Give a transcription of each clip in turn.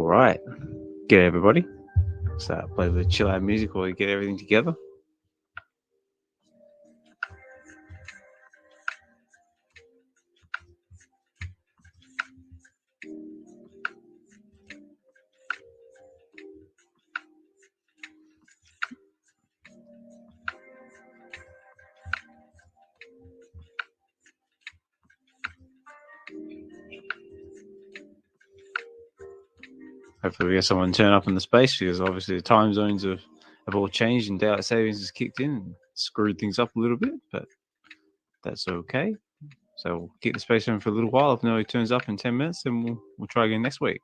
right. G'day, everybody. So play a bit of chill out music while we get everything together. Hopefully we get someone turn up in the space, because obviously the time zones have all changed and daylight savings has kicked in and screwed things up a little bit, but that's okay. So we'll keep the space open for a little while. If nobody turns up in 10 minutes, then we'll try again next week.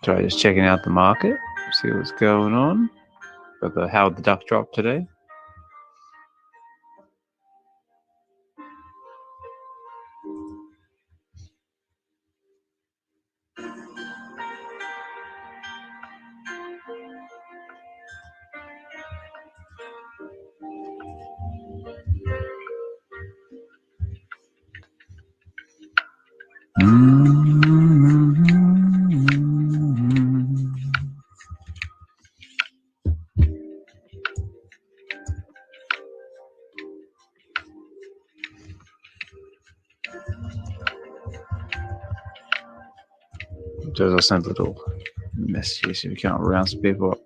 Try just checking out the market, see what's going on. Got the Howard the Duck drop today. Just I sent a little message so we can't round some people up.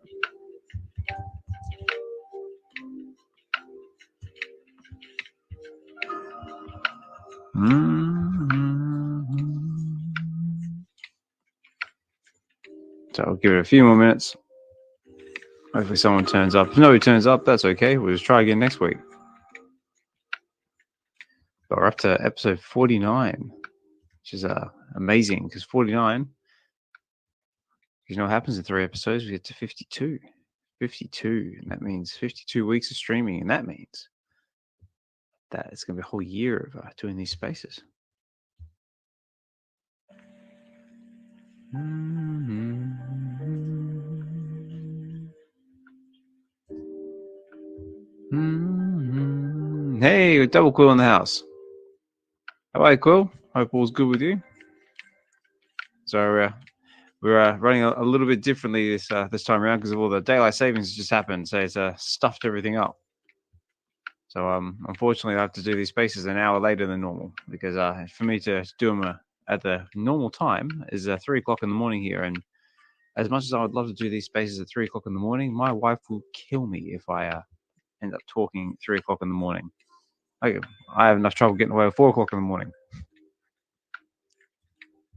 So I'll give it a few more minutes. Hopefully someone turns up. If nobody turns up, that's okay. We'll just try again next week. But we're up to episode 49, which is amazing, because 49, you know what happens in 3 episodes? We get to 52. 52, and that means 52 weeks of streaming, and that means that it's going to be a whole year of doing these spaces. Hey, double Quill in the house. How are you, Quill? Hope all's good with you. So we're running a little bit differently this time around because of all the daylight savings that just happened. So it's stuffed everything up. So unfortunately, I have to do these spaces an hour later than normal, because for me to do them at the normal time is 3 o'clock in the morning here. And as much as I would love to do these spaces at 3 o'clock in the morning, my wife will kill me if I end up talking 3 o'clock in the morning. I have enough trouble getting away at 4 o'clock in the morning.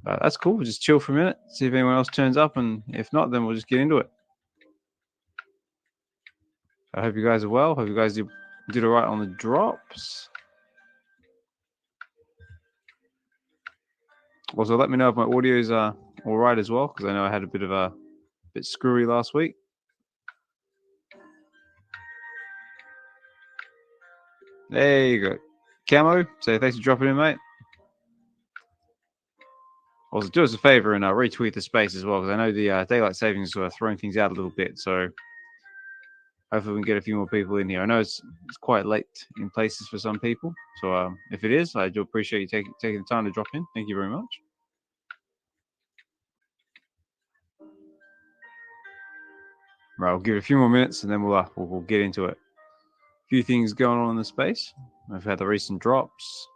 But that's cool. We'll just chill for a minute, see if anyone else turns up, and if not, then we'll just get into it. I hope you guys are well. Hope you guys did all right on the drops. Also, let me know if my audio is all right as well, because I know I had a bit screwy last week. There you go. Camo, say thanks for dropping in, mate. Also, do us a favor and retweet the space as well, because I know the daylight savings are throwing things out a little bit. So hopefully we can get a few more people in here. I know it's quite late in places for some people. So if it is, I do appreciate you taking the time to drop in. Thank you very much. Right, I'll give it a few more minutes and then we'll get into it. A few things going on in the space. We've had the recent drops.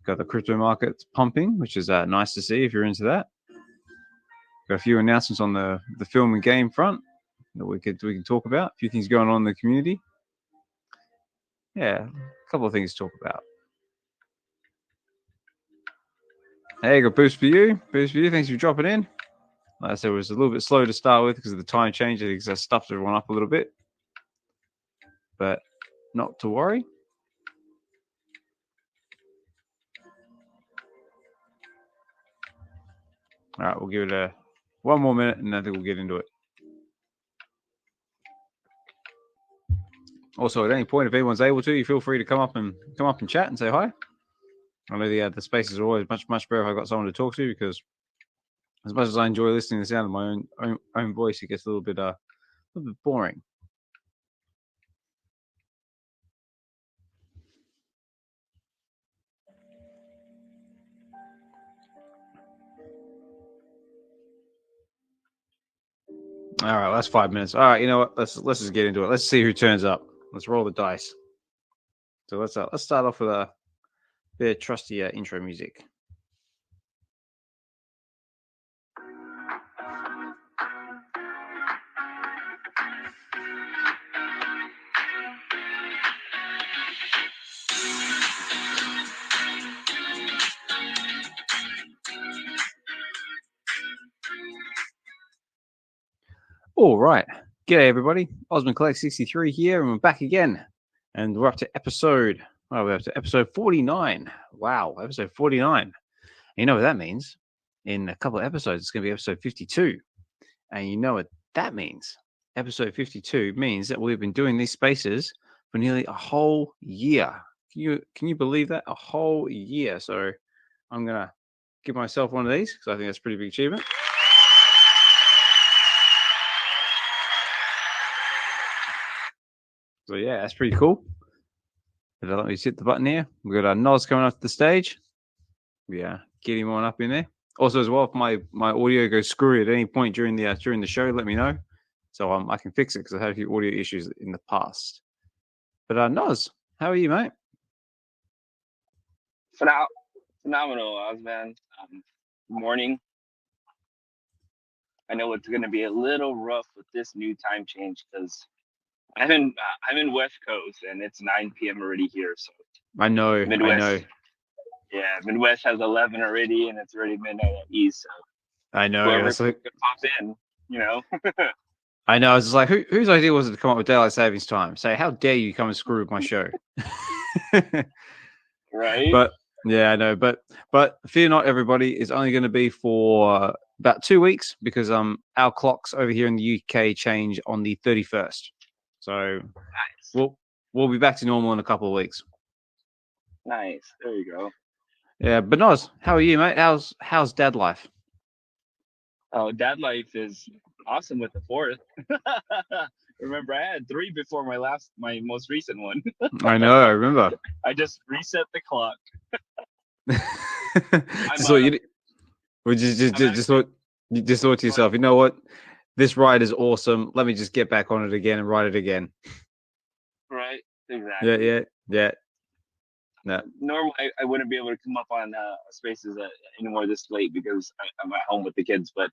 Got the crypto market pumping, which is nice to see if you're into that. Got a few announcements on the film and game front that we can talk about. A few things going on in the community. Yeah, a couple of things to talk about. Hey, got boost for you. Boost for you. Thanks for dropping in. Like I said, it was a little bit slow to start with because of the time change. I think I stuffed everyone up a little bit. but not to worry. All right, we'll give it one more minute, and I think we'll get into it. Also, at any point, if anyone's able to, you feel free to come up and chat and say hi. I know the spaces are always much better if I've got someone to talk to, because as much as I enjoy listening to the sound of my own voice, it gets a little bit boring. All right, well, that's 5 minutes. All right, you know what? Let's just get into it. Let's see who turns up. Let's roll the dice. So let's start off with a bit of trusty intro music. All right. G'day, everybody. Osmond Collect 63 here, and we're back again. And we're up to episode 49. Wow, episode 49. You know what that means? In a couple of episodes, it's going to be episode 52. And you know what that means? Episode 52 means that we've been doing these spaces for nearly a whole year. Can you believe that? A whole year. So I'm going to give myself one of these, because I think that's a pretty big achievement. So yeah, that's pretty cool. Let me just hit the button here. We've got our Nos coming up to the stage. Yeah, get him on up in there. Also, as well, if my audio goes screwy at any point during the show, let me know, so I can fix it, because I've had a few audio issues in the past. But Nos, how are you, mate? Phenomenal, Osman. Morning. I know it's going to be a little rough with this new time change, because I'm in West Coast and it's 9 p.m. already here. So I know. Yeah, Midwest has 11 already, and it's already midnight at East. So I know. Whoever could pop in, you know. I know. I was just like, whose idea was it to come up with daylight savings time? Say, how dare you come and screw with my show? Right. But yeah, I know. But fear not, everybody. It's only going to be for about 2 weeks, because our clocks over here in the UK change on the 31st. So nice. We'll be back to normal in a couple of weeks. Nice. There you go. Yeah, but Nos, how are you, mate? How's dad life? Oh, dad life is awesome with the 4th. Remember, I had 3 before my most recent one. I know. I remember. I just reset the clock. Just thought to yourself, you know what? This ride is awesome. Let me just get back on it again and ride it again. Right. Exactly. Yeah. No. Normally, I wouldn't be able to come up on spaces anymore this late, because I'm at home with the kids. But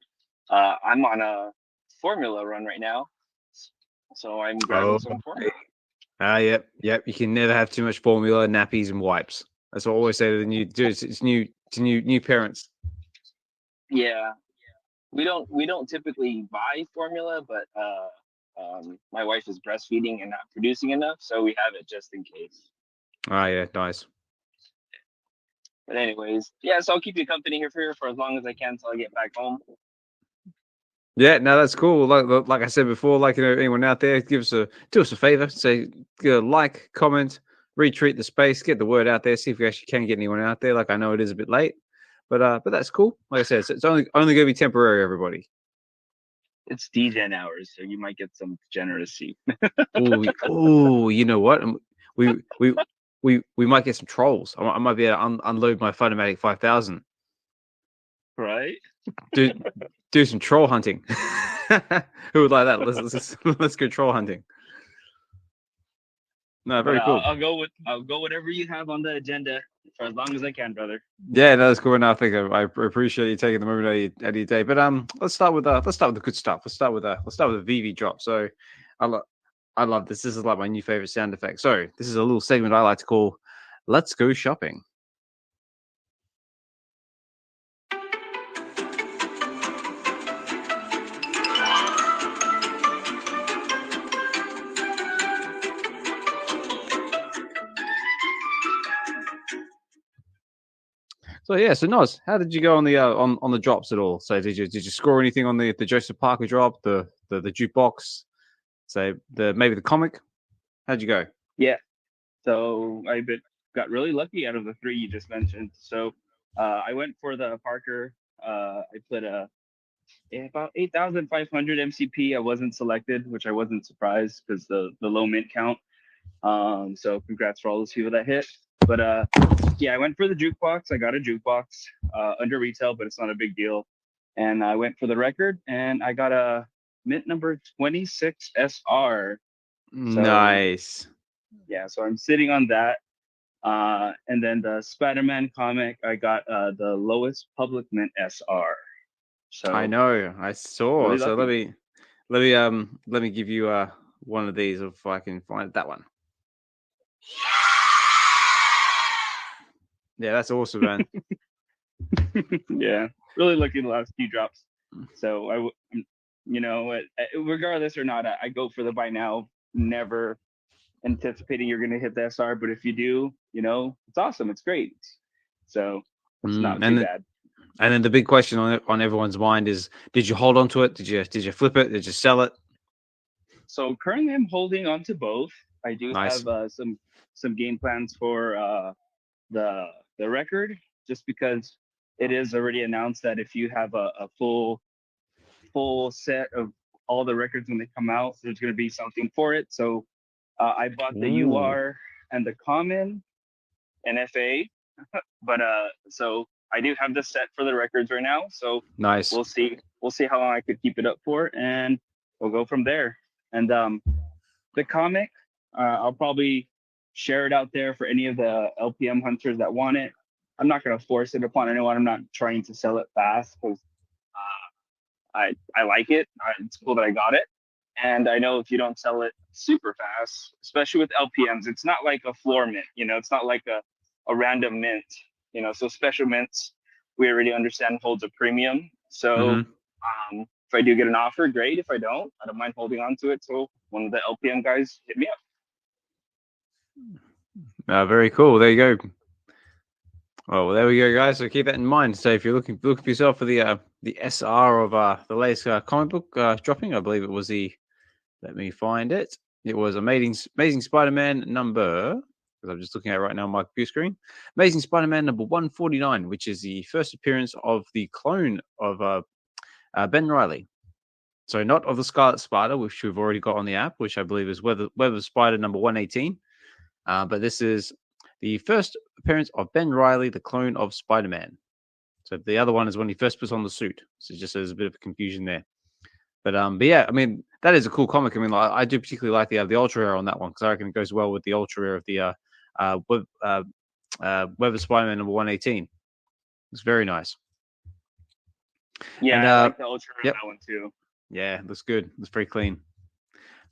I'm on a formula run right now, so I'm grabbing some formula. Yep. You can never have too much formula, nappies, and wipes. That's what I always say to the new dudes. It's new parents. Yeah, we don't typically buy formula, but my wife is breastfeeding and not producing enough, so we have it just in case. Ah, yeah, nice. But anyways, yeah, so I'll keep you company here for as long as I can, till I get back home. Yeah, no, that's cool. Like I said before, like, you know, anyone out there, do us a favor, say, like, comment, retweet the space, get the word out there, see if we actually can get anyone out there. Like, I know it is a bit late, but that's cool. Like I said, it's only going to be temporary, everybody. It's DGen hours, so you might get some degeneracy. Oh, you know what? We might get some trolls. I might be able to unload my Photomatic 5000. Right? Do some troll hunting. Who would like that? Let's go troll hunting. No, very cool. I'll go whatever you have on the agenda for as long as I can, brother. Yeah, no, that's cool. And I think I appreciate you taking the moment out of your day. But let's start with the good stuff. Let's start with the VeVe drop. So I love this. This is like my new favorite sound effect. So this is a little segment I like to call "Let's Go Shopping." So yeah, so Nos, how did you go on the on the drops at all? So did you score anything on the Joseph Parker drop, the jukebox, say maybe the comic? How'd you go? Yeah. So got really lucky out of the three you just mentioned. So I went for the Parker. I put about 8,500 MCP. I wasn't selected, which I wasn't surprised because the low mint count. So congrats for all those people that hit. But yeah, I went for the jukebox. I got a jukebox under retail, but it's not a big deal. And I went for the record, and I got a mint number 26 SR. So, Nice. yeah, so I'm sitting on that. And then the Spider-Man comic, I got the lowest public mint SR. So I know, I saw. really So lucky. let me give you one of these if I can find that one. Yeah, that's awesome, man. Yeah, really lucky the last few drops. So regardless or not, I go for the buy now. Never anticipating you're going to hit the SR, but if you do, it's awesome. It's great. So it's not too bad. And then the big question on everyone's mind is: did you hold on to it? Did you flip it? Did you sell it? So currently, I'm holding on to both. I do Nice. have some game plans for the record, just because it is already announced that if you have a full set of all the records when they come out, there's going to be something for it. So I bought the DYOR and the common and F.A, but so I do have the set for the records right now. So nice. We'll see how long I could keep it up for, and we'll go from there. And the comic, I'll probably share it out there for any of the LPM hunters that want it. I'm not going to force it upon anyone. I'm not trying to sell it fast because I like it. It's cool that I got it. And I know if you don't sell it super fast, especially with LPMs, it's not like a floor mint, it's not like a random mint, so special mints, we already understand holds a premium. So if I do get an offer, great. If I don't mind holding on to it. So one of the LPM guys hit me up. Very cool. There you go. Oh, well, there we go, guys. So keep that in mind. So if you're looking for yourself for the SR of the latest comic book dropping, I believe it was let me find it. It was Amazing Spider-Man number, because I'm just looking at it right now on my computer screen. Amazing Spider-Man number 149, which is the first appearance of the clone of Ben Reilly. So not of the Scarlet Spider, which we've already got on the app, which I believe is Web of Spider number 118. But this is the first appearance of Ben Reilly, the clone of Spider-Man. So the other one is when he first puts on the suit. So just there's a bit of confusion there. But yeah, I mean, that is a cool comic. I mean, I do particularly like the Ultra Rare on that one because I reckon it goes well with the Ultra Rare of the Web of Spider-Man number 118. It's very nice. Yeah, and, I like the Ultra Rare that one too. Yeah, looks good. Looks pretty clean.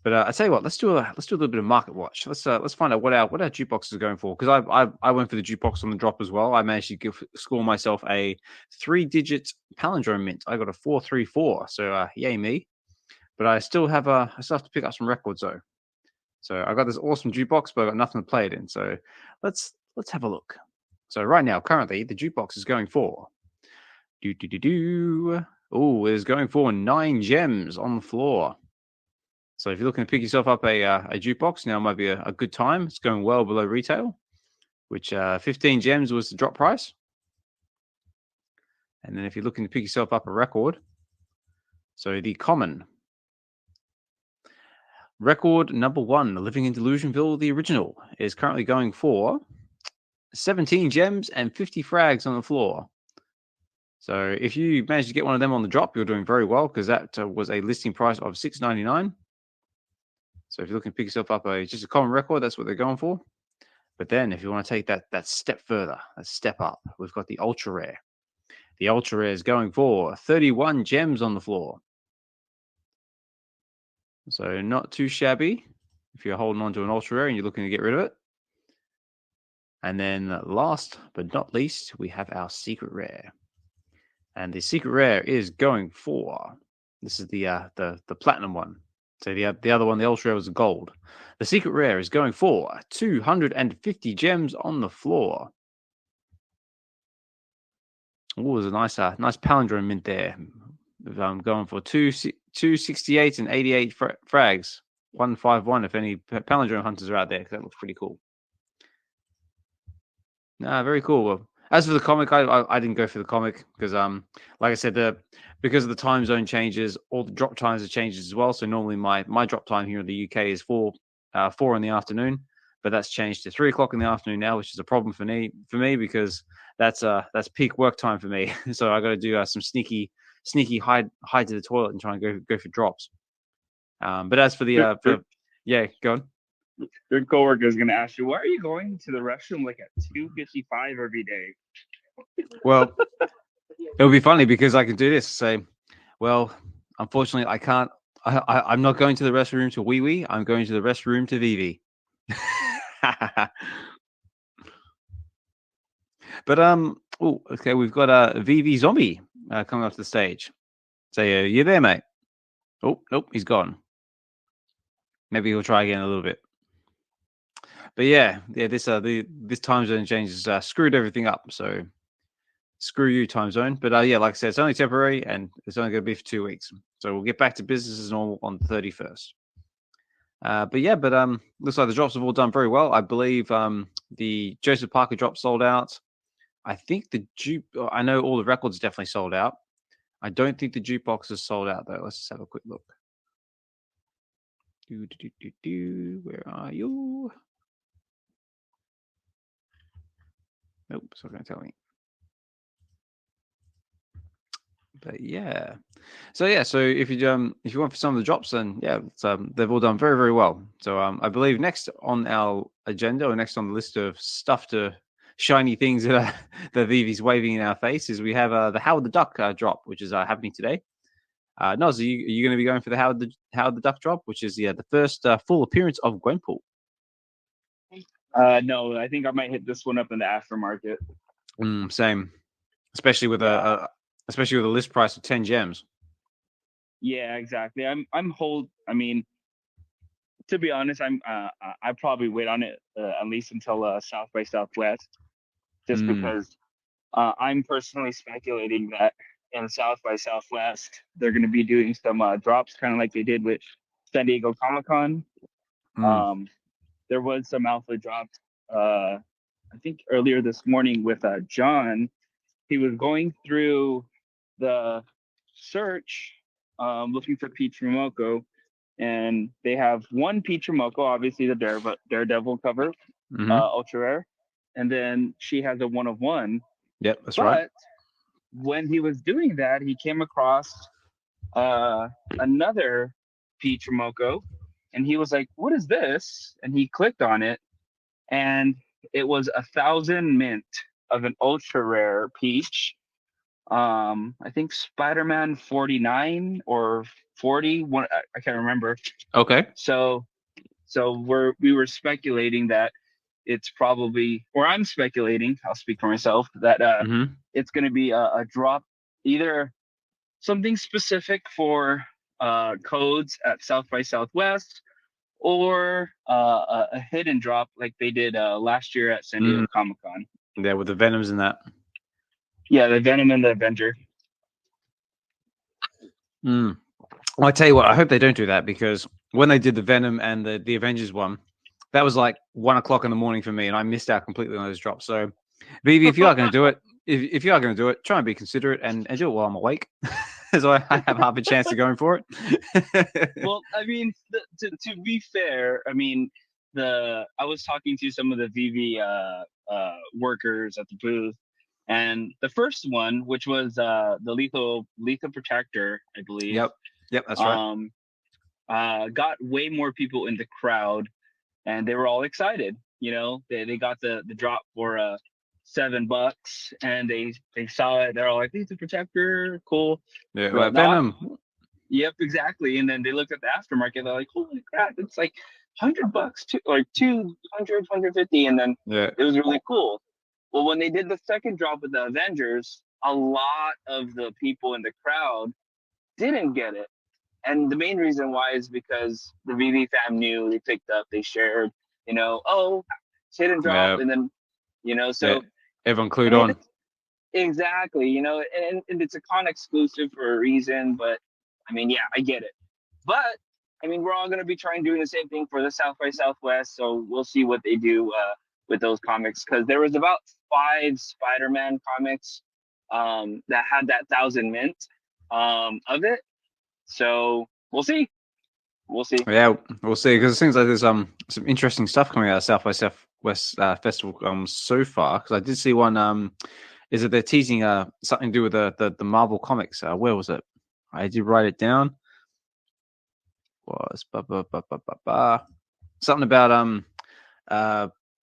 But I tell you what, let's do a little bit of market watch. Let's find out what our jukebox is going for, because I went for the jukebox on the drop as well. I managed to score myself a 3-digit palindrome mint. I got a 434, so yay me. But I still have to pick up some records though. So I got this awesome jukebox, but I got nothing to play it in. So let's have a look. So right now, currently, the jukebox is going for Oh, it is going for 9 gems on the floor. So if you're looking to pick yourself up a jukebox, now might be a good time. It's going well below retail, which 15 gems was the drop price. And then if you're looking to pick yourself up a record, so the common record number 1, Living in Delusionville, the original, is currently going for 17 gems and 50 frags on the floor. So if you manage to get one of them on the drop, you're doing very well, because that was a listing price of $6.99. So if you're looking to pick yourself up just a common record, that's what they're going for. But then if you want to take that step further, that step up, we've got the Ultra Rare. The Ultra Rare is going for 31 gems on the floor. So not too shabby if you're holding on to an Ultra Rare and you're looking to get rid of it. And then last but not least, we have our Secret Rare. And the Secret Rare is going for, this is the Platinum one. So the other one, the Ultra Rare, was gold. The Secret Rare is going for 250 gems on the floor. Oh, there's a nice palindrome mint there. I'm going for 268 and 88 frags. 151 if any palindrome hunters are out there, because that looks pretty cool. Nah, very cool. Well, as for the comic, I didn't go for the comic because like I said, because of the time zone changes, all the drop times have changed as well. So normally my drop time here in the UK is 4 in the afternoon, but that's changed to 3 o'clock in the afternoon now, which is a problem for me because that's peak work time for me. So I got to do some sneaky hide to the toilet and try and go for drops. But as for the yeah, go on. Your coworker is going to ask you, why are you going to the restroom like at 2:55 every day? Well, it'll be funny because I can do this. Say, well, unfortunately, I can't. I'm not going to the restroom to WeWe. I'm going to the restroom to VeVe. But oh, okay, we've got a VeVe zombie coming off the stage. Say, you there, mate? Oh, nope, he's gone. Maybe he'll try again in a little bit. But yeah, this time zone change has screwed everything up. So screw you, time zone. But yeah, like I said, it's only temporary and it's only going to be for 2 weeks. So we'll get back to business as normal on the 31st. But yeah, looks like the drops have all done very well. I believe the Joseph Parker drop sold out. I think I know all the records definitely sold out. I don't think the jukebox is sold out though. Let's just have a quick look. Where are you? Nope, it's not going to tell me. But yeah, so if you want for some of the drops, then yeah, they've all done very, very well. So I believe next on our agenda or next on the list of stuff to shiny things that the VeVe's waving in our face is we have the Howard the Duck drop, which is happening today. Noz, are you going to be going for the Howard the Duck drop, which is the first full appearance of Gwen Pool? No, I think I might hit this one up in the aftermarket. Same, especially with a list price of 10 gems. Yeah, exactly. I mean, to be honest, I probably wait on it at least until South by Southwest, just because I'm personally speculating that in South by Southwest they're going to be doing some drops, kind of like they did with San Diego Comic-Con. There was some alpha drops. I think earlier this morning with John, he was going through the search looking for Peach Momoko, and they have one Peach Momoko, obviously the Daredevil cover, ultra rare, and then she has a 1 of 1. Yep, that's right. But when he was doing that, he came across another Peach Momoko, and he was like, "What is this?" And he clicked on it, and it was 1,000 mint of an ultra rare Peach. I think Spider-Man 49 or 40, I can't remember. Okay. So we were speculating that it's probably, or I'm speculating, I'll speak for myself, that it's going to be a drop, either something specific for codes at South by Southwest, or a hidden drop like they did last year at San Diego Comic-Con. Yeah, with the Venoms and that. Yeah, the Venom and the Avenger. Well, I tell you what, I hope they don't do that, because when they did the Venom and the Avengers one, that was like 1 o'clock in the morning for me, and I missed out completely on those drops. So, VeVe, if you are going to do it, if you are going to do it, try and be considerate and do it while I'm awake, so I have half a chance of going for it. Well, I mean, to be fair, I mean, I was talking to some of the VeVe workers at the booth, and the first one, which was the lethal protector, I believe. Yep, that's right. Got way more people in the crowd, and they were all excited. You know, they got the drop for $7, and they saw it. They're all like, "Lethal protector, cool." Yeah, well, Venom. Yep, exactly. And then they looked at the aftermarket. They're like, "Holy crap! It's like $100, like 200, 150," and then it was really cool. Well, when they did the second drop with the Avengers, a lot of the people in the crowd didn't get it. And the main reason why is because the VeVe fam knew, they picked up, they shared, you know, oh, it's hidden drop. And then, you know, so everyone clued on. exactly, you know, and it's a con exclusive for a reason. But I mean, yeah, I get it. But I mean, we're all going to be trying doing the same thing for the South by Southwest, so we'll see what they do with those comics, because there was about 5 Spider-Man comics that had that 1,000 mint of it. So we'll see. We'll see. Yeah, we'll see. Because it seems like there's some interesting stuff coming out of South by Southwest Festival so far. Because I did see one. Is that they're teasing something to do with the Marvel comics? Where was it? I did write it down. Was something about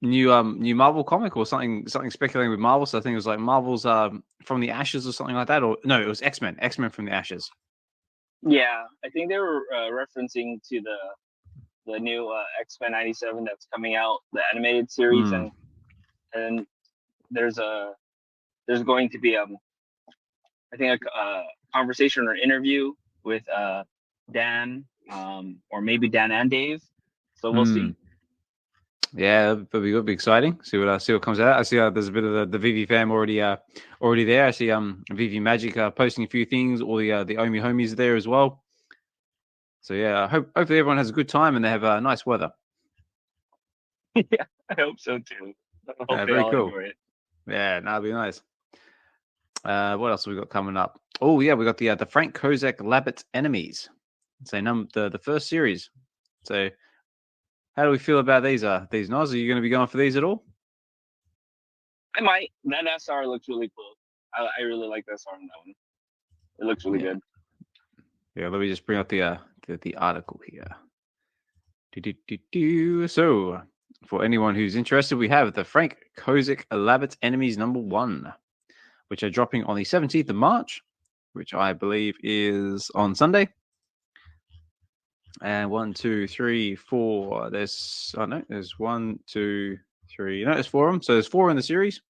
new Marvel comic or something speculating with Marvel. So I think it was like Marvel's from the Ashes or something like that. Or no, it was X-Men from the Ashes. Yeah, I think they were referencing to the new X-Men 97 that's coming out, the animated series, and there's going to be I think a conversation or interview with Dan, or maybe Dan and Dave. So we'll see. Yeah, that'll be exciting. See what comes out. I see there's a bit of the VeVe fam already there. I see VeVe Magic posting a few things. All the OMI homies are there as well. So yeah, hopefully everyone has a good time and they have nice weather. Yeah, I hope so too. Very cool. Yeah, that'd be nice. What else have we got coming up? Oh yeah, we got the Frank Kozak Labbit Enemies. So the first series. So how do we feel about these Nos? Are you going to be going for these at all? I might. That SR looks really cool. I really like the SR on that one. It looks really good. Yeah, let me just bring up the article here. So, for anyone who's interested, we have the Frank Kozak Labbit Enemies #1, which are dropping on the 17th of March, which I believe is on Sunday. And 1, 2, 3, 4. There's 1, 2, 3. No, there's 4 of them. So there's 4 in the series,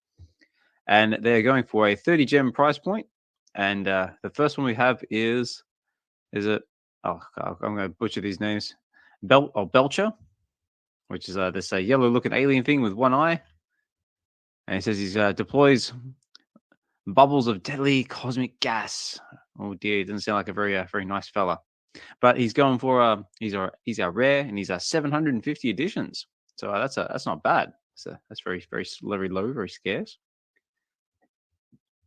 and they're going for a 30 gem price point. And the first one we have is it? Oh, I'm going to butcher these names. Belcher, which is this yellow-looking alien thing with one eye, and it says he deploys bubbles of deadly cosmic gas. Oh dear, it doesn't sound like a very nice fella. But he's going for he's our rare, and he's 750 editions. So that's not bad. So that's very low, very scarce.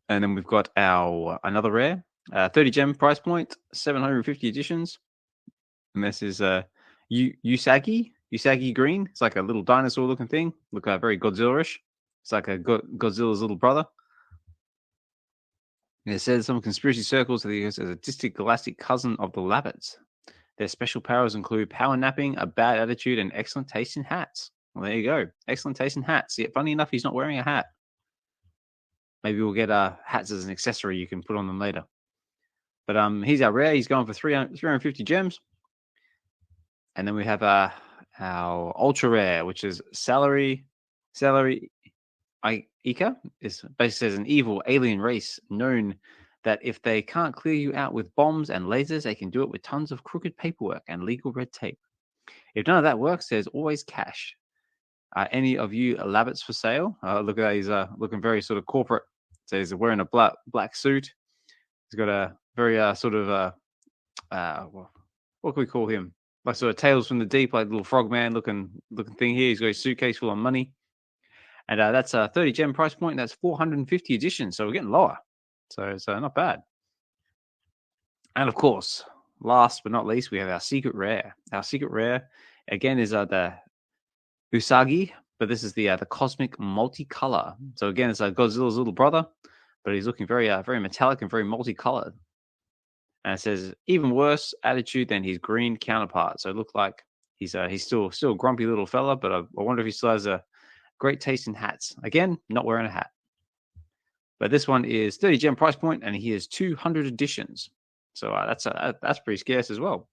And then we've got our another rare, 30 gem price point, 750 editions. And this is Usagi green. It's like a little dinosaur looking thing. Look very Godzilla-ish. It's like a Godzilla's little brother. And it says some conspiracy circles that he is a distant galactic cousin of the Labbits. Their special powers include power napping, a bad attitude, and excellent taste in hats. Well, there you go. Excellent taste in hats. Yet, funny enough, he's not wearing a hat. Maybe we'll get hats as an accessory you can put on them later. But he's our rare. He's going for 350 gems. And then we have our ultra rare, which is Celery Ika. Is basically says an evil alien race known that if they can't clear you out with bombs and lasers, they can do it with tons of crooked paperwork and legal red tape. If none of that works, there's always cash. Any of you Labbits for sale? Look at that. He's looking very sort of corporate. So he's wearing a black suit. He's got a very what can we call him? Like sort of Tales from the Deep, like little frogman looking thing here. He's got his suitcase full of money. And that's a 30 gem price point. That's 450 editions. So we're getting lower. So it's not bad. And of course, last but not least, we have our secret rare. Our secret rare, again, is the Usagi, but this is the cosmic multicolor. So again, it's Godzilla's little brother, but he's looking very metallic and very multicolored. And it says even worse attitude than his green counterpart. So it looked like he's still a grumpy little fella, but I wonder if he still has a great taste in hats. Again, not wearing a hat. But this one is 30 gem price point, and he has 200 editions. So that's pretty scarce as well.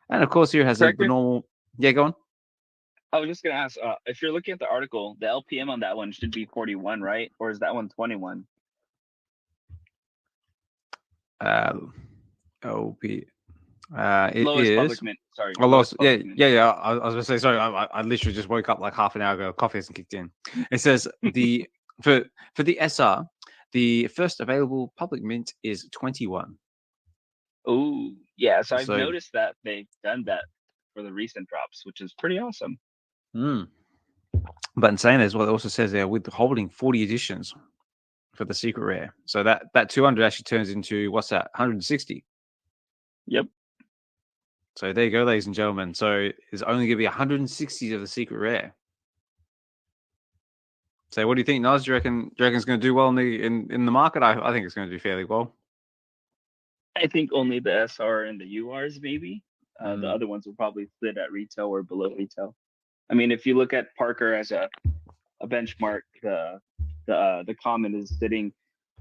And of course, here has the normal. Yeah, go on. I was just gonna ask, if you're looking at the article, the LPM on that one should be 41, right? Or is that one 21? LP. It lowest is. Public mint. Sorry. I lost. Yeah. I was gonna say sorry. I literally just woke up like half an hour ago. Coffee hasn't kicked in. It says for the SR, the first available public mint is 21. Oh, yeah. So I've So- noticed that they've done that for the recent drops, which is pretty awesome. But in saying this, well, it also says they're withholding 40 editions for the secret rare. So that 200 actually turns into, what's that, 160? Yep. So there you go, ladies and gentlemen. So there's only going to be 160 of the secret rare. So what do you think, Nas? Do you reckon it's going to do well in the market? I think it's going to do fairly well. I think only the SR and the URs, maybe. The other ones will probably sit at retail or below retail. I mean, if you look at Parker as a benchmark, the common is sitting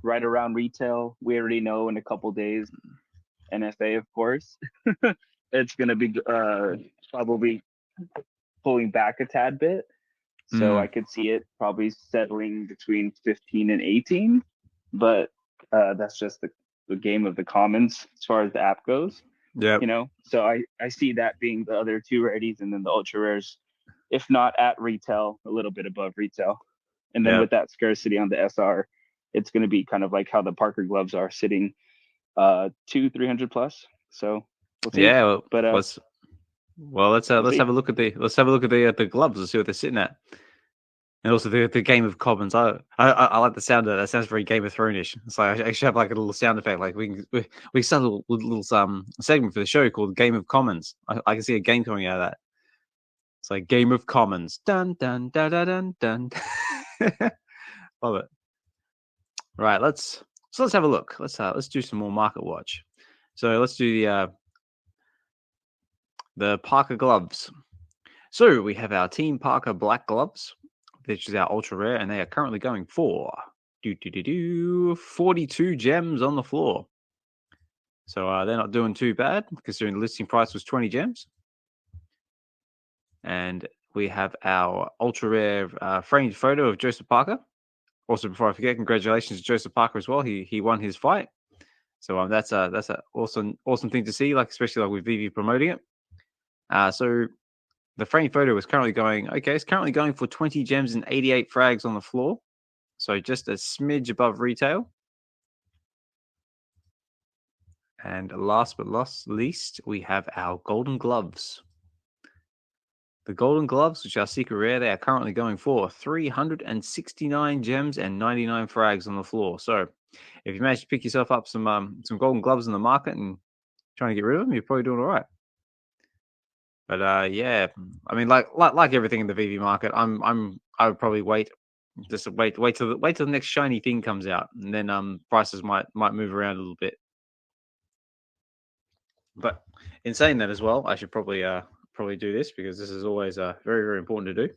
right around retail. We already know in a couple days, NFA, of course, it's going to be probably pulling back a tad bit. So I could see it probably settling between 15 and 18, but that's just the game of the commons as far as the app goes. Yeah. You know, so I see that being the other two rarities, and then the ultra rares, if not at retail, a little bit above retail. And then with that scarcity on the SR, it's going to be kind of like how the Parker gloves are sitting 200-300 plus. So we'll see. Yeah, well, but let's have a look at the gloves and see what they're sitting at. And also the game of commons. I like the sound of that. That sounds very Game of Thrones-ish. So I should have like a little sound effect. Like we start a little segment for the show called Game of Commons. I can see a game coming out of that. It's like Game of Commons. Dun dun dun dun dun dun. Love it. Right, let's have a look. Let's do some more market watch. So let's do the Parker gloves. So we have our Team Parker black gloves, which is our ultra rare, and they are currently going for 42 gems on the floor. So they're not doing too bad, considering the listing price was 20 gems. And we have our ultra rare framed photo of Joseph Parker. Also, before I forget, congratulations to Joseph Parker as well. He won his fight. So that's a awesome thing to see, like especially like with VeVe promoting it. So the frame photo is currently going, it's currently going for 20 gems and 88 frags on the floor. So just a smidge above retail. And last but not least, we have our golden gloves. The golden gloves, which are secret rare, they are currently going for 369 gems and 99 frags on the floor. So if you manage to pick yourself up some golden gloves in the market and trying to get rid of them, you're probably doing all right. But yeah, I mean, like everything in the VeVe market, I would probably wait till the next shiny thing comes out, and then prices might move around a little bit. But in saying that as well, I should probably do this because this is always very, very important to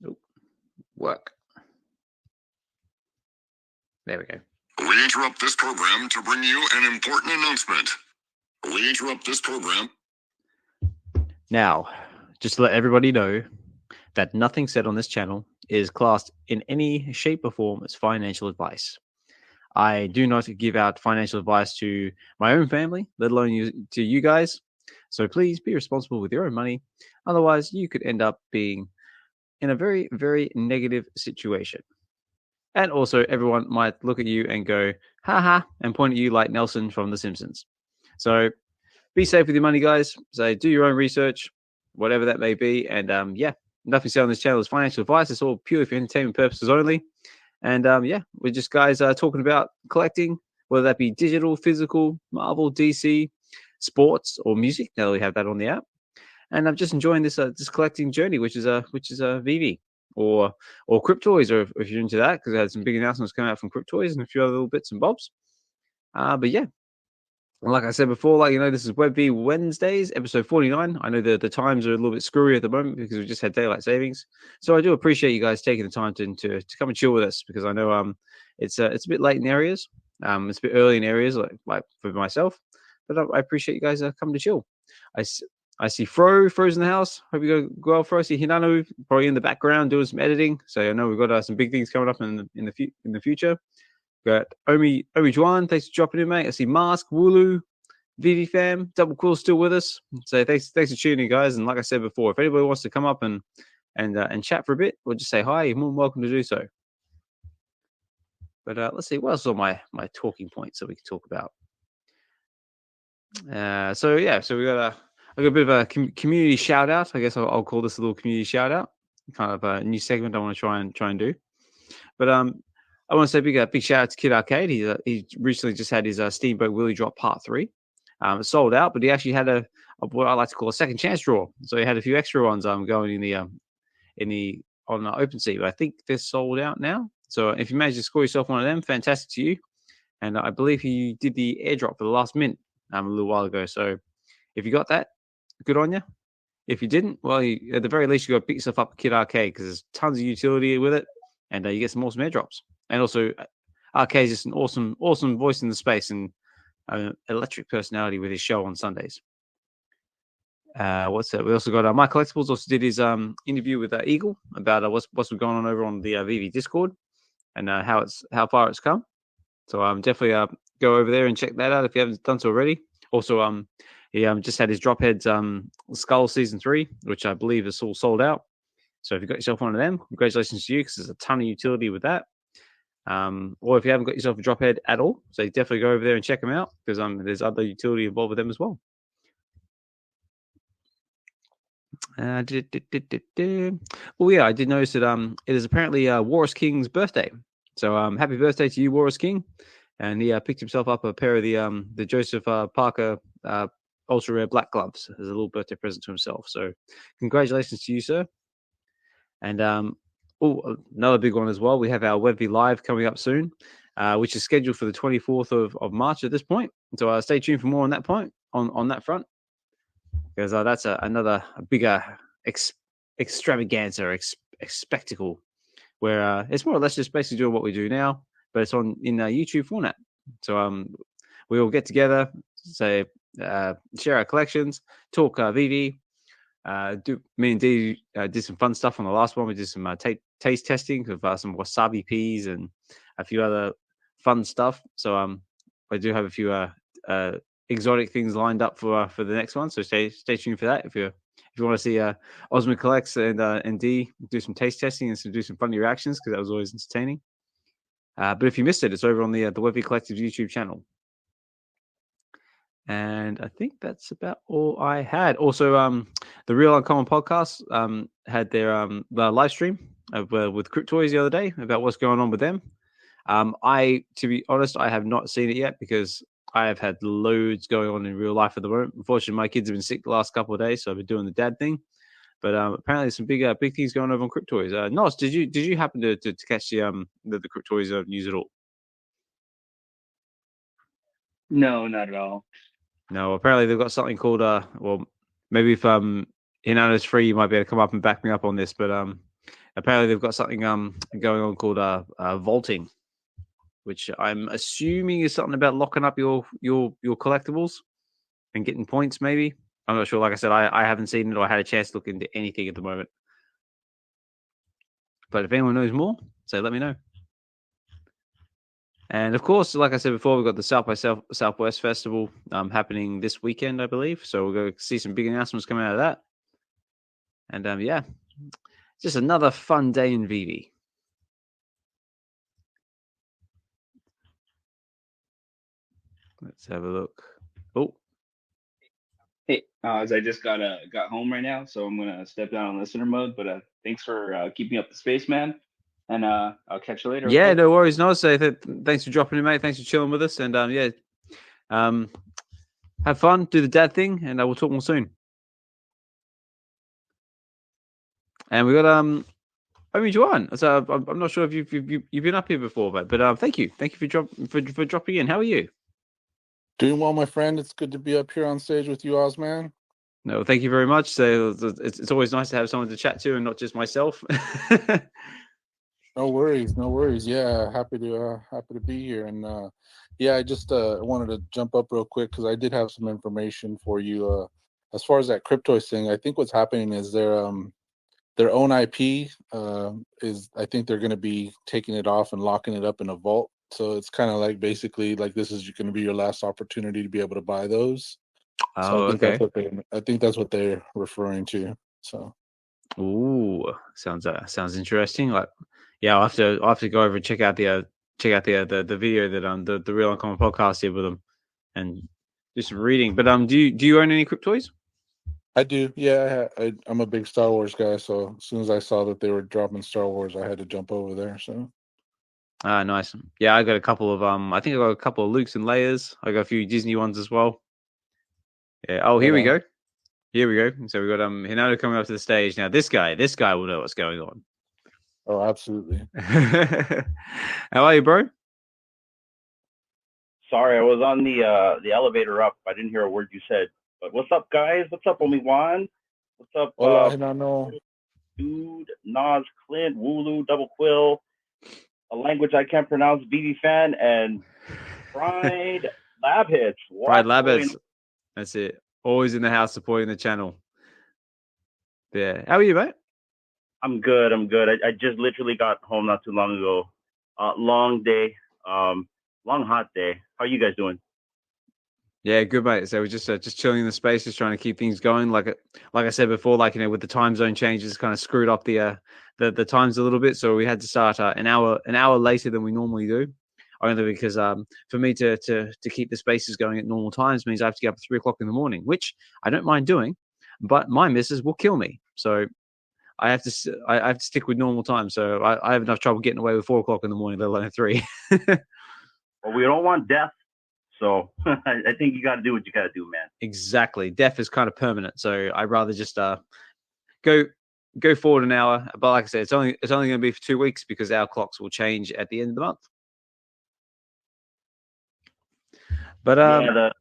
do. Work. There we go. We interrupt this program to bring you an important announcement. We interrupt this program. Now, just to let everybody know that nothing said on this channel is classed in any shape or form as financial advice. I do not give out financial advice to my own family, let alone to you guys. So please be responsible with your own money. Otherwise, you could end up being in a very, very negative situation. And also, everyone might look at you and go, ha ha, and point at you like Nelson from The Simpsons. So be safe with your money, guys. So do your own research, whatever that may be. And yeah, nothing said on this channel is financial advice. It's all purely for entertainment purposes only. And yeah, we're just guys talking about collecting, whether that be digital, physical, Marvel, DC, sports, or music. Now that we have that on the app. And I'm just enjoying this collecting journey, which is VeVe or Cryptoys, or if you're into that, because I had some big announcements coming out from Cryptoys and a few other little bits and bobs. But yeah, like I said before, this is WebV Wednesdays, episode 49. I know the times are a little bit screwy at the moment because we just had daylight savings. So I do appreciate you guys taking the time to come and chill with us, because I know it's a bit late in areas. It's a bit early in areas like for myself, but I appreciate you guys coming to chill. I see Fro's in the house. Hope you go well, Fro. I see Hinano probably in the background doing some editing. So I know we've got some big things coming up in the future. Got OMI-Juan, thanks for dropping in, mate. I see Mask, Wooloo, VeVe fam, Double Quill still with us. So thanks for tuning in, guys. And like I said before, if anybody wants to come up and and chat for a bit, or just say hi. You're more than welcome to do so. But let's see what else are my talking points that we can talk about. So we got a bit of a community shout out. I guess I'll call this a little community shout out, kind of a new segment I want to try and do. But I want to say big shout out to Kid Arcade. He recently just had his Steamboat Willie Drop Part 3. It sold out, but he actually had a what I like to call a second chance draw. So he had a few extra ones going in the on OpenSea. But I think they're sold out now. So if you manage to score yourself one of them, fantastic to you. And I believe he did the airdrop for the last minute a little while ago. So if you got that, good on you. If you didn't, well, at the very least, you got to pick yourself up a Kid Arcade because there's tons of utility with it, and you get some awesome airdrops. And also, Arcade is just an awesome voice in the space and electric personality with his show on Sundays. What's that? We also got My Collectables also did his interview with Eagle about what's been going on over on the VeVe Discord and how far it's come. So definitely go over there and check that out if you haven't done so already. Also, he just had his Dropheads Skull Season 3, which I believe is all sold out. So if you got yourself one of them, congratulations to you because there's a ton of utility with that. Or if you haven't got yourself a Drophead at all, so definitely go over there and check them out because there's other utility involved with them as well. Well, yeah, I did notice that it is apparently Walrus King's birthday. So happy birthday to you, Walrus King. And he picked himself up a pair of the Joseph Parker ultra rare black gloves as a little birthday present to himself. So congratulations to you, sir. And another big one as well. We have our VeVe Live coming up soon, which is scheduled for the 24th of March at this point. So stay tuned for more on that point, on that front. Because that's another bigger extravaganza, spectacle, where it's more or less just basically doing what we do now, but it's in YouTube format. So we all get together, say, share our collections, talk VeVe. Me and Dee did some fun stuff on the last one. We did some taste testing of some wasabi peas and a few other fun stuff. So I do have a few exotic things lined up for the next one. So stay tuned for that. If you want to see Osmo Collects and Dee do some taste testing and do some funny reactions because that was always entertaining. But if you missed it, it's over on the VeVe Collective YouTube channel. And I think that's about all I had. Also, the Real Uncommon podcast had their live stream with Cryptoys the other day about what's going on with them. To be honest, I have not seen it yet because I have had loads going on in real life at the moment. Unfortunately, my kids have been sick the last couple of days, so I've been doing the dad thing. But apparently, some big things going over on Cryptoys. Nos, did you happen to catch the Cryptoys news at all? No, not at all. No, apparently they've got something called well, maybe if Hinano's free, you might be able to come up and back me up on this. But apparently they've got something going on called vaulting, which I'm assuming is something about locking up your collectibles and getting points. Maybe I'm not sure. Like I said, I haven't seen it or had a chance to look into anything at the moment. But if anyone knows more, so let me know. And of course, like I said before, we've got the South by Southwest Festival happening this weekend, I believe. So we'll go see some big announcements coming out of that. And yeah, just another fun day in VeVe. Let's have a look. Oh, hey, as I just got home right now, so I'm gonna step down on listener mode. But thanks for keeping up the space, man. And I'll catch you later. Yeah, okay? no worries. No, so thanks for dropping in, mate. Thanks for chilling with us. And yeah, have fun, do the dad thing, and we'll talk more soon. And we got OMI-Juan. So I'm not sure if you've been up here before, but thank you for dropping in. How are you? Doing well, my friend. It's good to be up here on stage with you, Ozman. No, thank you very much. So it's always nice to have someone to chat to and not just myself. No worries. Yeah, happy to be here. And yeah, I just wanted to jump up real quick because I did have some information for you. As far as that Cryptoys thing, I think what's happening is their own IP is, I think they're going to be taking it off and locking it up in a vault. So it's kind of like basically like this is going to be your last opportunity to be able to buy those. Oh, so I think okay. I think that's what they're referring to. So. Ooh, sounds interesting. Like, yeah, I'll have to go over and check out the video that the Real Uncommon podcast did with them, and do some reading. But do you own any Cryptoys? I do. Yeah, I'm a big Star Wars guy, so as soon as I saw that they were dropping Star Wars, I had to jump over there. So. Ah, nice. Yeah, I got a couple of I think I got a couple of Lukes and Leias. I got a few Disney ones as well. Yeah. Oh, here we go. Here we go. So we got Hinano coming up to the stage now. This guy will know what's going on. Oh, absolutely. How are you, bro? Sorry, I was on the elevator up. I didn't hear a word you said. But what's up, guys? What's up, OMI-Juan? What's up, Hola, Hinano. Dude, NosClint, Wooloo, Double Quill, a language I can't pronounce, VeVe fan, and Fried Labbits. Fried Labbits. That's it. Always in the house supporting the channel. Yeah. How are you, mate? I'm good. I just literally got home not too long ago. Long day. Long hot day. How are you guys doing? Yeah, good, mate. So we're just chilling in the space, just trying to keep things going. Like I said before, like, you know, with the time zone changes, kind of screwed up the times a little bit. So we had to start an hour later than we normally do, only because for me to keep the spaces going at normal times means I have to get up at 3 o'clock in the morning, which I don't mind doing, but my missus will kill me. So I have to stick with normal time. So I have enough trouble getting away with 4 o'clock in the morning, let alone at 3. Well, we don't want death. So I think you got to do what you got to do, man. Exactly. Death is kind of permanent. So I'd rather just go forward an hour. But like I said, it's only going to be for 2 weeks because our clocks will change at the end of the month. But the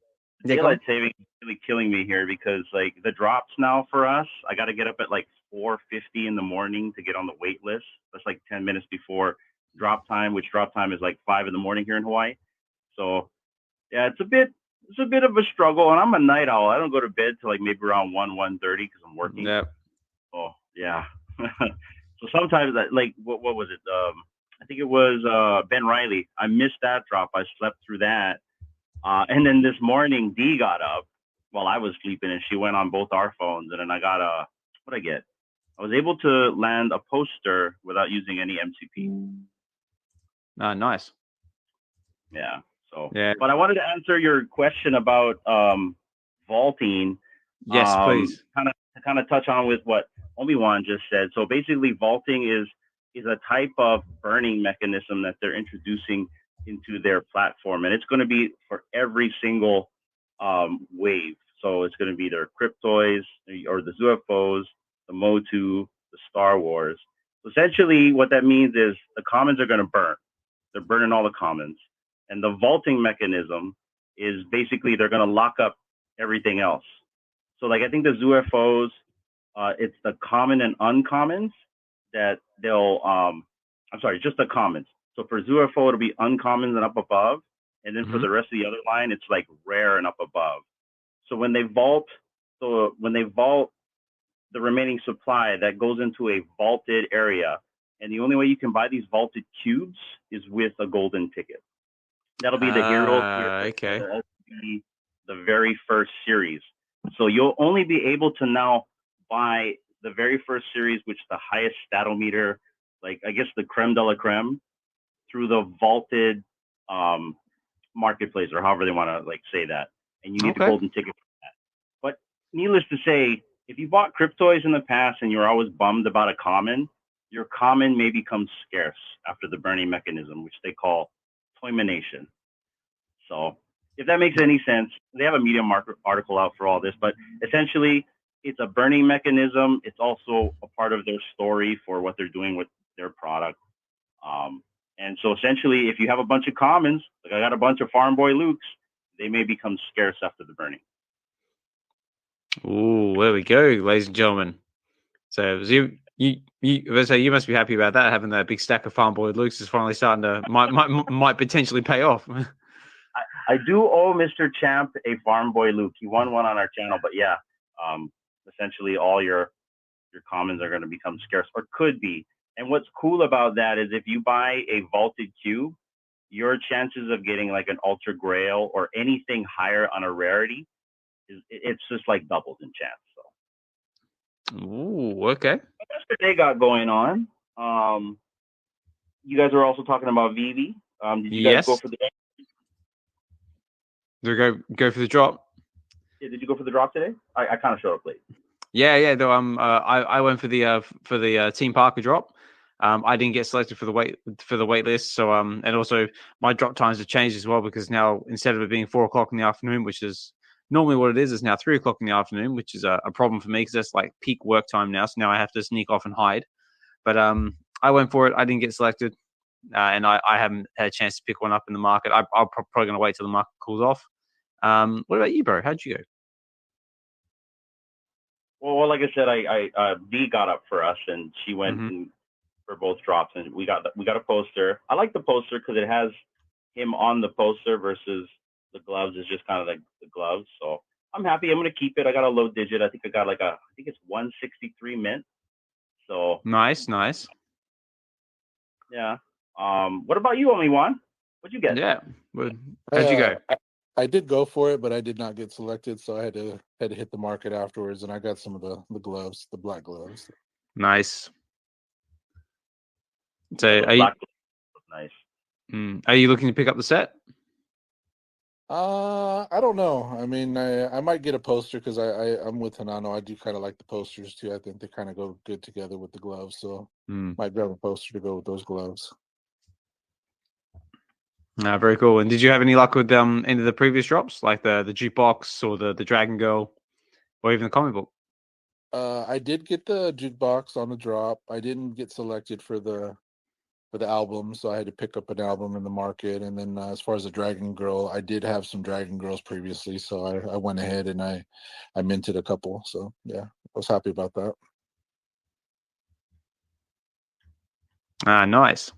daylight saving is really killing me here because like the drops now for us, I got to get up at like 4:50 in the morning to get on the wait list. That's like 10 minutes before drop time, which drop time is like 5 in the morning here in Hawaii. So yeah, it's a bit of a struggle, and I'm a night owl. I don't go to bed till like maybe around 1:30 because I'm working. Yeah. Oh yeah. So sometimes like what was it? I think it was Ben Riley. I missed that drop. I slept through that. And then this morning, Dee got up while I was sleeping, and she went on both our phones. And then I got what'd I get? I was able to land a poster without using any MCP. Nice. Yeah. So, yeah. But I wanted to answer your question about vaulting. Yes, please. Kind of touch on with what OMI-Juan just said. So basically, vaulting is a type of burning mechanism that they're introducing into their platform, and it's going to be for every single wave. So it's going to be their Cryptoys or the UFOs, the Motu, the Star Wars. So essentially, what that means is the commons are going to burn. They're burning all the commons, and the vaulting mechanism is basically they're going to lock up everything else. So like I think the UFOs, it's the common and uncommons that they'll just the commons. So for UFO, it'll be uncommons and up above. And then for the rest of the other line, it's like rare and up above. So when they vault the remaining supply, that goes into a vaulted area. And the only way you can buy these vaulted cubes is with a golden ticket. That'll be the hero. Okay. That'll be the very first series. So you'll only be able to now buy the very first series, which is the highest statometer, like I guess the creme de la creme, through the vaulted marketplace, or however they want to like say that. And you need the golden ticket for that. But needless to say, if you bought Cryptoys in the past and you're always bummed about a common, your common may become scarce after the burning mechanism, which they call toymination. So if that makes any sense, they have a Medium article out for all this, but essentially it's a burning mechanism. It's also a part of their story for what they're doing with their product. And so essentially, if you have a bunch of commons, like I got a bunch of Farm Boy Lukes, they may become scarce after the burning. Ooh, there we go, ladies and gentlemen. So you must be happy about that, having that big stack of Farm Boy Lukes is finally starting to might potentially pay off. I do owe Mr. Champ a Farm Boy Luke. He won one on our channel, but yeah, essentially all your commons are going to become scarce, or could be. And what's cool about that is if you buy a vaulted cube, your chances of getting like an Ultra Grail or anything higher on a rarity it's just like doubles in chance. So Ooh, okay. That's what they got going on. You guys were also talking about VeVe. Did you guys go Yes. for the? Do we go for the drop? Yeah, did you go for the drop today? I kind of showed up late. Yeah. Though I went for the Team Parker drop. I didn't get selected for the wait list. So and also my drop times have changed as well because now instead of it being 4 o'clock in the afternoon, which is normally what it is now 3 o'clock in the afternoon, which is a problem for me because that's like peak work time now. So now I have to sneak off and hide. But I went for it. I didn't get selected, and I haven't had a chance to pick one up in the market. I'm probably going to wait till the market cools off. What about you, bro? How'd you go? Well, like I said, I V got up for us, and she went and for both drops, and we got a poster. I like the poster because it has him on the poster versus the gloves is just kind of like the gloves. So I'm happy. I'm gonna keep it. I got a low digit. I think I got I think it's 163 mint. So Nice. yeah. What about you, OMI-Juan? What'd you get? Yeah. How'd you go? I did go for it, but I did not get selected, so I had to hit the market afterwards, and I got some of the gloves, the black gloves. Nice. So nice. Are you looking to pick up the set? I don't know. I mean, I might get a poster because I'm with Hinano. I do kind of like the posters too. I think they kind of go good together with the gloves. So might grab a poster to go with those gloves. Very cool. And did you have any luck with any of the previous drops, like the jukebox or the Dragon Girl, or even the comic book? I did get the jukebox on the drop. I didn't get selected for the album, so I had to pick up an album in the market. And then as far as the Dragon Girl, I did have some Dragon Girls previously, so I went ahead and I minted a couple. So yeah, I was happy about that. Nice.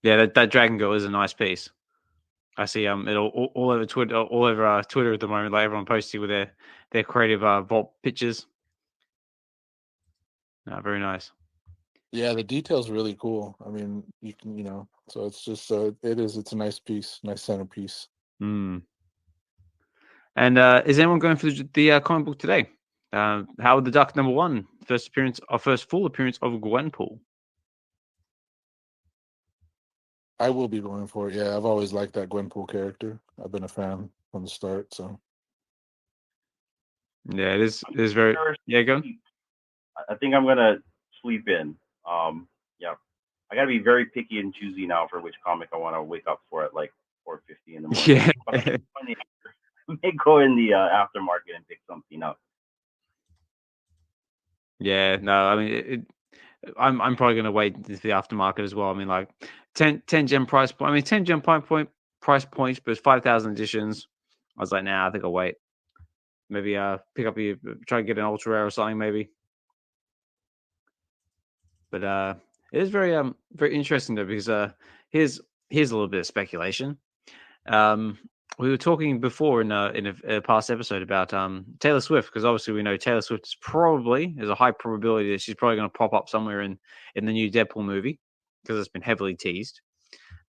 Yeah, that Dragon Girl is a nice piece. I see it all over Twitter, Twitter at the moment. Like everyone posting with their creative vault pictures. Very nice. Yeah, the detail's really cool. I mean, you can, so it's just it's a nice piece, nice centerpiece. And is anyone going for the comic book today? Howard the Duck #1, first full appearance of Gwen Pool. I will be going for it. Yeah, I've always liked that Gwen Pool character. I've been a fan from the start. So yeah, it is very. Yeah, go. I think I'm gonna sleep in. Yeah, I gotta be very picky and choosy now for which comic I want to wake up for at like 4:50 in the morning. Yeah. I may go in the aftermarket and pick something up. Yeah, no, I mean, I'm probably going to wait into the aftermarket as well. I mean, like 10 gem price point. I mean, 10 gem price points, but it's 5,000 editions. I was like, nah, I think I'll wait. Maybe pick up try to get an ultra rare or something, maybe. But it is very interesting though, because here's a little bit of speculation. We were talking before in a past episode about Taylor Swift, because obviously we know Taylor Swift there's a high probability that she's probably going to pop up somewhere in the new Deadpool movie, because it's been heavily teased.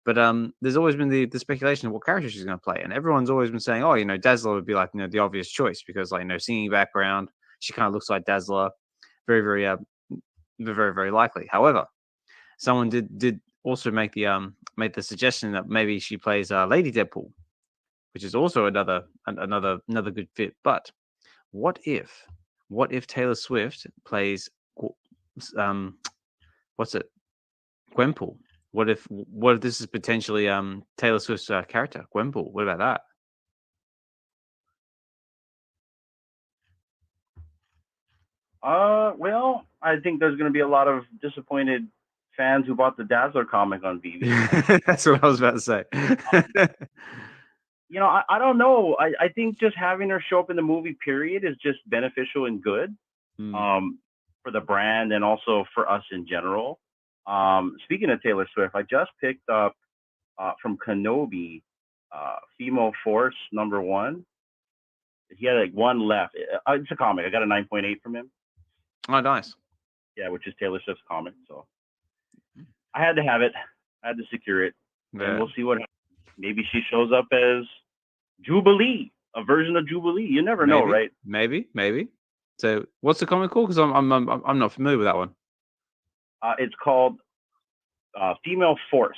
But there's always been the speculation of what character she's going to play, and everyone's always been saying, oh, Dazzler would be like the obvious choice, because singing background, she kind of looks like Dazzler, very very very very likely. However, someone did also make the suggestion that maybe she plays Lady Deadpool, which is also another good fit. But what if Taylor Swift plays Gwenpool? What if this is potentially Taylor Swift's character, Gwenpool? What about that? Well, I think there's going to be a lot of disappointed fans who bought the Dazzler comic on VeVe. That's what I was about to say. I don't know. I think just having her show up in the movie period is just beneficial and good for the brand and also for us in general. Speaking of Taylor Swift, I just picked up from Kenobi Female Force #1. He had like one left. It's a comic. I got a 9.8 from him. Oh, nice. Yeah, which is Taylor Swift's comic. So I had to have it. I had to secure it. Yeah. And we'll see what happens. Maybe she shows up as Jubilee, a version of Jubilee. You never know, right? Maybe. So, what's the comic called? Because I'm not familiar with that one. It's called Female Force.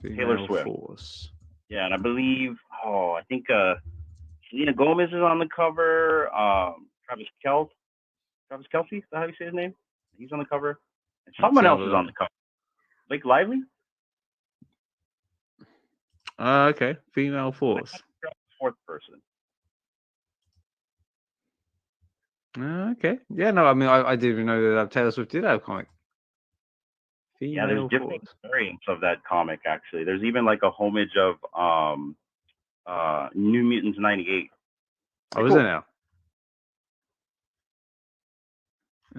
Female Taylor Swift. Force. Yeah, and I believe, I think Selena Gomez is on the cover. Travis Kelce, is that how you say his name? He's on the cover. And someone else is on the cover. Blake Lively? Okay. Female Force. Fourth person. Okay. Yeah, no, I mean, I didn't even know that Taylor Swift did have a comic. Yeah, there's different variants of that comic, actually. There's even like a homage of New Mutants 98. Oh, is it now?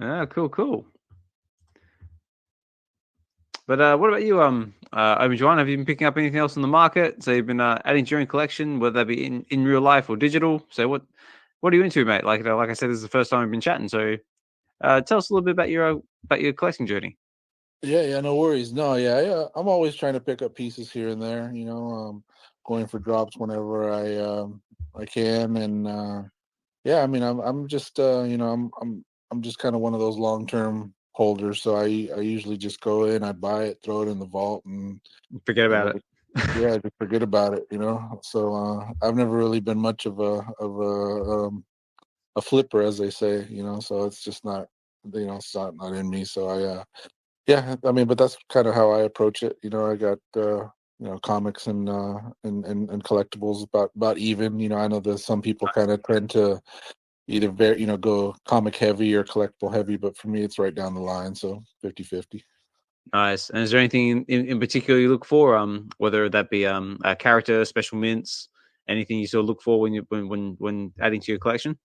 Ah, cool. But what about you, OMI-Juan? Have you been picking up anything else on the market? So you've been adding to your own collection, whether that be in real life or digital. So what are you into, mate? Like I said, this is the first time we've been chatting. So tell us a little bit about your collecting journey. Yeah, no worries. No, yeah, I'm always trying to pick up pieces here and there. Going for drops whenever I can, and yeah, I mean, I'm just I'm just kind of one of those long-term holders. So I usually just go in, I buy it, throw it in the vault, and forget about it. Yeah, just forget about it. So I've never really been much of a flipper, as they say. So it's just not it's not in me. So yeah, I mean, but that's kind of how I approach it. I got comics and collectibles about even. I know that some people kind of tend to either go comic heavy or collectible heavy, but for me it's right down the line, so 50-50. Nice. And is there anything in particular you look for, whether that be a character, special mints, anything you sort of look for when adding to your collection?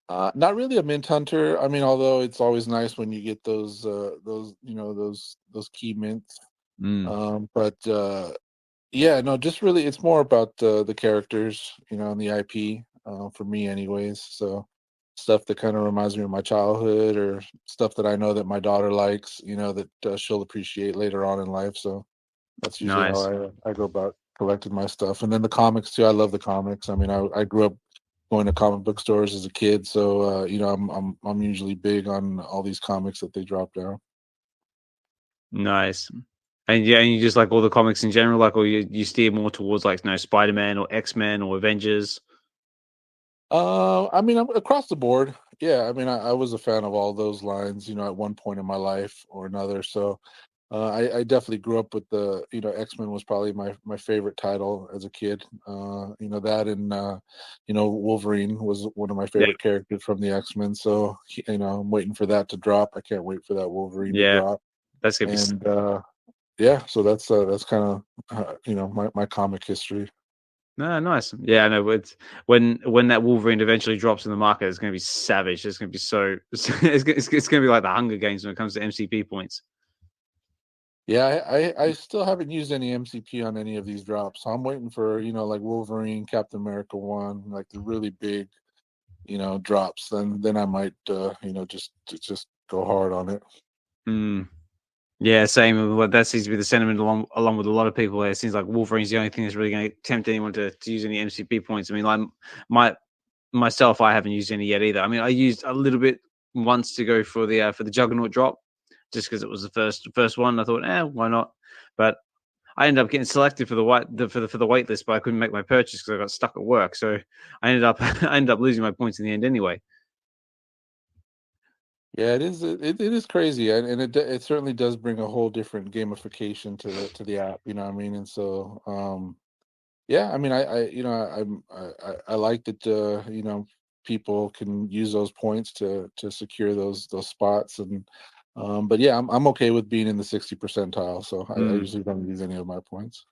Not really a mint hunter. I mean, although it's always nice when you get those key mints. But yeah, no, just really it's more about the characters, and the IP, for me anyways. So stuff that kind of reminds me of my childhood, or stuff that I know that my daughter likes, that she'll appreciate later on in life. So that's usually Nice. how I go about collecting my stuff. And then the comics too. I love the comics. I mean, I grew up going to comic book stores as a kid, so I'm usually big on all these comics that they drop down. Nice. And yeah, and you just like all the comics in general, like, or you steer more towards like Spider-Man or X-Men or Avengers? I mean, I'm across the board. Yeah, I mean, I was a fan of all those lines, at one point in my life or another. So I definitely grew up with the, X-Men was probably my favorite title as a kid. That and Wolverine was one of my favorite characters from the X-Men. So I'm waiting for that to drop. I can't wait for that Wolverine to drop. That's gonna be. Yeah, so that's kind of my comic history. No, nice. Yeah, I know. It's when that Wolverine eventually drops in the market, it's going to be savage. It's going to be so. It's going to be like the Hunger Games when it comes to MCP points. Yeah, I still haven't used any MCP on any of these drops. So I'm waiting for like Wolverine, Captain America 1, like the really big drops. Then I might just go hard on it. Yeah, same. That seems to be the sentiment along with a lot of people. It seems like Wolverine's the only thing that's really going to tempt anyone to use any MCP points. I mean, like myself, I haven't used any yet either. I mean, I used a little bit once to go for the Juggernaut drop, just because it was the first one. I thought, why not? But I ended up getting selected for the wait list, but I couldn't make my purchase because I got stuck at work. So I ended up losing my points in the end anyway. Yeah, it is. It is crazy, and it certainly does bring a whole different gamification to the app. You know what I mean? And so, yeah, I mean, I like that. People can use those points to secure those spots, and but yeah, I'm okay with being in the 60 percentile. So I usually don't use any of my points.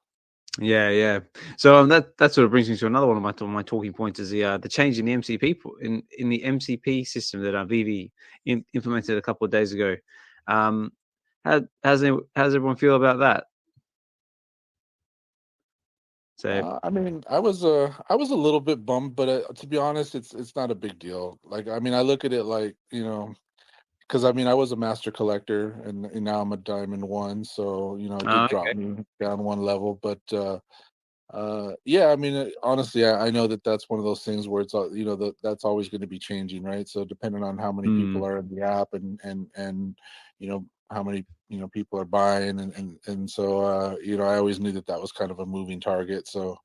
Yeah. So that sort of brings me to another one of my talking points is the change in the MCP in the MCP system that VeVe implemented a couple of days ago. How's everyone feel about that? So I mean, I was a little bit bummed, but to be honest, it's not a big deal. Like, I mean, I look at it like because I mean, I was a master collector, and now I'm a diamond 1, so it did drop me down one level, but Yeah, I mean, honestly, I know that that's one of those things where it's that's always going to be changing, right? So depending on how many people are in the app and how many people are buying and so I always knew that that was kind of a moving target. So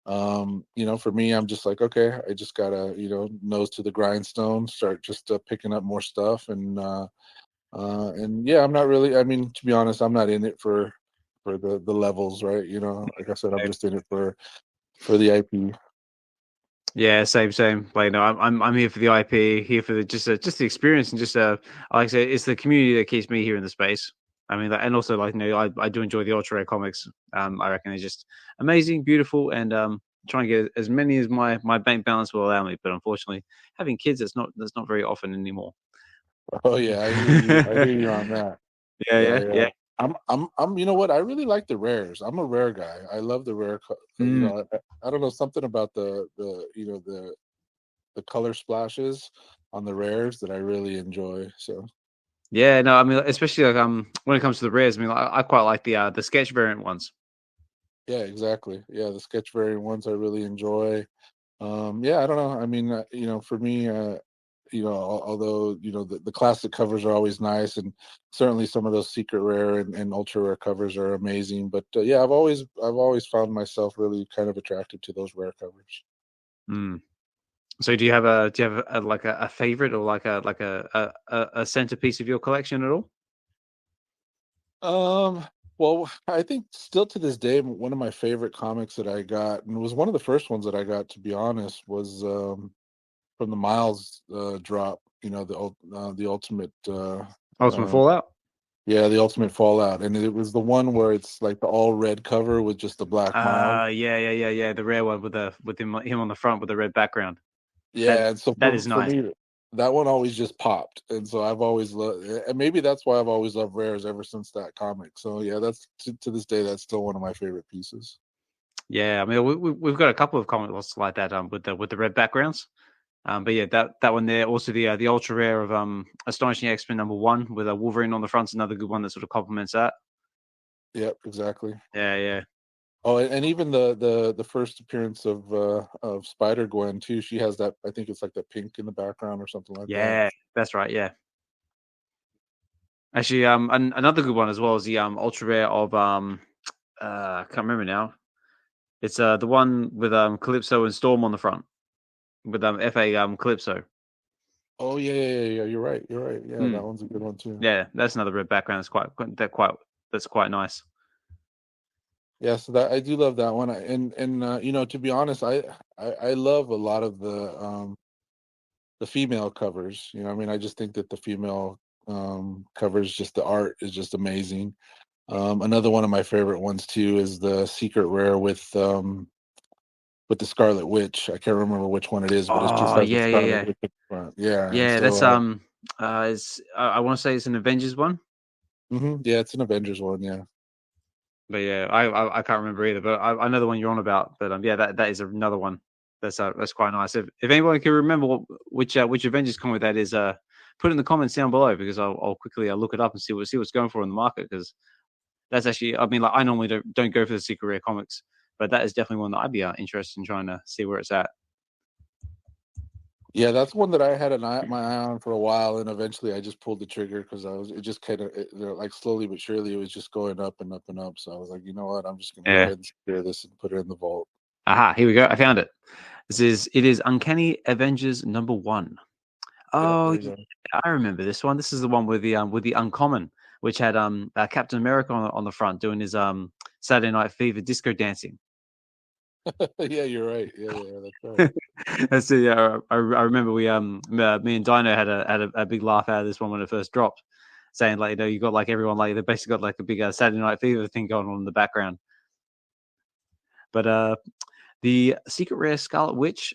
for me, I'm just like, okay, I just gotta nose to the grindstone, start just picking up more stuff and yeah, I'm not really. I mean, to be honest, I'm not in it for the levels, right? Like I said, I'm just in it for the IP. Yeah, same. Like, no, I'm here for the IP, here for just the experience, and just like I said, it's the community that keeps me here in the space. I mean, and also like I do enjoy the ultra rare comics. I reckon they're just amazing, beautiful, and try and get as many as my bank balance will allow me. But unfortunately, having kids, that's not very often anymore. Oh yeah, I hear you. I hear you on that. Yeah. I'm. You know what? I really like the rares. I'm a rare guy. I love the rare. I don't know, something about the color splashes on the rares that I really enjoy. So Yeah, no, I mean, especially like when it comes to the rares, I mean, I quite like the sketch variant ones. yeah, exactly. Yeah, the sketch variant ones I really enjoy. Yeah, I don't know. I mean, for me, although the classic covers are always nice, and certainly some of those secret rare and ultra rare covers are amazing. But yeah, I've always found myself really kind of attracted to those rare covers. So do you have a favorite, or like a centerpiece of your collection at all? Well, I think still to this day, one of my favorite comics that I got, and it was one of the first ones that I got, to be honest, was from the Miles drop. The ultimate. Ultimate Fallout. Yeah, the Ultimate Fallout, and it was the one where it's like the all red cover with just the black Miles. Yeah. The rare one with him on the front with the red background. Yeah, and so That is for nice. me, that one always just popped, and so I've always loved, and maybe that's why I've always loved rares ever since that comic. So yeah, that's to this day, that's still one of my favorite pieces. Yeah, I mean we've got a couple of comics like that with the red backgrounds. But yeah, that one there. Also the ultra rare of Astonishing X-Men #1 with a Wolverine on the front is another good one that sort of complements that. Yep, exactly. Yeah. Oh, and even the first appearance of Spider Gwen too. She has that. I think it's like the pink in the background or something like that. Yeah, that's right. Yeah. Actually, another good one as well is the ultra rare of I can't remember now. It's the one with Calypso and Storm on the front with F.A Calypso. Oh yeah. You're right. Yeah, that one's a good one too. Yeah, that's another red background. That's quite nice. Yeah, so that I do love that one, and to be honest, I love a lot of the female covers. I mean, I just think that the female covers, just the art is just amazing. Another one of my favorite ones too is the secret rare with the Scarlet Witch. I can't remember which one it is, but it just has the Scarlet Witch in front. Yeah, Yeah, so, that's I want to say it's an Avengers one. Yeah, it's an Avengers one. Yeah. But yeah, I can't remember either. But I know the one you're on about. But yeah, that is another one that's quite nice. If anyone can remember which Avengers comic that is, put it in the comments down below, because I'll quickly look it up and see what's going for in the market, because that's actually, I mean, like, I normally don't go for the secret rare comics, but that is definitely one that I'd be interested in trying to see where it's at. Yeah, that's one that I had my eye on for a while, and eventually I just pulled the trigger because it just kind of, like, slowly but surely, it was just going up and up and up. So I was like, you know what, I'm just gonna go ahead and secure this and put it in the vault. Aha, here we go. I found it. It is Uncanny Avengers #1. Oh, yeah, I remember this one. This is the one with the uncommon, which had Captain America on the front doing his Saturday Night Fever disco dancing. Yeah, you're right. Yeah, that's right. That's it. Yeah, I remember me and Dino had a big laugh out of this one when it first dropped, saying, like, you got like everyone, like, they basically got like a big Saturday Night Fever thing going on in the background. But the secret rare Scarlet Witch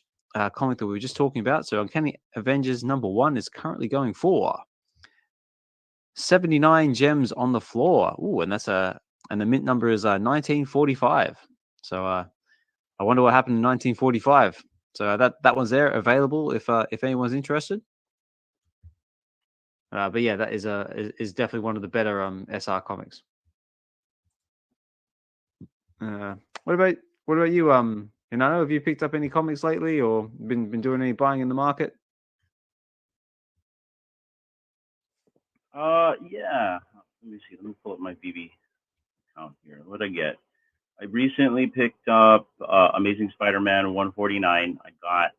comic that we were just talking about, so Uncanny Avengers #1 is currently going for 79 gems on the floor. Ooh, and and the mint number is 1945. So I wonder what happened in 1945. So that one's there, available if anyone's interested. But yeah, that is definitely one of the better SR comics. What What about you? Hinano, have you picked up any comics lately, or been doing any buying in the market? Yeah. Let me see. Let me pull up my VeVe account here. What did I get? I recently picked up Amazing Spider-Man 149. I got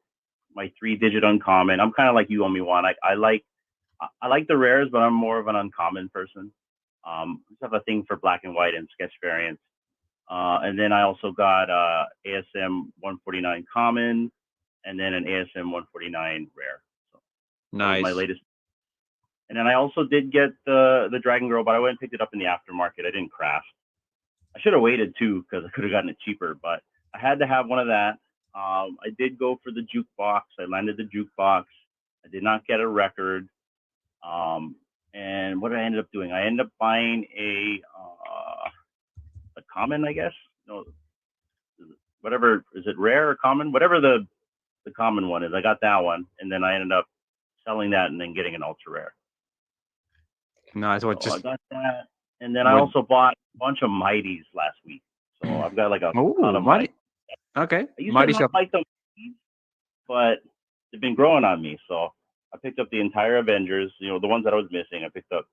my 3-digit uncommon. I'm kind of like you, OMI-Juan. I like the rares, but I'm more of an uncommon person. I just have a thing for black and white and sketch variants. And then I also got ASM 149 common, and then an ASM 149 rare. So Nice. my latest. And then I also did get the Dragon Girl, but I went and picked it up in the aftermarket. I didn't craft. I should have waited too because I could have gotten it cheaper, but I had to have one of that. I did go for the jukebox. I landed the jukebox. I did not get a record. And what did I end up doing? I ended up buying a common, I guess. No, whatever, is it rare or common? Whatever the common one is, I got that one, and then I ended up selling that and then getting an ultra rare. Nice. So I got that, and then I also bought a bunch of Mighties last week. So I've got like a ton of Mighty. Okay. I used Mighty to not like them, but they've been growing on me. So I picked up the entire Avengers, the ones that I was missing. I picked up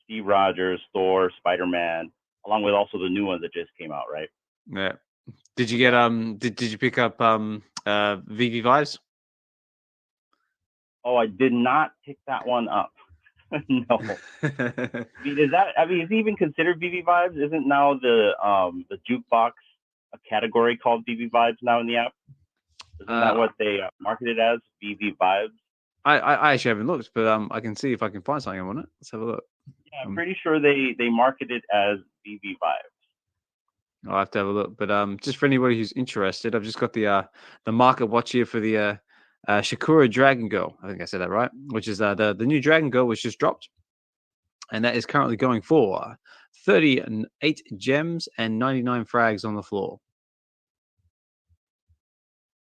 Steve Rogers, Thor, Spider-Man, along with also the new ones that just came out, right? Yeah. Did you get did you pick up VeVe Vibes? Oh, I did not pick that one up. No. I mean, is it even considered VeVe Vibes? Isn't now the jukebox a category called VeVe Vibes now in the app? Isn't that what they marketed as, VeVe Vibes? I actually haven't looked, but I can see if I can find something on it. Let's have a look. Yeah, I'm pretty sure they market it as VeVe Vibes. I'll have to have a look. But just for anybody who's interested, I've just got the market watch here for the Shakura Dragon Girl. I think I said that right. Which is the new Dragon Girl, which just dropped, and that is currently going for 38 gems and 99 frags on the floor.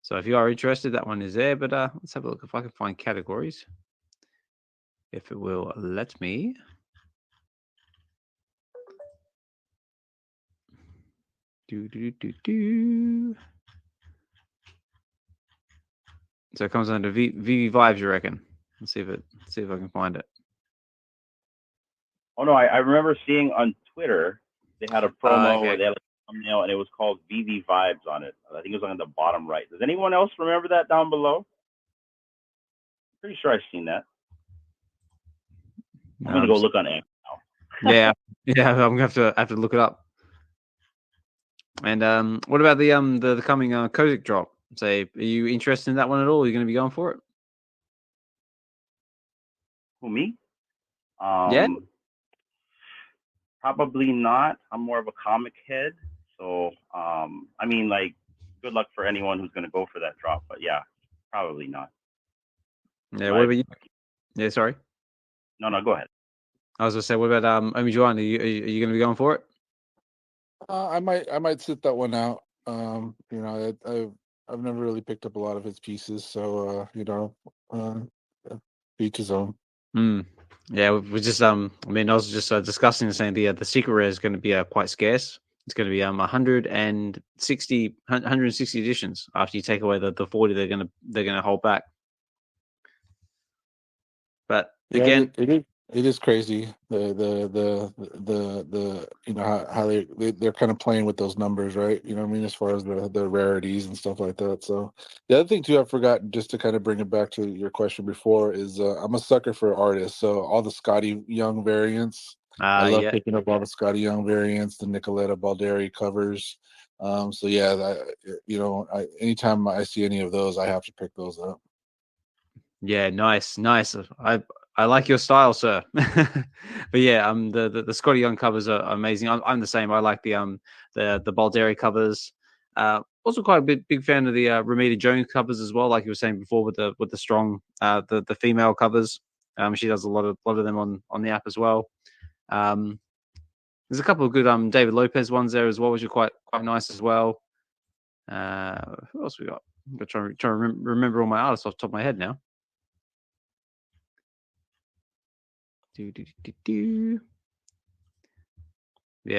So if you are interested, that one is there. But let's have a look if I can find categories. If it will let me. So it comes under VeVe Vibes, you reckon? Let's see if I can find it. Oh no, I remember seeing on Twitter they had a promo where they had a thumbnail and it was called VeVe Vibes on it. I think it was on the bottom right. Does anyone else remember that down below? Pretty sure I've seen that. I'm gonna go look on it now. yeah, I'm gonna have to look it up. And what about the coming Kozik drop? Say, are you interested in that one at all? Are you going to be going for it? Who, me? Yeah. Probably not. I'm more of a comic head, so I mean, like, good luck for anyone who's going to go for that drop. But yeah, probably not. Yeah. What about you? Yeah. Sorry. No, go ahead. I was going to say, what about OMI-Juan? Are you going to be going for it? I might sit that one out. I've never really picked up a lot of his pieces, so each his own. Yeah, we just I was just discussing saying the secret rare is going to be quite scarce. It's going to be 160 editions after you take away the 40 they're going to hold back. But again, it is crazy how they're kind of playing with those numbers, right? You know what I mean, as far as the rarities and stuff like that. So the other thing too, I forgot, just to kind of bring it back to your question before, is I'm a sucker for artists. So all the Scotty Young variants, I love picking up all the Scotty Young variants, the Nicoletta Balderi covers. So yeah, anytime I see any of those, I have to pick those up. Yeah, nice. I like your style, sir. But yeah, the Scotty Young covers are amazing. I'm the same. I like the Balderi covers. Also quite a big fan of the Ramita Jones covers as well, like you were saying before with the strong the female covers. She does a lot of them on the app as well. There's a couple of good David Lopez ones there as well, which are quite nice as well. Who else we got? I'm trying to remember all my artists off the top of my head now. Yeah,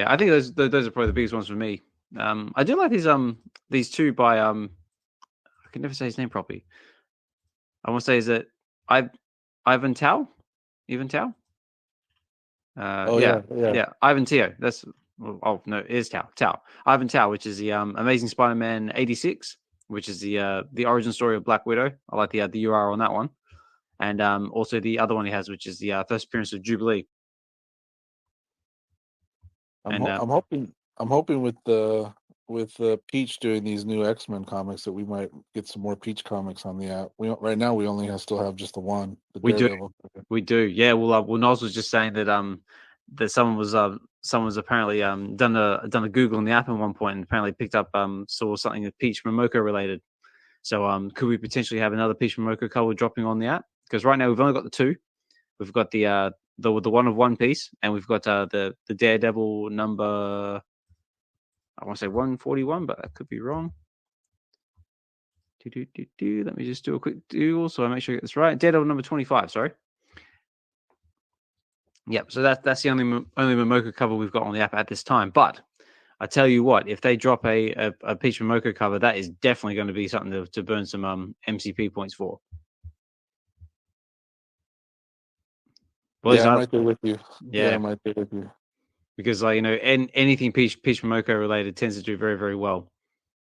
I think those are probably the biggest ones for me. I do like these two by I can never say his name properly. I want to say is it Ivan Tao? Ivan Tao? Yeah. Ivan Tao. That's no, it is Tao. Ivan Tao, which is the Amazing Spider-Man 86, which is the origin story of Black Widow. I like the DYOR on that one, and also the other one he has, which is the first appearance of Jubilee. I'm hoping with Peach doing these new X-Men comics that we might get some more Peach comics on the app. Right now we only still have just the one. We do. Yeah. Well, Nos was just saying that that someone was apparently done a Google on the app at one point and apparently picked up saw something that Peach Momoko related. So could we potentially have another Peach Momoko cover dropping on the app? Because right now we've only got the two. We've got the one of One Piece, and we've got the Daredevil number. I want to say 141, but that could be wrong. Let me just do a quick Google so I make sure I get this right. Daredevil number 25. Sorry. Yep. So that's the only Momoko cover we've got on the app at this time. But I tell you what, if they drop a Peach Momoko cover, that is definitely going to be something to burn some MCP points for. Well, yeah, I'm right there with you. Yeah, I'm right there with you. Because anything Peach Momoko related tends to do very, very well.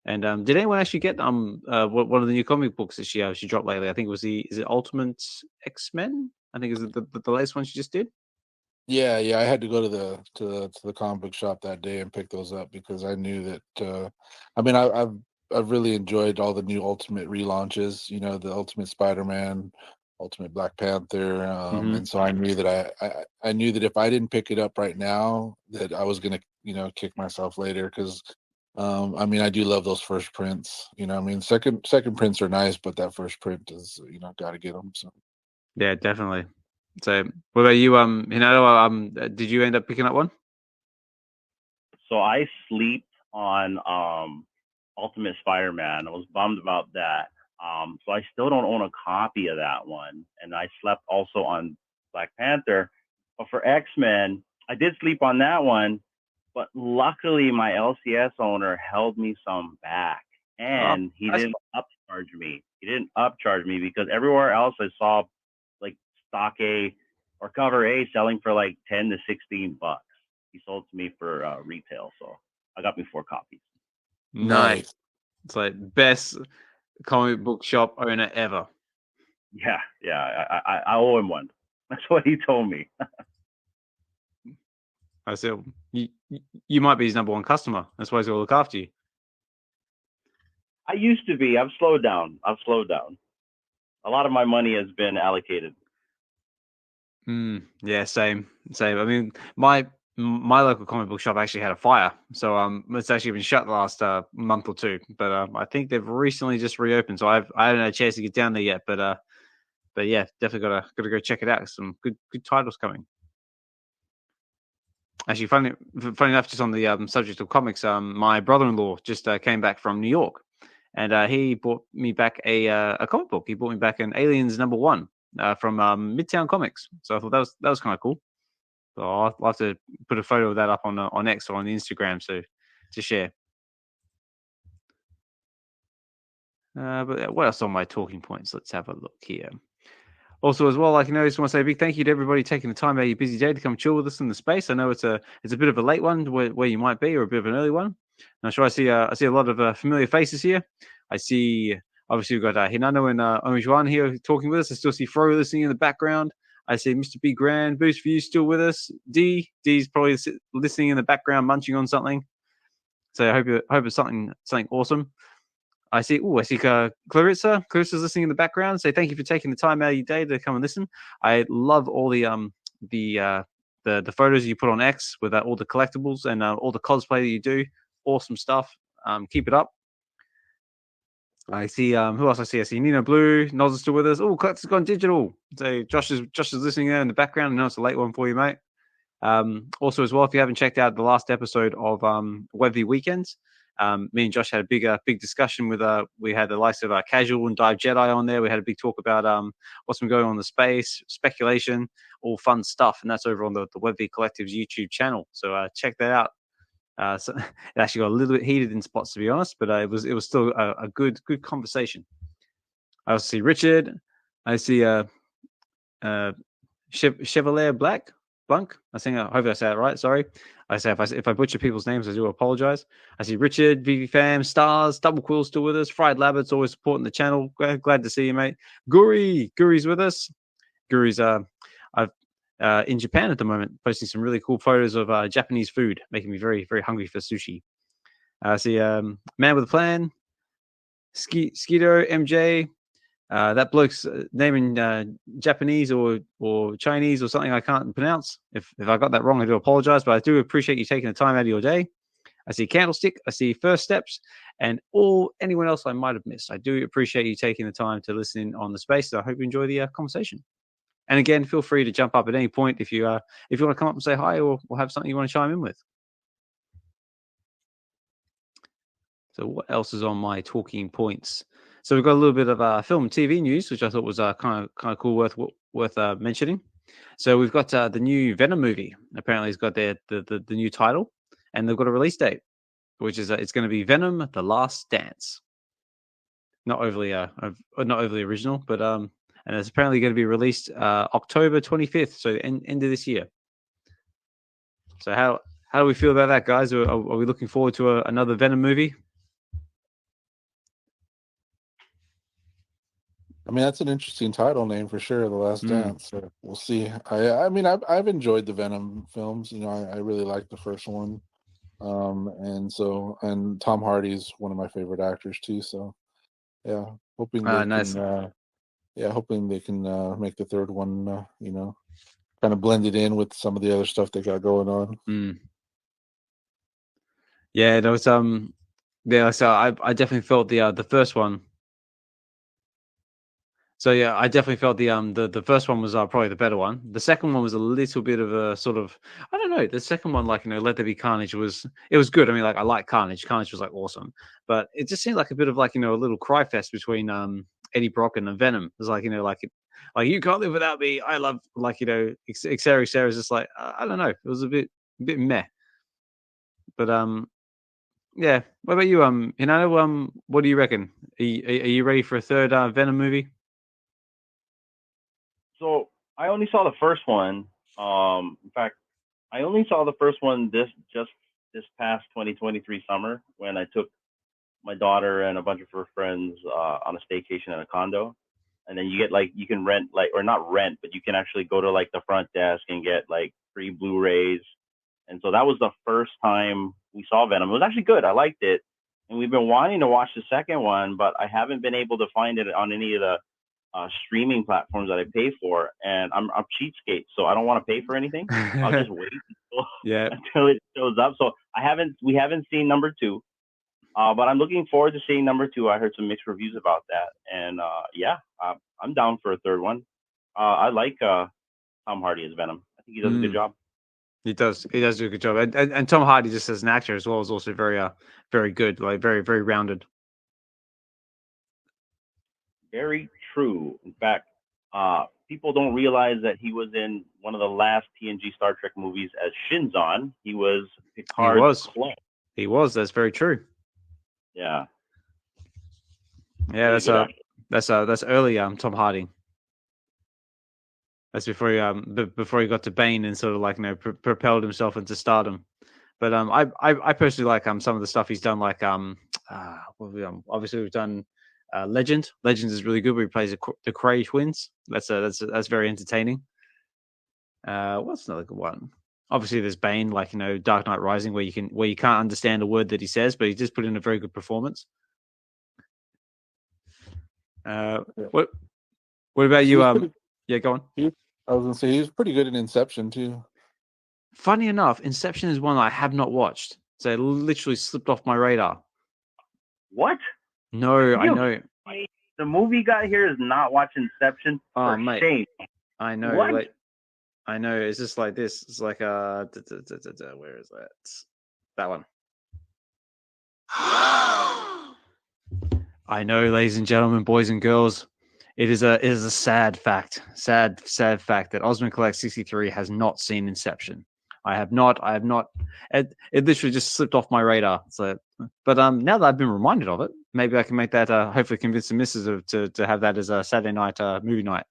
And did anyone actually get one of the new comic books that she dropped lately? I think it was is it Ultimate X-Men? I think is the latest one she just did. Yeah, I had to go to the comic book shop that day and pick those up because I knew that. I've really enjoyed all the new Ultimate relaunches. You know, the Ultimate Spider-Man, Ultimate Black Panther, and so I knew that I knew that if I didn't pick it up right now, that I was gonna kick myself later because. I do love those first prints. Second prints are nice, but that first print is, got to get them. So. Yeah, definitely. So, what about you, Hinano? Did you end up picking up one? So I sleep on Ultimate Spider-Man. I was bummed about that. So I still don't own a copy of that one, and I slept also on Black Panther. But for X-Men, I did sleep on that one. But luckily, my LCS owner held me some back, and he didn't upcharge me. He didn't upcharge me because everywhere else I saw like stock A or cover A selling for like $10 to $16. He sold to me for retail, so I got me 4 copies. Nice. It's like best comic book shop owner ever. Yeah. I owe him one. That's what he told me. I said, you might be his number one customer. That's why he's going to look after you. I used to be. I've slowed down. A lot of my money has been allocated. Yeah, same. I mean, my local comic book shop actually had a fire. So it's actually been shut the last month or two. But I think they've recently just reopened. So I haven't had a chance to get down there yet. But yeah, definitely gotta go check it out. Some good titles coming. Actually, funny enough, just on the subject of comics, my brother-in-law just came back from New York, and he bought me back a comic book. He bought me back an Aliens #1 from Midtown Comics. So I thought that was kind of cool. So I'll have to put a photo of that up on X or on Instagram to share. But what else on my talking points? Let's have a look here. Also, as well, I just want to say a big thank you to everybody taking the time out of your busy day to come chill with us in the space. I know it's a bit of a late one where you might be, or a bit of an early one. And I'm sure I see a lot of familiar faces here. I see, obviously, we've got Hinano and OMI-Juan here talking with us. I still see Fro listening in the background. I see Mr. B Grand, Boost for you still with us. D's probably listening in the background, munching on something. So I hope it's something awesome. I see Clarissa. Clarissa's listening in the background. Say thank you for taking the time out of your day to come and listen. I love all the photos you put on X with all the collectibles and all the cosplay that you do. Awesome stuff. Keep it up. I see who else I see? I see Nino Blue. Noz is still with us. Oh, Collector's gone digital. So Josh is listening there in the background. I know it's a late one for you, mate. Also as well, if you haven't checked out the last episode of VeVe Weekends. Me and Josh had a big discussion with we had the likes of Casual and Dive Jedi on there. We had a big talk about what's been going on in the space, speculation, all fun stuff, and that's over on the VeVe Collective's YouTube channel. So check that out. So it actually got a little bit heated in spots, to be honest, but it was still a good conversation. I also see Richard. I see Chevalier Blanc. I think hopefully I say that right. Sorry. I say if I butcher people's names, I do apologize. I see Richard, VeVe Fam, Stars, Double Quill still with us. Fried Labbit's always supporting the channel. Glad to see you, mate. Guri's with us. Guri's in Japan at the moment, posting some really cool photos of Japanese food, making me very, very hungry for sushi. I see Man with a Plan, Skeeto, MJ. That bloke's name in Japanese or Chinese or something I can't pronounce. If I got that wrong, I do apologize, but I do appreciate you taking the time out of your day. I see Candlestick, I see First Steps, and anyone else I might have missed. I do appreciate you taking the time to listen in on the space. So I hope you enjoy the conversation. And again, feel free to jump up at any point if you want to come up and say hi or have something you want to chime in with. So what else is on my talking points? So we've got a little bit of film and TV news, which I thought was kind of cool, worth mentioning. So we've got the new Venom movie. Apparently, it's got the new title, and they've got a release date, which is it's going to be Venom: The Last Dance. Not overly original, but and it's apparently going to be released October 25th, so end of this year. So how do we feel about that, guys? Are we looking forward to another Venom movie? I mean, that's an interesting title name for sure, The Last Dance. So we'll see. I mean, I've enjoyed the Venom films. You know, I really liked the first one. And Tom Hardy's one of my favorite actors too. So yeah, hoping they can make the third one, you know, kind of blend it in with some of the other stuff they got going on. Yeah, there was so I definitely felt the first one. So yeah, I definitely felt the first one was probably the better one. The second one was a little bit of a sort of, I don't know. The second one, like, you know, Let There Be Carnage was good. I mean, like, I like Carnage. Carnage was like awesome, but it just seemed like a bit of like, you know, a little cry fest between Eddie Brock and Venom. It was like, you know, like you can't live without me. I love, like, you know, etc. Is just like, I don't know. It was a bit meh. But yeah. What about you, Hinano? What do you reckon? Are you ready for a third Venom movie? So I only saw the first one. In fact, I only saw the first one this past 2023 summer when I took my daughter and a bunch of her friends on a staycation at a condo. And then you can rent, like, or not rent, but you can actually go to like the front desk and get like free Blu-rays. And so that was the first time we saw Venom. It was actually good. I liked it. And we've been wanting to watch the second one, but I haven't been able to find it on any of the streaming platforms that I pay for, and I'm cheapskate, so I don't want to pay for anything. I'll just wait until it shows up. So we haven't seen number 2, but I'm looking forward to seeing number 2. I heard some mixed reviews about that, and I'm down for a third one. I like Tom Hardy as Venom. I think he does a good job. He does do a good job, and Tom Hardy just as an actor as well is also very good, like very, very rounded. Very true. In fact, people don't realize that he was in one of the last TNG Star Trek movies as Shinzon. He was Picard's clone. He was. That's very true. Yeah. Yeah, that's early Tom Hardy. That's before he got to Bane and sort of like, you know, propelled himself into stardom. But I personally like some of the stuff he's done, like obviously we've done Legend. Legend is really good where he plays the Cray twins. That's very entertaining. What's another good one? Obviously there's Bane, like, you know, Dark Knight Rising, where you can't understand a word that he says, but he just put in a very good performance. What about you? Yeah, go on. I was gonna say he was pretty good in Inception too. Funny enough, Inception is one I have not watched, so it literally slipped off my radar. What? No, I know. The movie guy here is not watching Inception. Oh, mate. Shame. I know. What? Like, I know. It's just like this. It's like where is that? That one. I know, ladies and gentlemen, boys and girls. It is a sad fact that Osmond Collect 63 has not seen Inception. I have not. It literally just slipped off my radar. So, but now that I've been reminded of it, maybe I can make that. Hopefully, convince the missus to have that as a Saturday night movie night.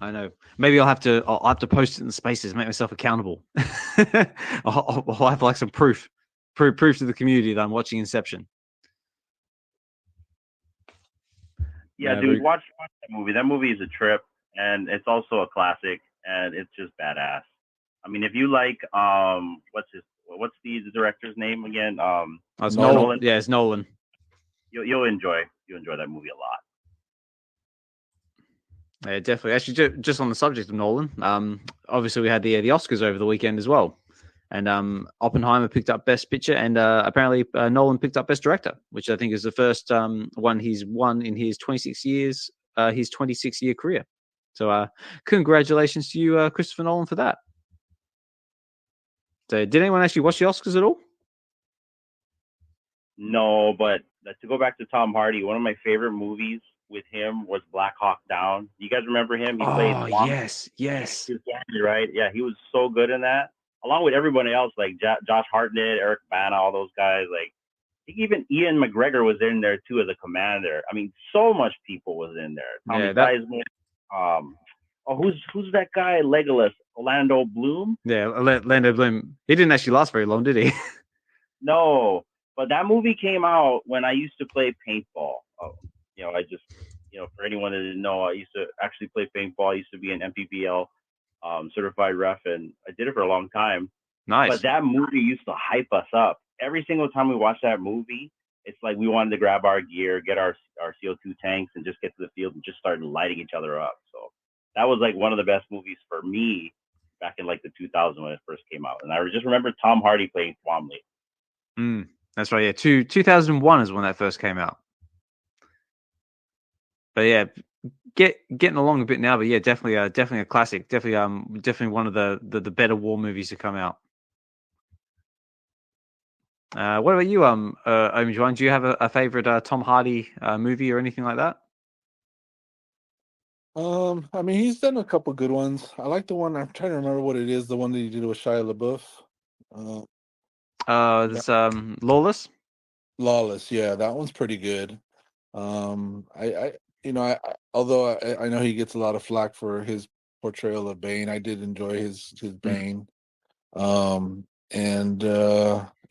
I know. Maybe I'll have to post it in the spaces, make myself accountable. I'll have like some proof to the community that I'm watching Inception. Yeah, dude, watch that movie. That movie is a trip, and it's also a classic, and it's just badass. I mean, if you like, what's the director's name again? It's Nolan. Yeah, it's Nolan. You'll enjoy that movie a lot. Yeah, definitely. Actually, just on the subject of Nolan, obviously we had the Oscars over the weekend as well, and Oppenheimer picked up Best Picture, and apparently Nolan picked up Best Director, which I think is the first one he's won in his 26-year career. So, congratulations to you, Christopher Nolan, for that. So, did anyone actually watch the Oscars at all? No, but to go back to Tom Hardy, one of my favorite movies with him was Black Hawk Down. You guys remember him? He played yes. Right? Yeah, he was so good in that. Along with everybody else, like Josh Hartnett, Eric Bana, all those guys. Like, I think even Ian McGregor was in there too as a commander. I mean, so much people was in there. Tommy Wiseman. Who's that guy? Legolas, Orlando Bloom. Yeah, Orlando Bloom. He didn't actually last very long, did he? No, but that movie came out when I used to play paintball. For anyone that didn't know, I used to actually play paintball. I used to be an MPPL certified ref, and I did it for a long time. Nice. But that movie used to hype us up. Every single time we watched that movie, it's like we wanted to grab our gear, get our CO2 tanks, and just get to the field and just start lighting each other up. So that was like one of the best movies for me back in like the 2000s when it first came out. And I just remember Tom Hardy playing Twombly. That's right. Yeah, 2001 is when that first came out. But yeah, getting along a bit now. But yeah, definitely a classic. Definitely one of the better war movies to come out. What about you, OMI-Juan? Do you have a favorite Tom Hardy movie or anything like that? I mean, he's done a couple good ones. I like the one. I'm trying to remember what it is. The one that he did with Shia LaBeouf. This Lawless. Lawless, yeah, that one's pretty good. Although I know he gets a lot of flack for his portrayal of Bane, I did enjoy his Bane.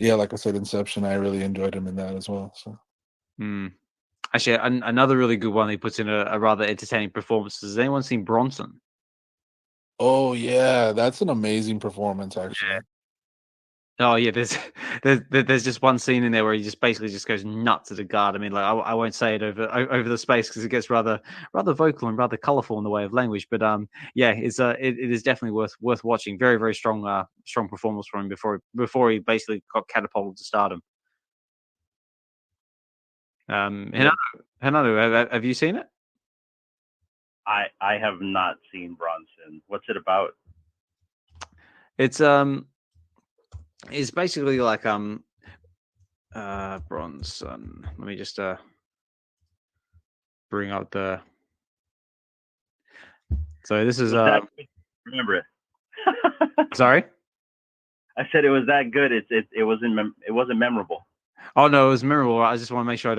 Like I said, Inception, I really enjoyed him in that as well. So, actually, another really good one he puts in a rather entertaining performance. Has anyone seen Bronson? Oh yeah, that's an amazing performance, actually. Yeah. Oh yeah, there's just one scene in there where he just basically just goes nuts at a guard. I mean, like I won't say it over the space because it gets rather vocal and rather colourful in the way of language. But it is definitely worth watching. Very very strong performance from him before he basically got catapulted to stardom. Hinano, have you seen it? I have not seen Bronson. What's it about? It's basically like Bronson. Let me just bring up the. So this is remember it. Sorry, I said it was that good. It wasn't memorable. Oh no, it was memorable. I just want to make sure I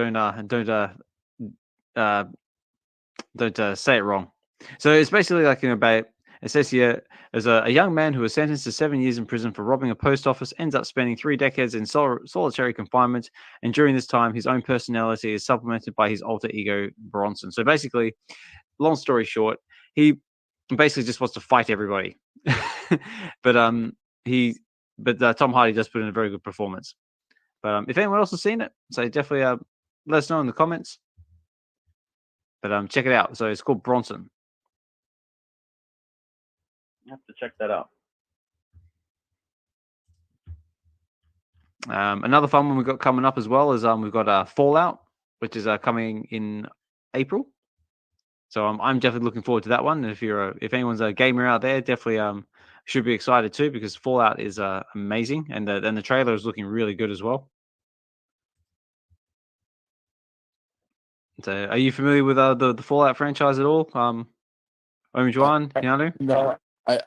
don't say it wrong. So it's basically like about. It says here, as a young man who was sentenced to 7 years in prison for robbing a post office, ends up spending 3 decades in solitary confinement, and during this time, his own personality is supplemented by his alter ego, Bronson. So basically, long story short, he basically just wants to fight everybody. but Tom Hardy does put in a very good performance. But if anyone else has seen it, so definitely let us know in the comments. But check it out. So it's called Bronson. You have to check that out. Another fun one we've got coming up as well is we've got Fallout, which is coming in April. So I'm definitely looking forward to that one. And if anyone's a gamer out there, definitely should be excited too, because Fallout is amazing, and the trailer is looking really good as well. So, are you familiar with the Fallout franchise at all? OMI-Juan, Hinano? No,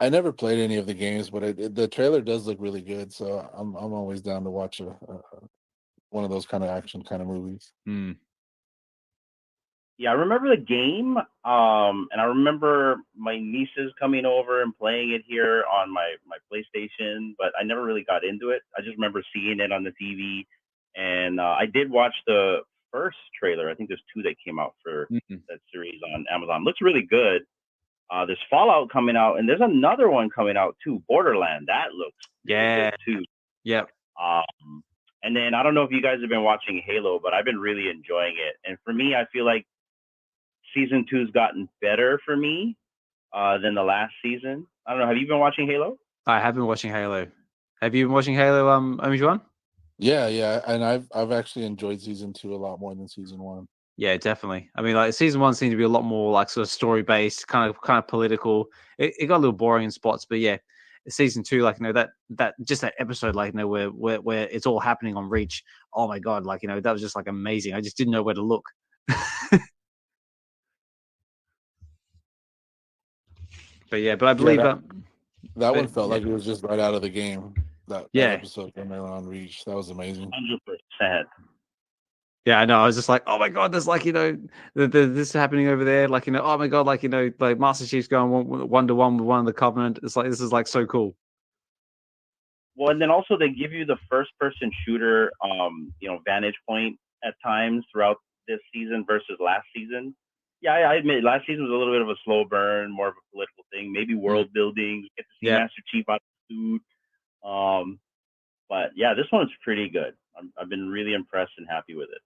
I never played any of the games, but the trailer does look really good. So I'm always down to watch one of those kind of action kind of movies. Yeah, I remember the game, and I remember my nieces coming over and playing it here on my PlayStation, but I never really got into it. I just remember seeing it on the TV, and I did watch the first trailer. I think there's 2 that came out for that series on Amazon. Looks really good. There's Fallout coming out, and there's another one coming out too, Borderland. That looks really good too. Yep. And then I don't know if you guys have been watching Halo, but I've been really enjoying it. And for me, I feel like season 2's gotten better for me than the last season. I don't know. Have you been watching Halo? I have been watching Halo. Have you been watching Halo, OMI-Juan? Yeah, and I've actually enjoyed season 2 a lot more than season 1. Yeah, definitely. I mean, like season 1 seemed to be a lot more like sort of story based, kind of political. It got a little boring in spots, but yeah, season 2, like that just that episode, like where it's all happening on Reach. Oh my god, like that was just like amazing. I just didn't know where to look. But I believe that one felt like it was just right out of the game. That episode when they were on Reach, that was amazing. 100%. Yeah, I know. I was just like, oh my god, there's like this happening over there. Like oh my god, like like Master Chief's going 1-to-1 with one of the Covenant. It's like this is like so cool. Well, and then also they give you the first-person shooter, vantage point at times throughout this season versus last season. Yeah, I admit last season was a little bit of a slow burn, more of a political thing, maybe world building. Get to see Master Chief out of the suit. But yeah, this one's pretty good. I've been really impressed and happy with it.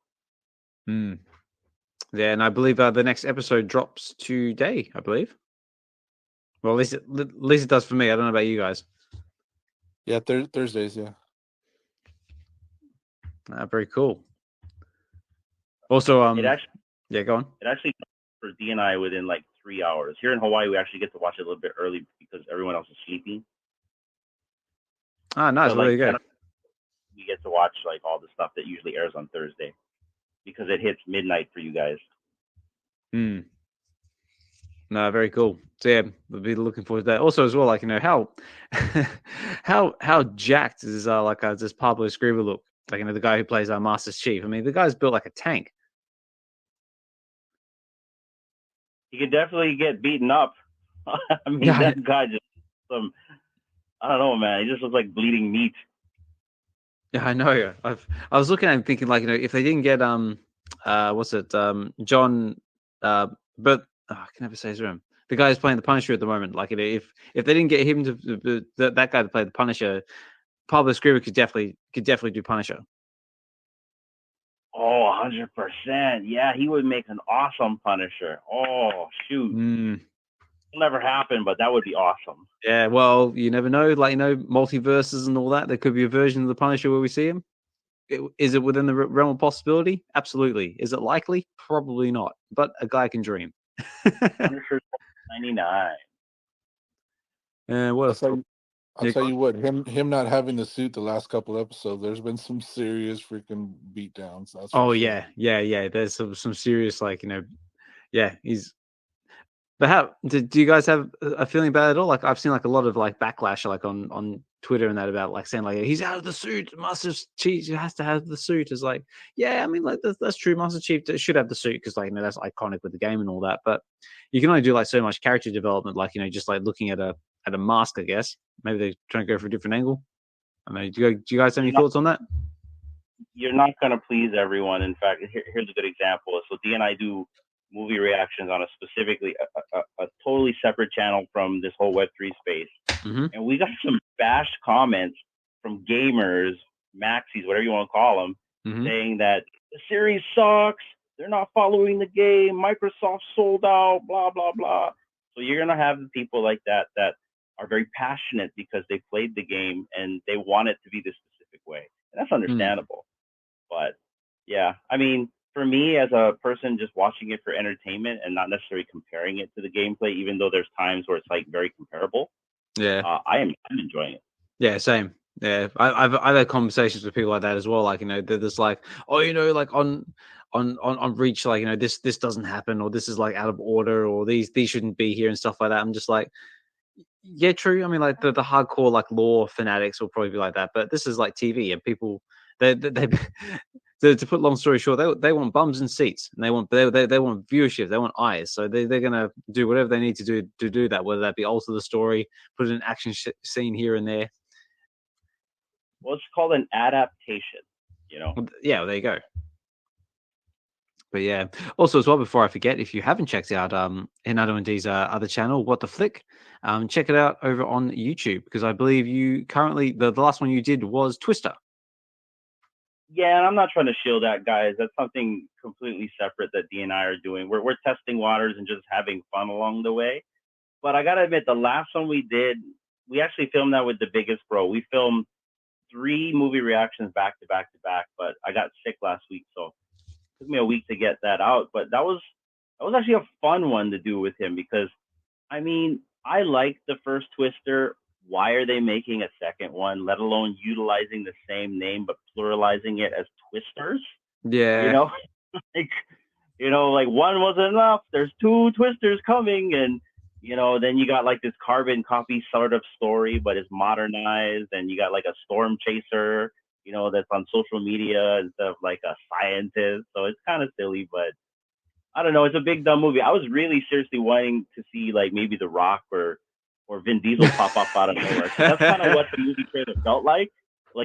Yeah, and I believe the next episode drops today, I believe. Well, at least it does for me. I don't know about you guys. Yeah, Thursdays, yeah. Very cool. Also, it actually, go on. It actually for D and I within like 3 hours. Here in Hawaii, we actually get to watch it a little bit early because everyone else is sleeping. Ah, nice. So, really good. We get to watch like all the stuff that usually airs on Thursday because it hits midnight for you guys. No, very cool. So yeah, we'll be looking forward to that. Also, as well, like how how jacked is this Pablo Escobar look? Like the guy who plays our Master Chief. I mean, the guy's built like a tank. He could definitely get beaten up. I mean, that guy just I don't know, man. He just looks like bleeding meat. Yeah, I know. I was looking at him thinking like if they didn't get John but I can never say his name. The guy who's playing the Punisher at the moment. Like if they didn't get him to that guy to play the Punisher, Pablo Escobar could definitely do Punisher. Oh, 100%. Yeah, he would make an awesome Punisher. Oh, shoot. It'll never happen, but that would be awesome. Yeah, well, you never know. Like, multiverses and all that. There could be a version of the Punisher where we see him. Is it within the realm of possibility? Absolutely. Is it likely? Probably not. But a guy can dream. Punisher 99. I'll tell you what, him not having the suit the last couple episodes, there's been some serious freaking beatdowns. Yeah. There's some serious he's. But how do you guys have a feeling about it at all? Like I've seen like a lot of like backlash like on Twitter and that about like saying like he's out of the suit, Master Chief has to have the suit. Is like I mean like that's true. Master Chief should have the suit because like that's iconic with the game and all that. But you can only do like so much character development, like just like looking at a mask, I guess. Maybe they're trying to go for a different angle. I mean, do you guys have any thoughts on that? You're not going to please everyone. In fact, here's a good example. So D and I do movie reactions on a totally separate channel from this whole Web3 space. And we got some bashed comments from gamers, maxis, whatever you want to call them, saying that the series sucks. They're not following the game. Microsoft sold out, blah, blah, blah. So you're going to have people like that are very passionate because they played the game and they want it to be this specific way. And that's understandable. But yeah, I mean, for me as a person just watching it for entertainment and not necessarily comparing it to the gameplay, even though there's times where it's like very comparable. Yeah, I'm enjoying it. Yeah, same. Yeah, I've had conversations with people like that as well. Like they're just like, oh, like on Reach, like this doesn't happen, or this is like out of order, or these shouldn't be here and stuff like that. I'm just like, Yeah, true. I mean, like the hardcore like lore fanatics will probably be like that, but this is like TV, and people they to put long story short, they want bums and seats, and they want viewership, they want eyes, so they're gonna do whatever they need to do that, whether that be alter the story, put an action scene here and there. Well, it's called an adaptation, you know. Yeah, well, there you go. But yeah, also as well, before I forget, if you haven't checked out Hinano and D's other channel, What the Flick, check it out over on YouTube, because I believe you currently the last one you did was Twister. Yeah, and I'm not trying to shield that, guys. That's something completely separate that D and I are doing. We're testing waters and just having fun along the way. But I gotta admit, the last one we did, we actually filmed that with the biggest bro. We filmed 3 movie reactions back to back to back. But I got sick last week, so it took me a week to get that out. But that was actually a fun one to do with him, because I mean, I liked the first Twister. Why are they making a second one, let alone utilizing the same name but pluralizing it as Twisters? Yeah. Like one wasn't enough. There's 2 Twisters coming, and then you got like this carbon copy sort of story, but it's modernized, and you got like a storm chaser, that's on social media instead of like a scientist. So it's kind of silly, but I don't know. It's a big dumb movie. I was really seriously wanting to see like maybe The Rock or Vin Diesel pop up out of nowhere. That's kind of what the movie trailer felt like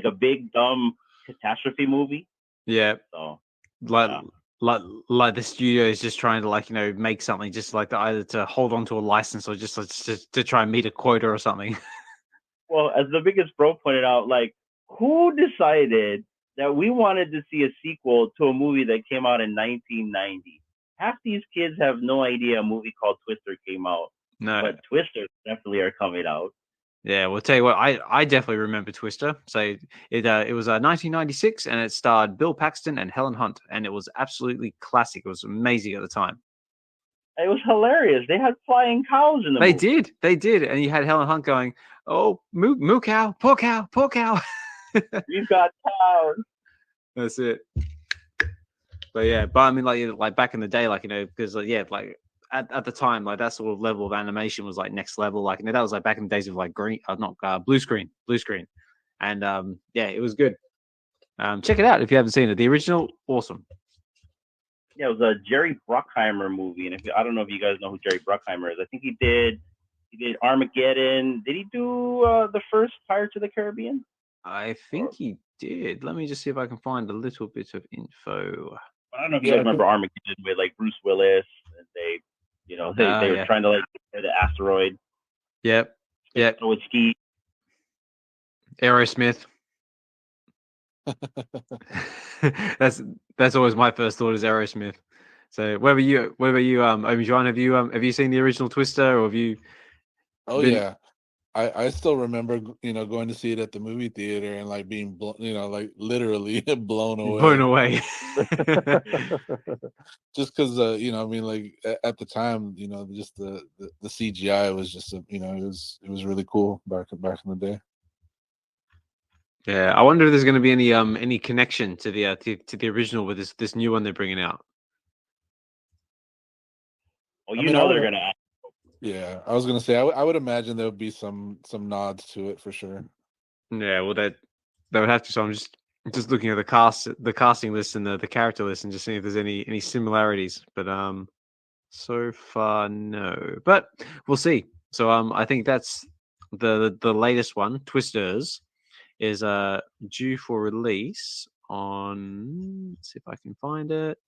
a big dumb catastrophe movie. Yeah. So like the studio is just trying to make something just like either to hold on to a license or just to try and meet a quota or something. Well, as the biggest bro pointed out, like, who decided that we wanted to see a sequel to a movie that came out in 1990? Half these kids have no idea a movie called Twister came out. No, but Twisters definitely are coming out. Yeah, well, tell you what, I definitely remember Twister. So it was 1996, and it starred Bill Paxton and Helen Hunt, and it was absolutely classic. It was amazing at the time. It was hilarious. They had flying cows in the movie. They did, and you had Helen Hunt going, "Oh, moo cow, poor cow, poor cow." We've got cows. That's it. But yeah, but I mean, like back in the day, because at the time, like that sort of level of animation was like next level. Like that was like back in the days of like blue screen, and yeah, it was good. Check it out if you haven't seen it. The original, awesome. Yeah, it was a Jerry Bruckheimer movie, and I don't know if you guys know who Jerry Bruckheimer is. I think he did Armageddon. Did he do the first Pirates of the Caribbean? I think he did. Let me just see if I can find a little bit of info. I don't know if you guys remember Armageddon with like Bruce Willis, and they were trying to like get the asteroid. Yep. With ski. Aerosmith. that's always my first thought is Aerosmith. So whether you OMI-Juan, have you seen the original Twister, or have you? Oh yeah, I still remember going to see it at the movie theater and like being literally blown away. Just because at the time just the CGI was just it was really cool back in the day. Yeah, I wonder if there's going to be any connection to the original with this new one they're bringing out. Well, they're going to. Yeah, I was going to say I would imagine there would be some nods to it for sure. Yeah, well, they would have to. So I'm just looking at the casting list and the character list, and just seeing if there's any similarities. But so far no. But we'll see. So I think that's the latest one, Twisters, is due for release on. Let's see if I can find it.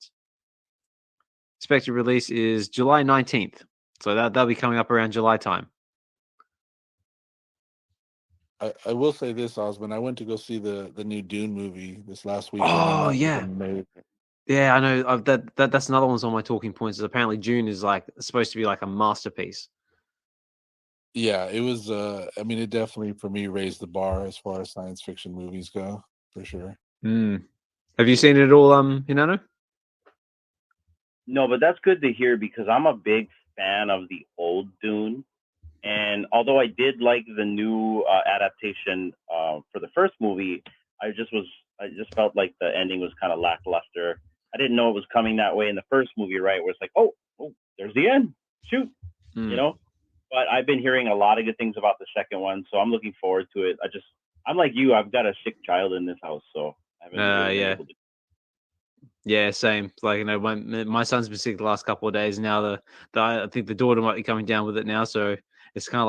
Expected release is July 19th. So that'll be coming up around July time. I will say this, Osmond. I went to go see the new Dune movie this last weekend. Oh yeah, yeah. I know. That's another one's on my talking points. Is apparently Dune is supposed to be like a masterpiece. Yeah, it was. I mean, it definitely for me raised the bar as far as science fiction movies go, for sure. Have you seen it all, Hinano? No, but that's good to hear because I'm a big fan of the old Dune, and although I did like the new adaptation for the first movie, I just felt like the ending was kind of lackluster. I didn't know it was coming that way in the first movie, right? Where it's like, oh, there's the end, shoot, but I've been hearing a lot of good things about the second one, so I'm looking forward to it. I'm like you. I've got a sick child in this house, so I haven't really been able to. Yeah, same. Like, you know, my son's been sick the last couple of days. Now I think the daughter might be coming down with it now, so it's kind of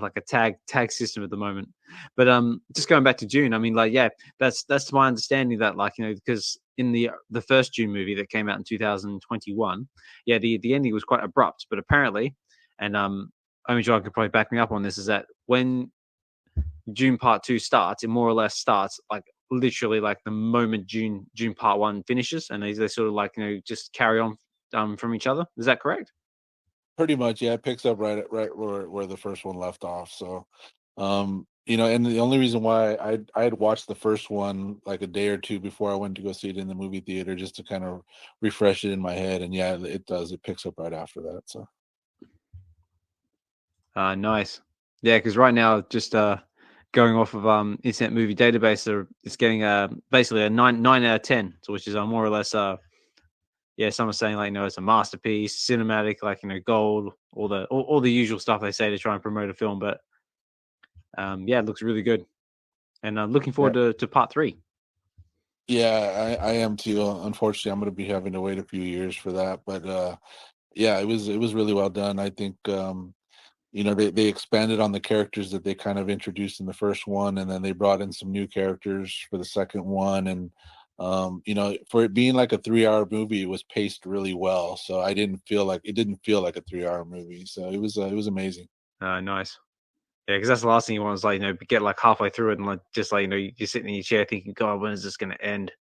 like a tag system at the moment. But just going back to Dune, I mean, like, yeah, that's my understanding that, like, you know, because in the first Dune movie that came out in 2021, yeah, the ending was quite abrupt. But apparently, and OMI-Juan could probably back me up on this, is that when Dune Part 2 starts, it more or less starts like literally like the moment Dune Part 1 finishes, and they sort of like, you know, just carry on from each other. Is that correct? Pretty much, yeah. It picks up right where the first one left off. So, you know, and the only reason why I had watched the first one like a day or two before I went to go see it in the movie theater, just to kind of refresh it in my head. And yeah, it does. It picks up right after that. So, nice. Yeah, because right now, just going off of Internet Movie Database, it's getting basically a 9 out of 10, so which is more or less yeah, some are saying, like, you know, it's a masterpiece, cinematic, like, you know, gold, all the usual stuff they say to try and promote a film. But yeah, it looks really good, and I'm looking forward to Part 3. Yeah, I am too. Unfortunately, I'm going to be having to wait a few years for that. But yeah, it was really well done. I think you know, they expanded on the characters that they kind of introduced in the first one, and then they brought in some new characters for the second one. And you know, for it being like a 3-hour movie, it was paced really well. So it didn't feel like a 3-hour movie. So it was amazing. Nice. Yeah, because that's the last thing you want is, like, you know, get like halfway through it and like just like, you know, you're sitting in your chair thinking, God, when is this going to end?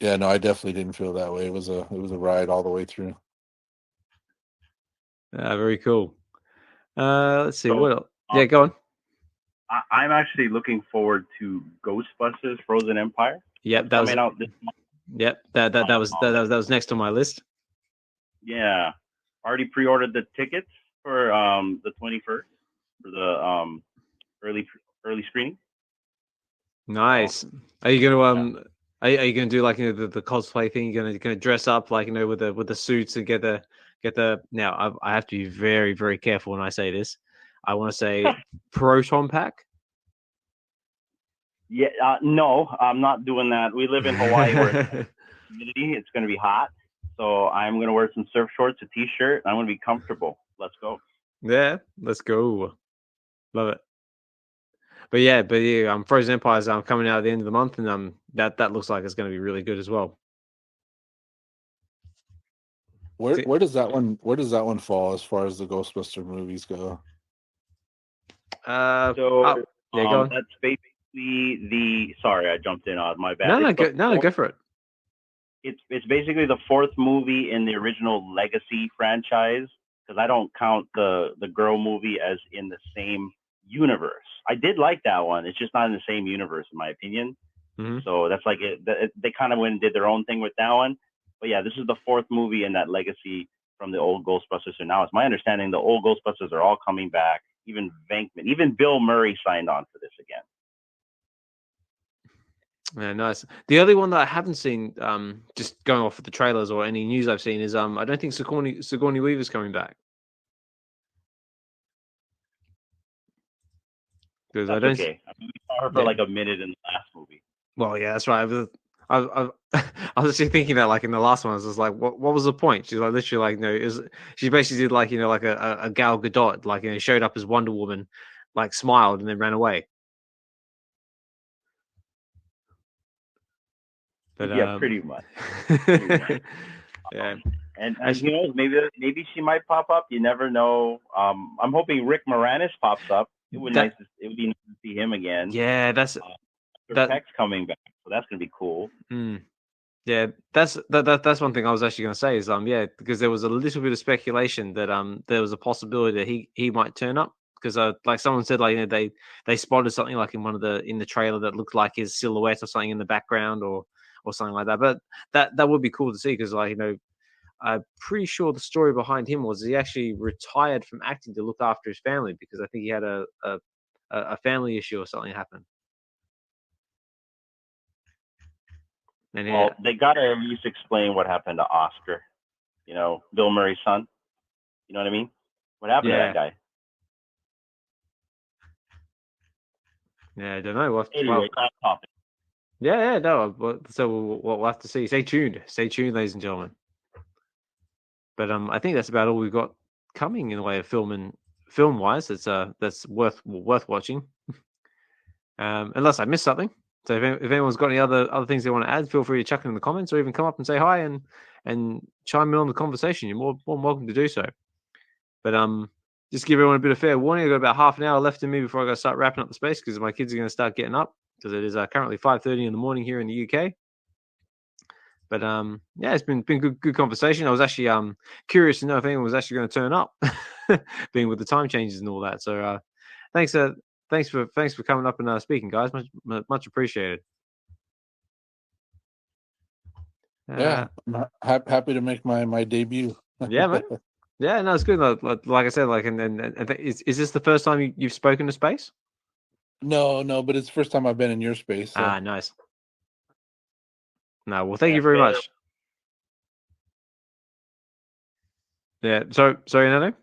Yeah, no, I definitely didn't feel that way. It was a ride all the way through. Very cool. Let's see, So, what else? Yeah, go on. I'm actually looking forward to Ghostbusters: Frozen Empire. Yep, coming out this month. Yep, that was next on my list. Yeah, already pre-ordered the tickets for the 21st for the early screening. Nice. Are you gonna are you gonna do, like, you know, the cosplay thing? You're gonna dress up, like, you know, with the suits and get the now I have to be very, very careful when I say this. I want to say proton pack. Yeah, no, I'm not doing that. We live in Hawaii where it's humidity. It's going to be hot. So I'm going to wear some surf shorts, a t-shirt. I'm going to be comfortable. Let's go. Yeah, let's go. Love it. But yeah, Frozen Empire's coming out at the end of the month, and that looks like it's going to be really good as well. Where does that one fall as far as the Ghostbuster movies go? Yeah, go on. That's basically sorry, I jumped in on my bad. No, go for it. It's basically the fourth movie in the original Legacy franchise, because I don't count the girl movie as in the same universe. I did like that one. It's just not in the same universe, in my opinion. Mm-hmm. So that's like they kind of went and did their own thing with that one. But yeah, this is the fourth movie in that Legacy from the old Ghostbusters. So now it's my understanding the old Ghostbusters are all coming back. Even Venkman, even Bill Murray signed on for this again. Yeah, nice. The only one that I haven't seen, just going off of the trailers or any news I've seen, is I don't think Sigourney Weaver's coming back. Because I don't. Okay. I mean, we saw her for like a minute in the last movie. Well, yeah, that's right. I was actually thinking that, like, in the last one, I was just like, what was the point? She's like literally like, she basically did, like, you know, like a Gal Gadot, like, you know, showed up as Wonder Woman, like, smiled and then ran away. But, yeah, pretty much. Yeah. And who knows, maybe she might pop up. You never know. I'm hoping Rick Moranis pops up. It would be nice to see him again. Yeah, Peck's coming back, so that's gonna be cool. Yeah, that's one thing I was actually going to say is because there was a little bit of speculation that there was a possibility that he might turn up, because like someone said, like, you know, they spotted something like in the trailer that looked like his silhouette or something in the background or something like that. But that would be cool to see, because, like, you know, I'm pretty sure the story behind him was he actually retired from acting to look after his family, because I think he had a family issue or something happen. And they got to at least explain what happened to Oscar, you know, Bill Murray's son. You know what I mean? What happened to that guy? Yeah, I don't know. Anyway, off topic. Yeah, no. So we'll have to see. Stay tuned, ladies and gentlemen. But I think that's about all we've got coming in the way of film wise. That's worth watching. Unless I missed something. So if anyone's got any other things they want to add, feel free to chuck it in the comments or even come up and say hi and chime in on the conversation. You're more than welcome to do so. But just give everyone a bit of fair warning. I've got about half an hour left in me before I got to start wrapping up the space because my kids are going to start getting up because it is currently 5:30 in the morning here in the UK. But yeah, it's been good conversation. I was actually curious to know if anyone was actually going to turn up, being with the time changes and all that. So thanks for coming up and speaking, guys. Much appreciated. Yeah, I'm happy to make my debut. Yeah, man. Yeah, no, it's good. Like I said, and is this the first time you've spoken to space? No, but it's the first time I've been in your space. So. Nice. No, well, thank you very much. Yeah, sorry, Nano?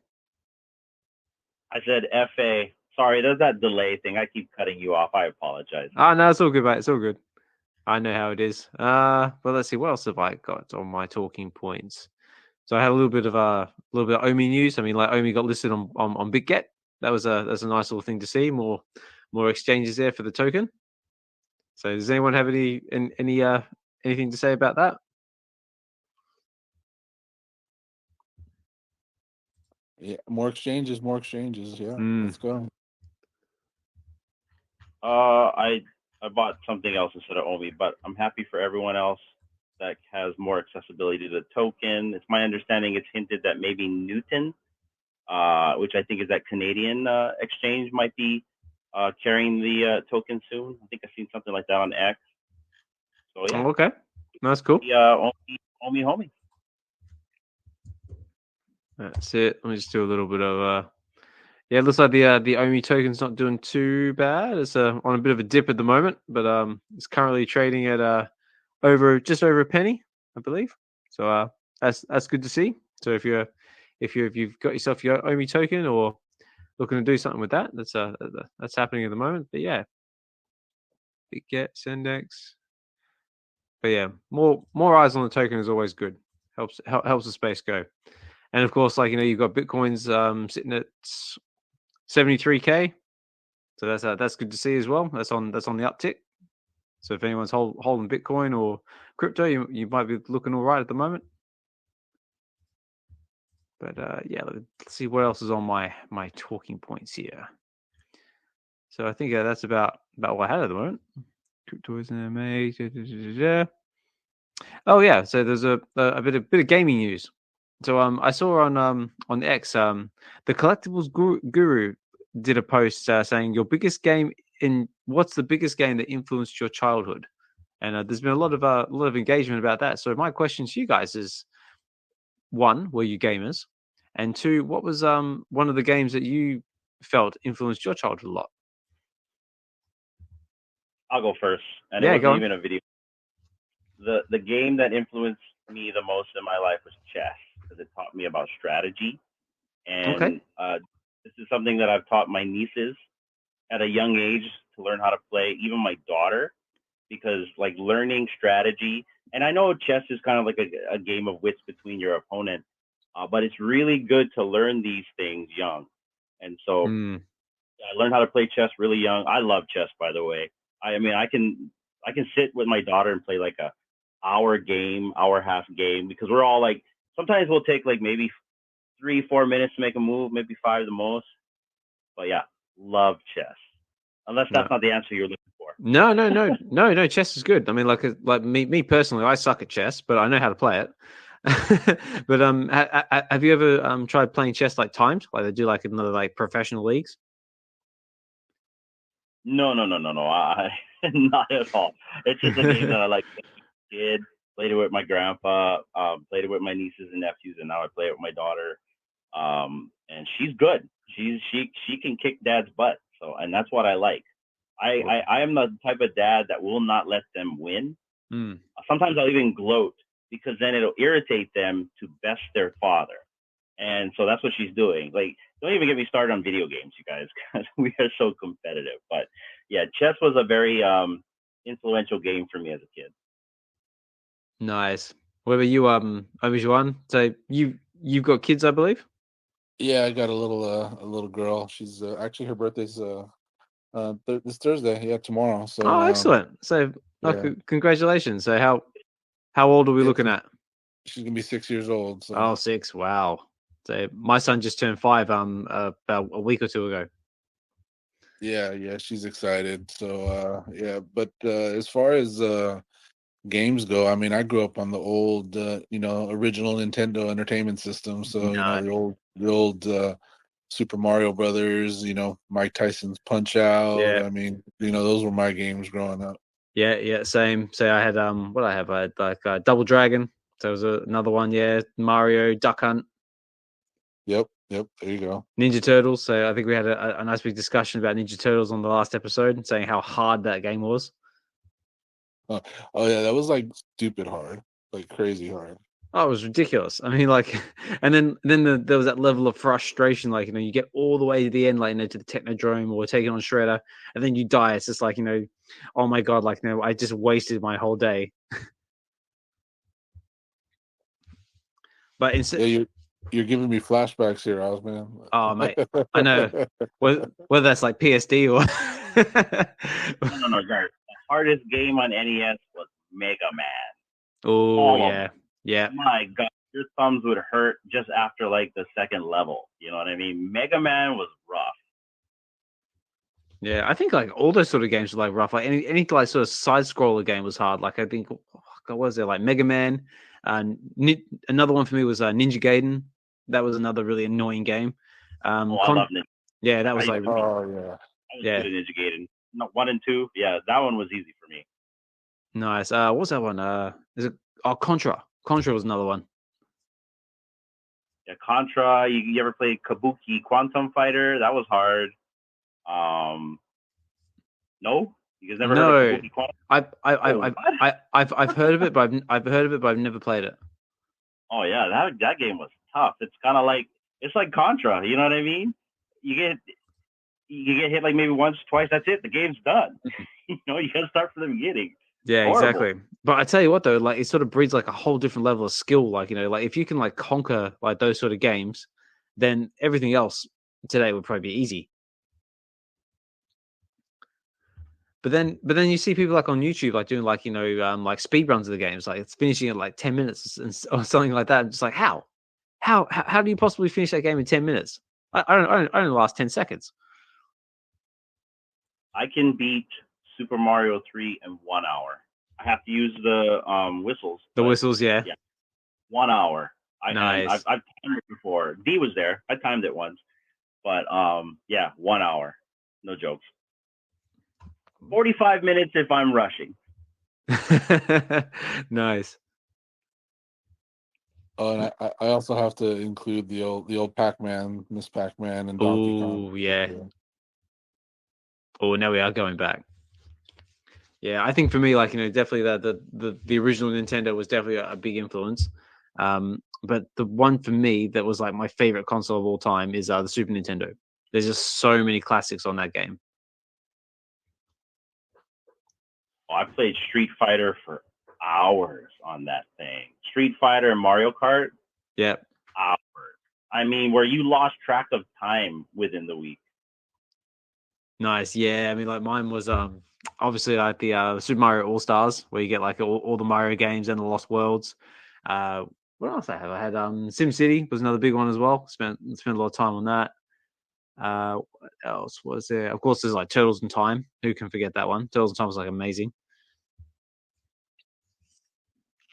I said F.A. Sorry, there's that delay thing. I keep cutting you off. I apologize. No, it's all good, mate. It's all good. I know how it is. But let's see, what else have I got on my talking points? So I had a little bit of OMI news. I mean, like OMI got listed on BitGet. That's a nice little thing to see. More exchanges there for the token. So does anyone have anything to say about that? Yeah, more exchanges. Yeah, let's go. I bought something else instead of OMI, but I'm happy for everyone else that has more accessibility to the token. It's my understanding it's hinted that maybe Newton, which I think is that Canadian exchange, might be carrying the token soon. I think I've seen something like that on X. So yeah. Oh, okay. That's cool. OMI homie. That's it. Let me just do a little bit of yeah, it looks like the OMI token's not doing too bad. It's on a bit of a dip at the moment, but it's currently trading at just over a penny, I believe. So that's good to see. So if you've got yourself your OMI token or looking to do something with that, that's happening at the moment. But yeah, BitGet, Sendex. But yeah, more eyes on the token is always good. Helps the space go. And of course, you've got Bitcoins sitting at 73K. So that's good to see as well. That's on the uptick. So if anyone's holding Bitcoin or crypto, you might be looking all right at the moment. But yeah, let's see what else is on my talking points here. So I think that's about what I had at the moment. Cryptoys and MA. Oh yeah, so there's a bit of gaming news. So I saw on X the Collectables Guru did a post saying what's the biggest game that influenced your childhood, and there's been a lot of engagement about that. So my question to you guys is: one, were you gamers? And two, what was one of the games that you felt influenced your childhood a lot? I'll go first, and yeah, it wasn't even a video. The game that influenced me the most in my life was chess, because it taught me about strategy. And this is something that I've taught my nieces at a young age to learn how to play, even my daughter, because learning strategy, and I know chess is kind of like a game of wits between your opponent, but it's really good to learn these things young. And so I learned how to play chess really young. I love chess, by the way. I mean, I can sit with my daughter and play like a hour half game, because we're all sometimes we'll take maybe 3-4 minutes to make a move, maybe 5 the most. But yeah, love chess. Unless that's not the answer you're looking for. No. Chess is good. I mean, like me personally, I suck at chess, but I know how to play it. But have you ever tried playing chess timed, like they do another professional leagues? No. Not at all. It's just a game that I like. Kid played it with my grandpa, played it with my nieces and nephews, and now I play it with my daughter. And she's good. She can kick dad's butt. So, and that's what I like. I am the type of dad that will not let them win. Sometimes I'll even gloat, because then it'll irritate them to best their father. And so that's what she's doing. Like, don't even get me started on video games, you guys, because we are so competitive. But yeah, chess was a very influential game for me as a kid. Nice. What about you, OMI-Juan? So you've got kids, I believe? Yeah, I got a little girl. She's actually her birthday's this Thursday. Yeah, tomorrow. So Oh, excellent. So yeah. congratulations. So how old are we looking at? She's gonna be 6 years old. So. Oh, 6. Wow. So my son just turned 5 about a week or two ago. Yeah, she's excited. So yeah, but as far as games go, I mean, I grew up on the old original Nintendo Entertainment System. So the old Super Mario Brothers, Mike Tyson's Punch Out. Yeah. I mean, those were my games growing up. Yeah, same. So I had what I have, I had like Double Dragon. So it was another one, yeah. Mario, Duck Hunt. Yep. There you go. Ninja Turtles. So I think we had a nice big discussion about Ninja Turtles on the last episode, saying how hard that game was. Oh yeah, that was like stupid hard, like crazy hard. Oh, it was ridiculous. I mean, like, and then there was that level of frustration, like, you get all the way to the end, like, to the Technodrome or taking on Shredder, and then you die. It's just like, oh my God, like, I just wasted my whole day. But instead, Yeah, you're giving me flashbacks here, Osman. Oh, mate, I know. Whether that's like PSD or No, guys. The hardest game on NES was Mega Man. Oh yeah. My God, your thumbs would hurt just after like the second level. You know what I mean? Mega Man was rough. Yeah, I think like all those sort of games were like rough. Like any like sort of side scroller game was hard. Like I think, what was there, like Mega Man? Another one for me was Ninja Gaiden. That was another really annoying game. I love Ninja. Yeah, that was like. Oh yeah. I was good at Ninja Gaiden. No, 1 and 2. Yeah, that one was easy for me. Nice. What was that one? Is it? Oh, Contra. Contra was another one. Yeah, Contra. You ever played Kabuki Quantum Fighter? That was hard. No, you guys never heard of Kabuki Quantum? I've heard of it, but I've heard of it, but I've never played it. Oh yeah, that game was tough. It's kind of like Contra. You know what I mean? You get hit like maybe once, twice. That's it. The game's done. You gotta start from the beginning. Yeah, exactly. But I tell you what, though, like it sort of breeds like a whole different level of skill. Like like if you can like conquer like those sort of games, then everything else today would probably be easy. But then you see people like on YouTube like doing like like speed runs of the games, like it's finishing in like 10 minutes or something like that. I'm just like how do you possibly finish that game in 10 minutes? I don't last 10 seconds. I can beat Super Mario 3 in 1 hour. I have to use the whistles. The whistles, yeah. 1 hour. Nice. I've timed it before. D was there. I timed it once. But 1 hour. No jokes. 45 minutes if I'm rushing. Nice. Oh, and I also have to include the old Pac-Man, Miss Pac-Man, and Donkey Kong. Oh yeah. Oh, now we are going back. Yeah, I think for me, like definitely that the original Nintendo was definitely a big influence. But the one for me that was like my favorite console of all time is the Super Nintendo. There's just so many classics on that game. Oh, I played Street Fighter for hours on that thing. Street Fighter and Mario Kart. Yep. Hours. I mean, where you lost track of time within the week. Nice. Yeah. I mean, like mine was obviously like the Super Mario All Stars, where you get like all the Mario games and the Lost Worlds. What else I have? I had SimCity was another big one as well. Spent a lot of time on that. What else was there? Of course, there's like Turtles in Time. Who can forget that one? Turtles in Time was like amazing.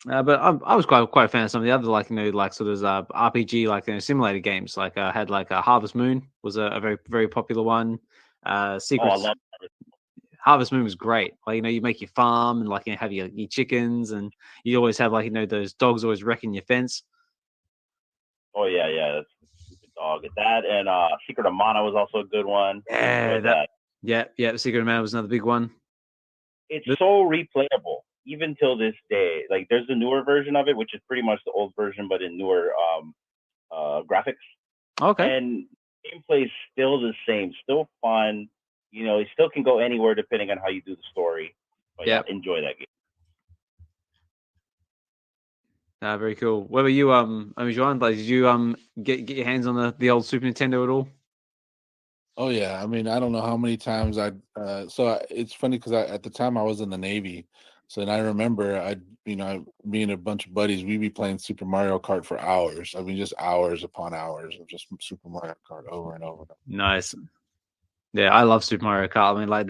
But I was quite a fan of some of the other like sort of RPG like simulator games. Like I had like Harvest Moon was a very very popular one. Secrets. I love Harvest Moon was great. Like you make your farm and like have your chickens, and you always have like those dogs always wrecking your fence. Oh yeah, that's a stupid dog. That and Secret of Mana was also a good one. Yeah. Secret of Mana was another big one. It's so replayable even till this day. Like there's the newer version of it, which is pretty much the old version, but in newer graphics. Okay. And gameplay is still the same, still fun. You know, it still can go anywhere depending on how you do the story. But Yeah. enjoy that game. Very cool. What about you, Juan? Like, did you get your hands on the old Super Nintendo at all? Oh yeah, I mean, I don't know how many times it's funny because at the time I was in the Navy, so and I remember me and a bunch of buddies, we'd be playing Super Mario Kart for hours. I mean, just hours upon hours of just Super Mario Kart over and over. And over. Nice. Yeah, I love Super Mario Kart. I mean, like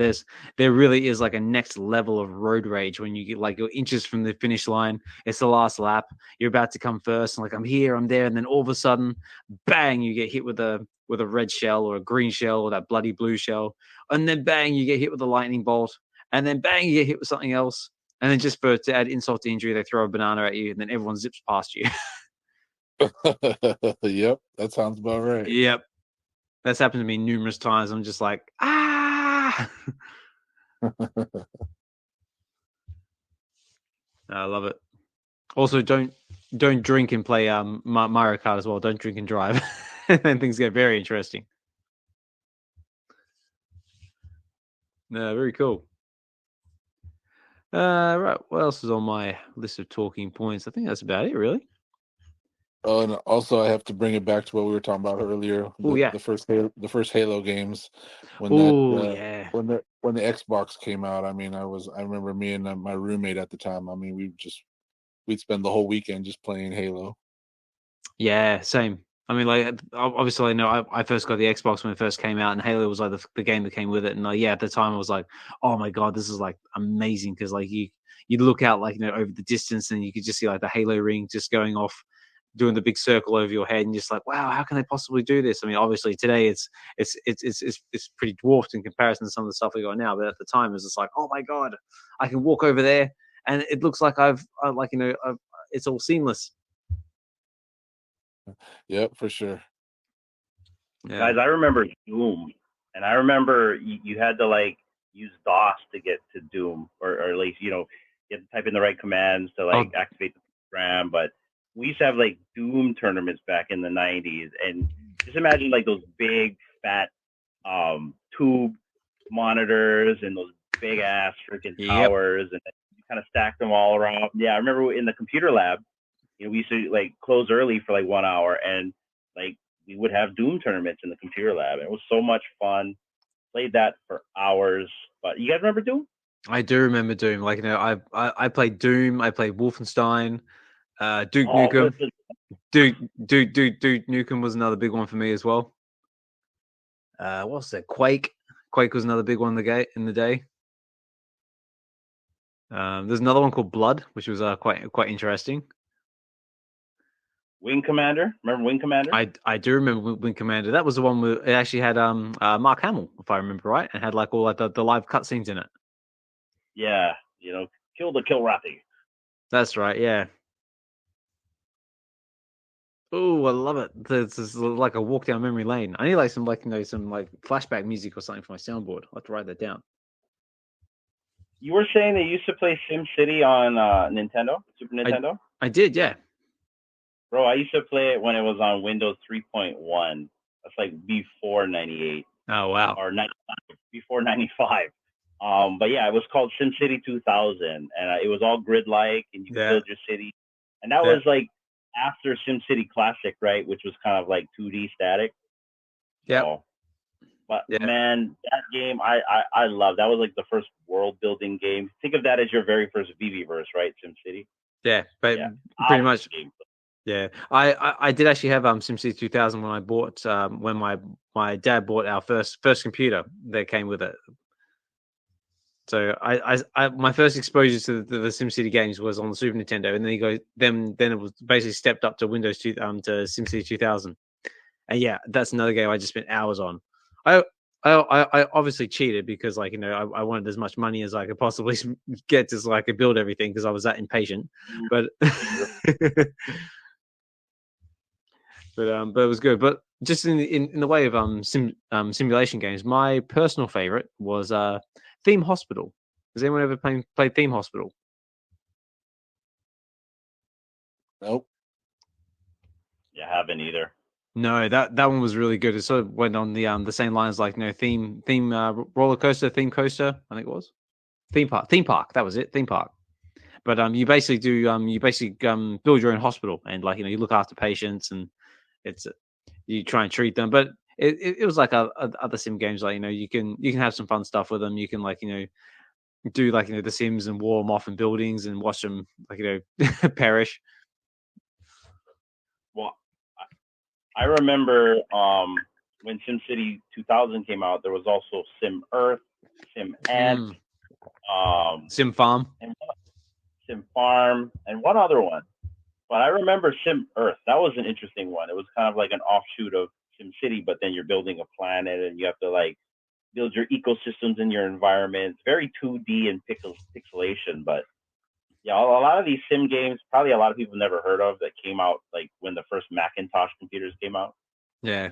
there really is like a next level of road rage when you get like you're inches from the finish line. It's the last lap. You're about to come first, and like I'm here, I'm there, and then all of a sudden, bang! You get hit with a red shell or a green shell or that bloody blue shell, and then bang! You get hit with a lightning bolt, and then bang! You get hit with something else, and then just to add insult to injury, they throw a banana at you, and then everyone zips past you. Yep, that sounds about right. Yep. That's happened to me numerous times. I'm just like, I love it. Also, don't drink and play Mario Kart as well. Don't drink and drive. And things get very interesting. No, very cool. Right. What else is on my list of talking points? I think that's about it, really. Oh, and also I have to bring it back to what we were talking about earlier. The first Halo games when yeah. when the Xbox came out. I mean, I remember me and my roommate at the time. I mean, we'd spend the whole weekend just playing Halo. Yeah, same. I mean, like obviously, I know I first got the Xbox when it first came out, and Halo was like the game that came with it. And yeah, at the time, I was like, oh my god, this is like amazing because like you look out like over the distance and you could just see like the Halo ring just going off, doing the big circle over your head, and just like, wow, how can they possibly do this? I mean, obviously today it's pretty dwarfed in comparison to some of the stuff we got now, but at the time it was just like, oh my god, I can walk over there, and it looks like it's all seamless. Yep, for sure. Yeah. Guys, I remember Doom, and I remember you had to like use DOS to get to Doom, or at least you had to type in the right commands to activate the program. But we used to have like Doom tournaments back in the 90s, and just imagine like those big fat tube monitors and those big ass freaking towers, and you kind of stack them all around. Yeah, I remember in the computer lab, we used to like close early for like 1 hour, and like we would have Doom tournaments in the computer lab. It was so much fun. Played that for hours. But you guys remember Doom? I do remember Doom. Like I played Doom. I played Wolfenstein. Duke Nukem. Duke Nukem was another big one for me as well. What's that? Quake. Quake was another big one in the day. There's another one called Blood, which was quite interesting. Wing Commander. Remember Wing Commander? I do remember Wing Commander. That was the one where it actually had Mark Hamill, if I remember right, and had like all like the live cutscenes in it. Yeah, kill the Kilrathi. That's right. Yeah. Oh, I love it. It's like a walk down memory lane. I need like some flashback music or something for my soundboard. I'll have to write that down. You were saying they used to play SimCity on Nintendo, Super Nintendo? I did, yeah. Bro, I used to play it when it was on Windows 3.1. That's like before 98. Oh, wow. Or 95, before 95. But yeah, it was called SimCity 2000, and it was all grid-like, and you build your city. And that was like after SimCity Classic, right? Which was kind of like 2D static. Yeah. So, but man, that game I love. That was like the first world-building game. Think of that as your very first VeVe-verse, right? SimCity. Yeah, but pretty much. Yeah, I did actually have SimCity 2000 when I bought when my dad bought our first computer that came with it. So I my first exposure to the SimCity games was on the Super Nintendo, and then it was basically stepped up to Windows to SimCity 2000, and yeah, that's another game I just spent hours on. I obviously cheated because I wanted as much money as I could possibly get so I could build everything because I was that impatient, but. But it was good. But just in the way of simulation games, my personal favorite was Theme Hospital. Has anyone ever played Theme Hospital? Nope. Yeah, I haven't either. No, that one was really good. It sort of went on the same lines like theme roller coaster, theme coaster. I think it was theme park. That was it, theme park. But you basically build your own hospital and you look after patients and it's you try and treat them. But it was like other sim games you can have some fun stuff with them. You can do the Sims and wall them off in buildings and watch them perish. Well, I remember when SimCity 2000 came out, there was also Sim Earth, Sim Ant, Sim Farm, and Sim Farm, and one other one. But I remember Sim Earth. That was an interesting one. It was kind of like an offshoot of SimCity, but then you're building a planet and you have to build your ecosystems in your environment. It's very 2D and pixelation, but yeah, a lot of these sim games, probably a lot of people never heard of that came out when the first Macintosh computers came out. Yeah.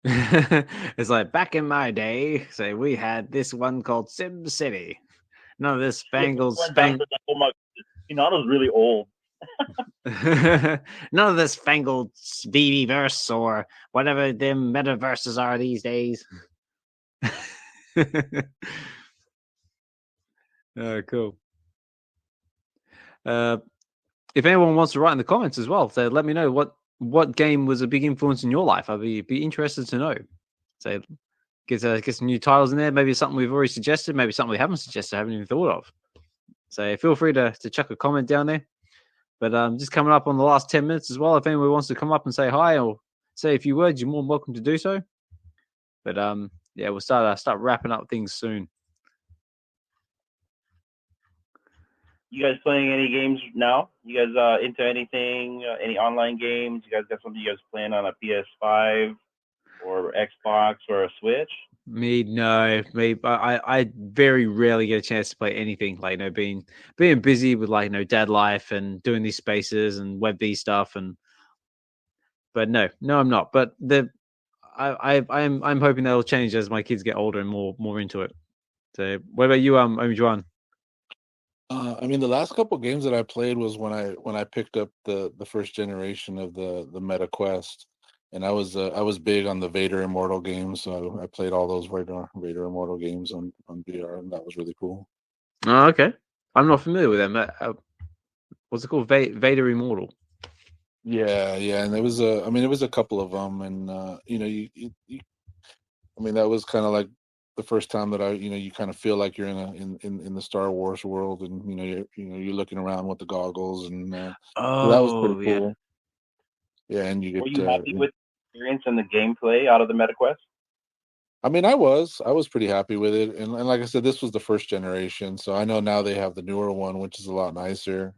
It's like back in my day, say we had this one called Sim City. None of this spangled Oh my, Hinano's really old. None of this fangled VeVe verse or whatever them metaverses are these days. Cool. If anyone wants to write in the comments as well, so let me know what game was a big influence in your life. I'd be interested to know. So get some new titles in there. Maybe it's something we've already suggested. Maybe something we haven't suggested. I haven't even thought of. So feel free to chuck a comment down there. But just coming up on the last 10 minutes as well. If anyone wants to come up and say hi or say a few words, you're more than welcome to do so. But yeah, we'll start wrapping up things soon. You guys playing any games now? You guys into anything? Any online games? You guys got something you guys playing on a PS5 or Xbox or a Switch? I very rarely get a chance to play anything. Being busy with dad life and doing these spaces and WebV stuff but no, I'm not. But I'm hoping that'll change as my kids get older and more into it. So what about you, OMI-Juan? I mean, the last couple games that I played was when I picked up the first generation of the Meta Quest, and I was big on the Vader Immortal games, so I played all those Vader Immortal games on VR, and that was really cool. Oh, okay. I'm not familiar with them. What's it called? Vader Immortal. Yeah, and there was it was a couple of them, and that was kind of like the first time that you kind of feel like you're in the Star Wars world, and you're looking around with the goggles, and so that was pretty cool. Yeah, and you get. Were you happy with the experience and the gameplay out of the MetaQuest? I mean, I was pretty happy with it, and like I said, this was the first generation, so I know now they have the newer one, which is a lot nicer.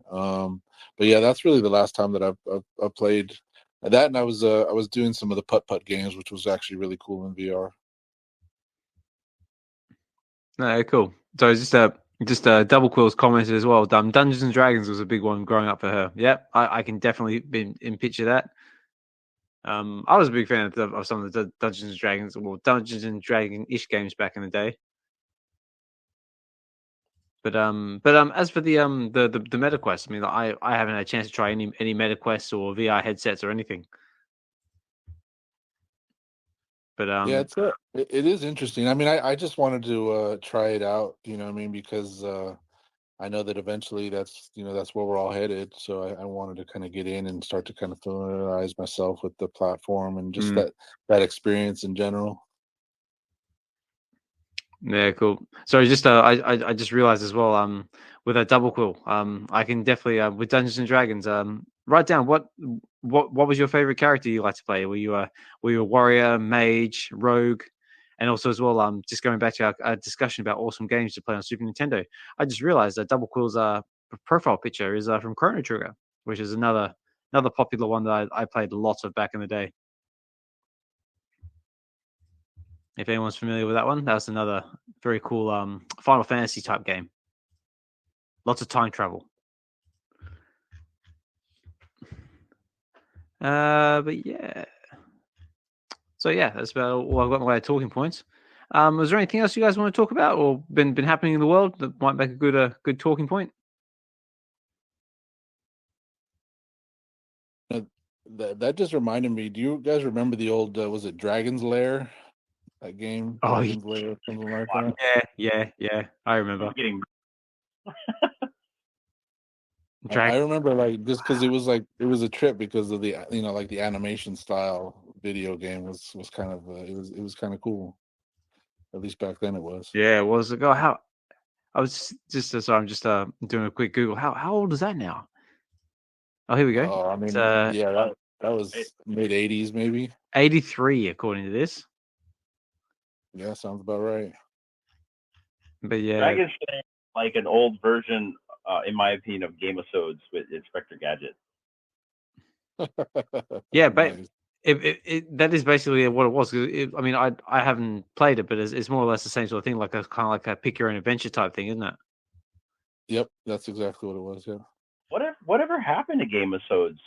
But yeah, that's really the last time that I've played that, and I was doing some of the putt games, which was actually really cool in VR. Cool. So just Double Quill's commented as well. Dungeons and Dragons was a big one growing up for her. Yep, I can definitely picture that. I was a big fan of some of the Dungeons and Dragons, or Dungeons and Dragon-ish games back in the day. But as for the MetaQuest, I mean, I haven't had a chance to try any MetaQuests or VR headsets or anything. But yeah, it is interesting. I mean, I just wanted to try it out, you know what I mean, because I know that eventually that's where we're all headed. So I wanted to kind of get in and start to kind of familiarize myself with the platform and just that experience in general. Yeah, cool. Sorry, just I just realized as well, with a Double Quill, I can definitely with Dungeons and Dragons, write down what was your favorite character you like to play? Were you a warrior, mage, rogue? And also as well, just going back to our discussion about awesome games to play on Super Nintendo, I just realized that Double Quill's profile picture is from Chrono Trigger, which is another popular one that I played lots of back in the day. If anyone's familiar with that one, that's another very cool Final Fantasy type game. Lots of time travel. But yeah. So yeah, that's about all I've got in my talking points. Was there anything else you guys want to talk about or been happening in the world that might make a good talking point? That just reminded me. Do you guys remember the old? Was it Dragon's Lair? That game, Oh, Dragon's Lair, or something like that. yeah. I remember. I'm getting I remember like just because it was a trip because of the like the animation style video game was kind of it was kind of cool. At least back then it was. Yeah, it was. Oh, how I was just sorry. I'm just doing a quick Google. How old is that now? Oh, here we go. Oh, I It's mean, yeah, that was mid '80s maybe. 83 according to this. Yeah, sounds about right. But yeah, Dragon's Lair, like an old version, in my opinion, of Game of Thrones with Inspector Gadget. yeah, but Nice. that is basically what it was. I mean, I haven't played it, but it's more or less the same sort of thing, like a kind of like a pick your own adventure type thing, isn't it? Yep, that's exactly what it was. Yeah. Whatever happened to Game of Thrones?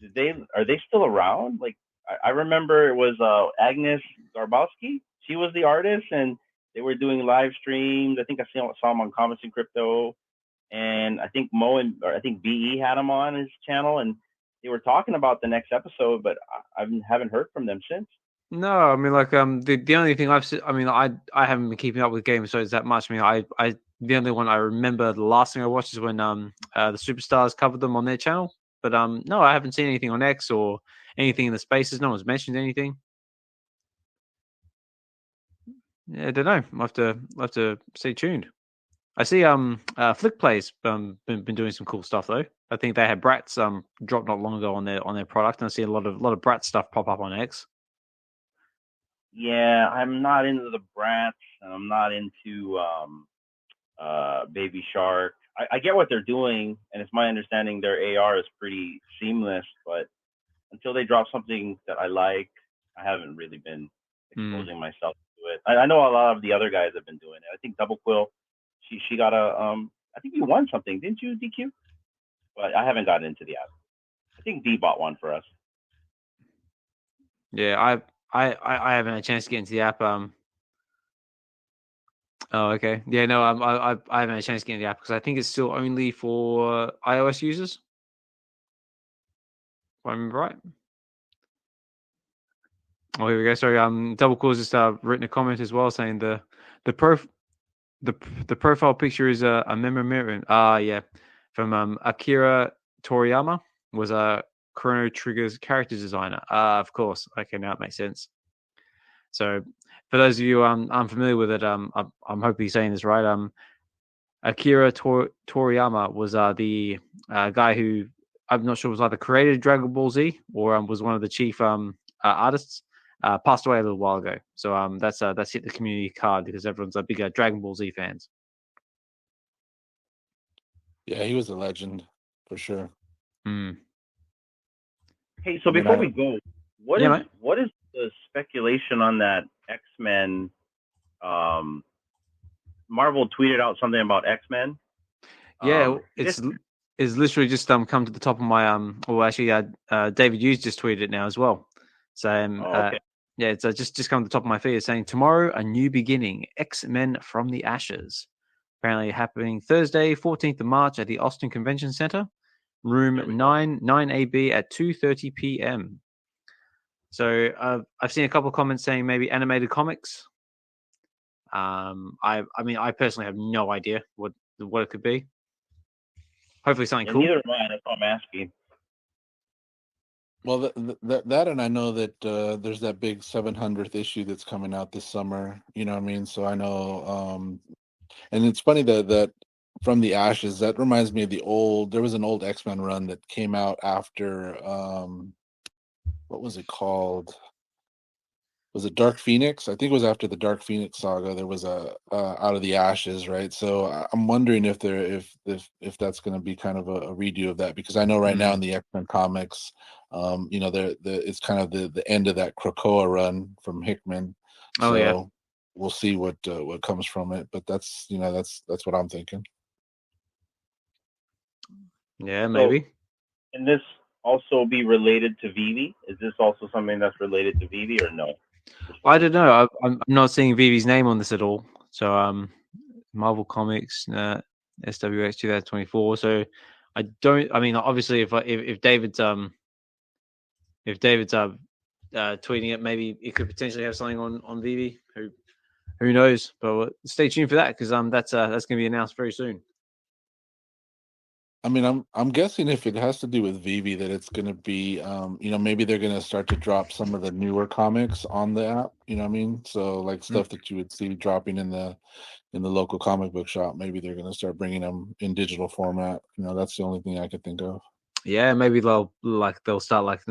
Are they still around? Like I remember it was Agnes Garbowski. She was the artist, and they were doing live streams. I think I saw them on Comics and Crypto, and I think I think BE had them on his channel, and they were talking about the next episode, but I haven't heard from them since. No, I mean, like the only thing I've seen, I mean, I haven't been keeping up with Game of Thrones that much. I mean, I the only one I remember, the last thing I watched is when the Superstars covered them on their channel. But no, I haven't seen anything on X or anything in the spaces. No one's mentioned anything. Yeah, I don't know. I'll have to stay tuned. I see Flick Play's been doing some cool stuff though. I think they had Bratz dropped not long ago on their product, and I see a lot of Bratz stuff pop up on X. Yeah, I'm not into the Brats, and I'm not into Baby Shark. I get what they're doing, and it's my understanding their AR is pretty seamless, but until they drop something that I like, I haven't really been exposing myself to it. I know a lot of the other guys have been doing it. I think Double Quill, she got a I think you won something, didn't you, DQ? But I haven't gotten into the app. I think D bought one for us. Yeah, I haven't had a chance to get into the app. Oh, okay. Yeah, no, I haven't had a chance to get into the app because I think it's still only for iOS users. If I remember right. Oh, here we go. Sorry. Double Cool's just written a comment as well saying the profile picture is a memorandum. Yeah, from Akira Toriyama was a Chrono Trigger's character designer. Of course. Okay, now it makes sense. So, for those of you unfamiliar with it, I'm hopefully saying this right. Akira Toriyama was the guy who I'm not sure was either created Dragon Ball Z or was one of the chief artists. Passed away a little while ago, so that's hit the community card because everyone's a big Dragon Ball Z fans. Yeah, he was a legend for sure. Mm. Hey, so before we go, what is the speculation on that X-Men? Marvel tweeted out something about X-Men. Yeah, it's literally just come to the top of my well, actually, David Hughes just tweeted it now as well, saying okay. yeah, it's just come to the top of my feed. It's saying tomorrow a new beginning, X-Men from the Ashes, apparently happening Thursday, 14th of March at the Austin Convention Center, room 9AB at 2:30 p.m. So I've seen a couple of comments saying maybe animated comics. I mean, I personally have no idea what it could be. Hopefully something cool. Neither am I. That's what I'm asking. Well, that and I know that there's that big 700th issue that's coming out this summer. You know what I mean? So I know, and it's funny that from the Ashes, that reminds me of there was an old X-Men run that came out after, what was it called? Was it Dark Phoenix? I think it was after the Dark Phoenix saga. There was a Out of the Ashes, right? So I'm wondering if that's going to be kind of a redo of that, because I know right now in the X-Men comics, it's kind of the end of that Krakoa run from Hickman. Oh, yeah. We'll see what comes from it, but that's what I'm thinking. Yeah, maybe. Can this also be related to VeVe? Is this also something that's related to VeVe or no? I don't know. I'm not seeing VeVe's name on this at all. So Marvel Comics, SWX 2024. So I don't. I mean, obviously, if David's if David's tweeting it, maybe it could potentially have something on VeVe. Who knows? But stay tuned for that because that's going to be announced very soon. I mean, I'm guessing if it has to do with VeVe, that it's going to be, maybe they're going to start to drop some of the newer comics on the app. You know what I mean? So like stuff that you would see dropping in the local comic book shop, maybe they're going to start bringing them in digital format. That's the only thing I could think of. Yeah, maybe they'll start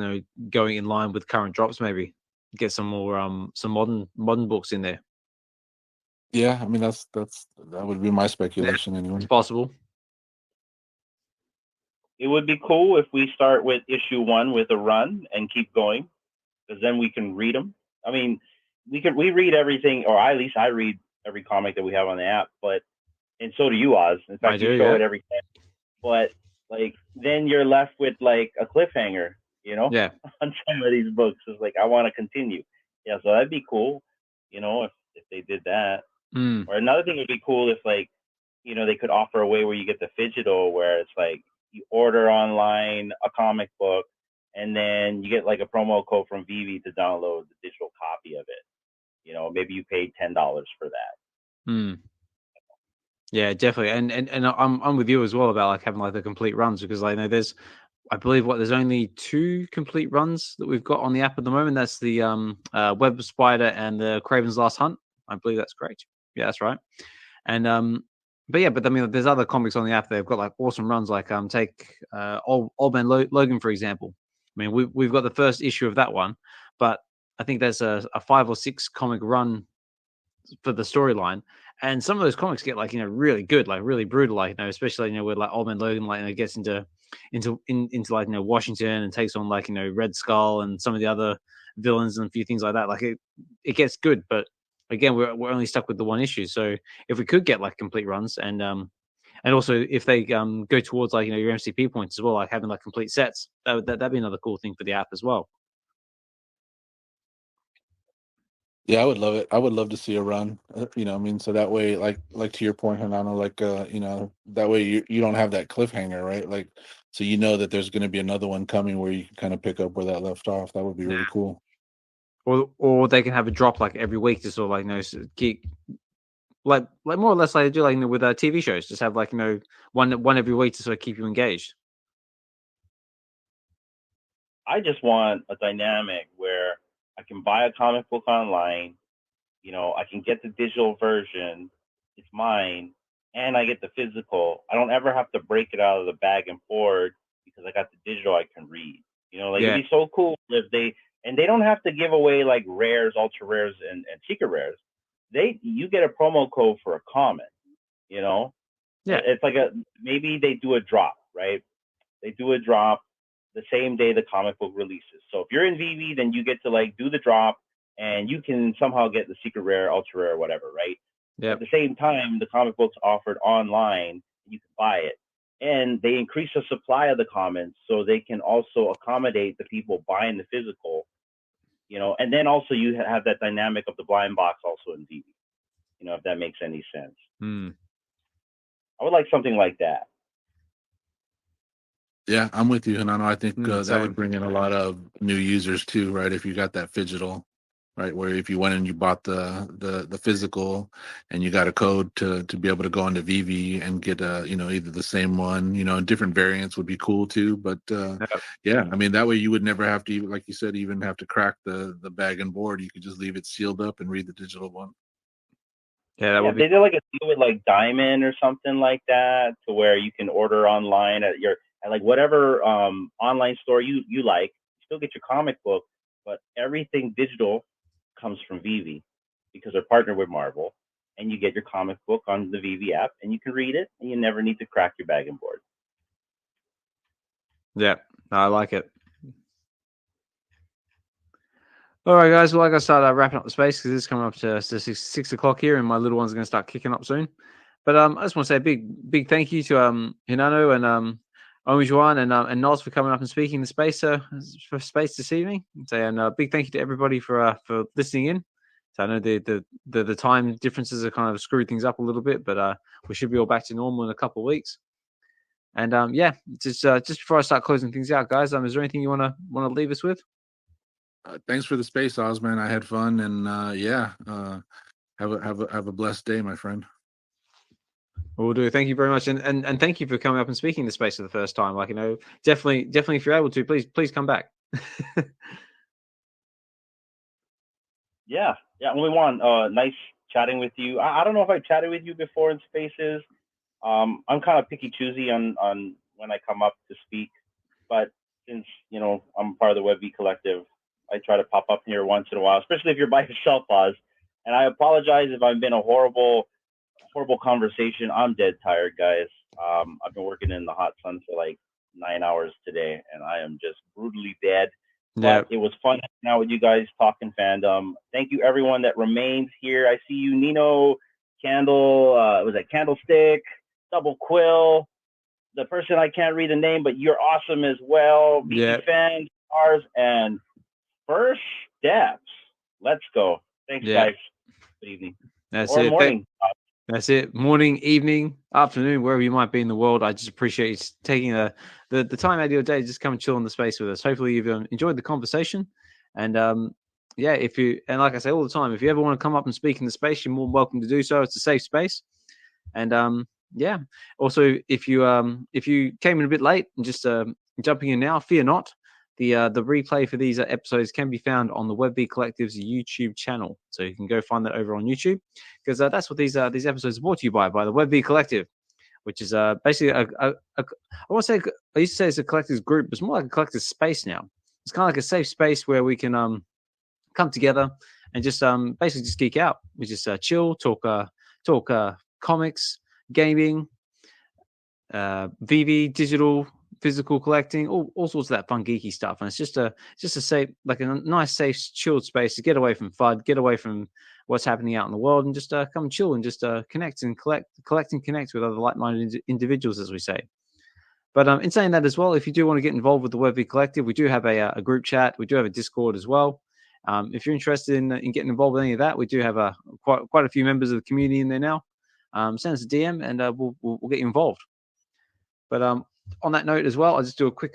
going in line with current drops. Maybe get some more some modern books in there. Yeah, I mean that would be my speculation anyway. It's possible. It would be cool if we start with issue 1 with a run and keep going, because then we can read them. I mean, we read everything, or at least I read every comic that we have on the app, and so do you, Oz. In fact, you show it every time. But then you're left with a cliffhanger, Yeah. on some of these books. It's I want to continue. Yeah, so that'd be cool, if they did that. Or another thing would be cool if they could offer a way where you get the Phygital, where it's you order online a comic book, and then you get a promo code from VeVe to download the digital copy of it. Maybe you paid $10 for that. Yeah, definitely. And I'm with you as well about having the complete runs, because I know there's only 2 complete runs that we've got on the app at the moment. That's the Web Spider and the Craven's Last Hunt. I believe that's correct. Yeah, that's right. And but I mean, there's other comics on the app. They've got awesome runs. Take Old Man Logan, for example. I mean, we've got the first issue of that one, but I think there's a 5 or 6 comic run for the storyline, and some of those comics get really good, really brutal, especially where Old Man Logan gets into Washington and takes on Red Skull and some of the other villains and a few things like that. It gets good, but again, we're only stuck with the one issue. So if we could get complete runs, and also if they go towards your MCP points as well, having complete sets, that'd be another cool thing for the app as well. Yeah, I would love it. I would love to see a run. So that way, like to your point, Hinano, that way you don't have that cliffhanger, right? So that there's going to be another one coming where you can kind of pick up where that left off. That would be really cool. Or they can have a drop every week to sort of keep more or less they do with TV shows. Just have one every week to sort of keep you engaged. I just want a dynamic where I can buy a comic book online, I can get the digital version, it's mine, and I get the physical. I don't ever have to break it out of the bag and board because I got the digital I can read. It'd be so cool if they don't have to give away rares, ultra rares, and secret rares. You get a promo code for a comment, Yeah. It's maybe they do a drop, right? They do a drop the same day the comic book releases. So if you're in VeVe, then you get to do the drop, and you can somehow get the secret rare, ultra rare, whatever, right? Yeah. At the same time, the comic book's offered online, you can buy it. And they increase the supply of the comments so they can also accommodate the people buying the physical, and then also you have that dynamic of the blind box also in VeVe, if that makes any sense. I would like something like that. Yeah, I'm with you, Hinano. I think that would bring in a lot of new users too, right? If you got that Phygital, right? Where if you went and you bought the physical and you got a code to be able to go into VeVe and get either the same one, different variants would be cool too. But yeah, I mean that way you would never have to, like you said, even have to crack the bag and board. You could just leave it sealed up and read the digital one. Yeah, that would be. They did a deal with Diamond or something like that, to where you can order online at whatever online store you like. You still get your comic book, but everything digital comes from VeVe because they're partnered with Marvel, and you get your comic book on the VeVe app, and you can read it, and you never need to crack your bag and board. Yeah, I like it. All right, guys. Well, I got to start wrapping up the space because it's coming up to 6 o'clock here, and my little one's going to start kicking up soon. But I just want to say a big thank you to Hinano and OMI-Juan and Nos for coming up and speaking the space for space this evening. And a big thank you to everybody for listening in. So I know the time differences are kind of screwed things up a little bit, but we should be all back to normal in a couple of weeks. And just before I start closing things out, guys, is there anything you want to leave us with? Thanks for the space, Osman. I had fun, and have a blessed day, my friend. We'll do. Thank you very much, and thank you for coming up and speaking in the space for the first time. Like, definitely, if you're able to, please come back. Yeah, OMI-Juan, nice chatting with you. I don't know if I chatted with you before in spaces. I'm kind of picky choosy on when I come up to speak, but since I'm part of the VeVe collective, I try to pop up here once in a while, especially if you're by yourself, Oz. And I apologize if I've been a horrible conversation. I'm dead tired, guys. I've been working in the hot sun for like 9 hours today, and I am just brutally dead. Yeah. But it was fun hanging out with you guys, talking fandom. Thank you, everyone that remains here. I see you, Nino, Candle, was that Candlestick, Double Quill, the person I can't read the name, but you're awesome as well. VeVe fans, stars, and First Steps. Let's go. Thanks, guys. Good evening. That's or it. Morning. That's it. Morning, evening, afternoon, wherever you might be in the world. I just appreciate you taking the time out of your day to just come and chill in the space with us. Hopefully you've enjoyed the conversation. And like I say all the time, if you ever want to come up and speak in the space, you're more than welcome to do so. It's a safe space. And also if you came in a bit late and just jumping in now, fear not. The replay for these episodes can be found on the VeVe Collective's YouTube channel, so you can go find that over on YouTube, because that's what these episodes are brought to you by the VeVe Collective, which is basically I want to say, I used to say it's a collectors group, but it's more like a collectors space now. It's kind of like a safe space where we can come together and just basically just geek out. We just chill, talk comics, gaming, VeVe, digital, physical collecting, all sorts of that fun geeky stuff. And it's just a safe, like a nice, safe, chilled space to get away from FUD, get away from what's happening out in the world, and just come chill and just connect and collect and connect with other like-minded individuals, as we say. But in saying that as well, if you do want to get involved with the VeVe Collective, we do have a group chat. We do have a Discord as well. If you're interested in getting involved with any of that, we do have quite a few members of the community in there now. Send us a DM and we'll get you involved. But on that note as well, I'll just do a quick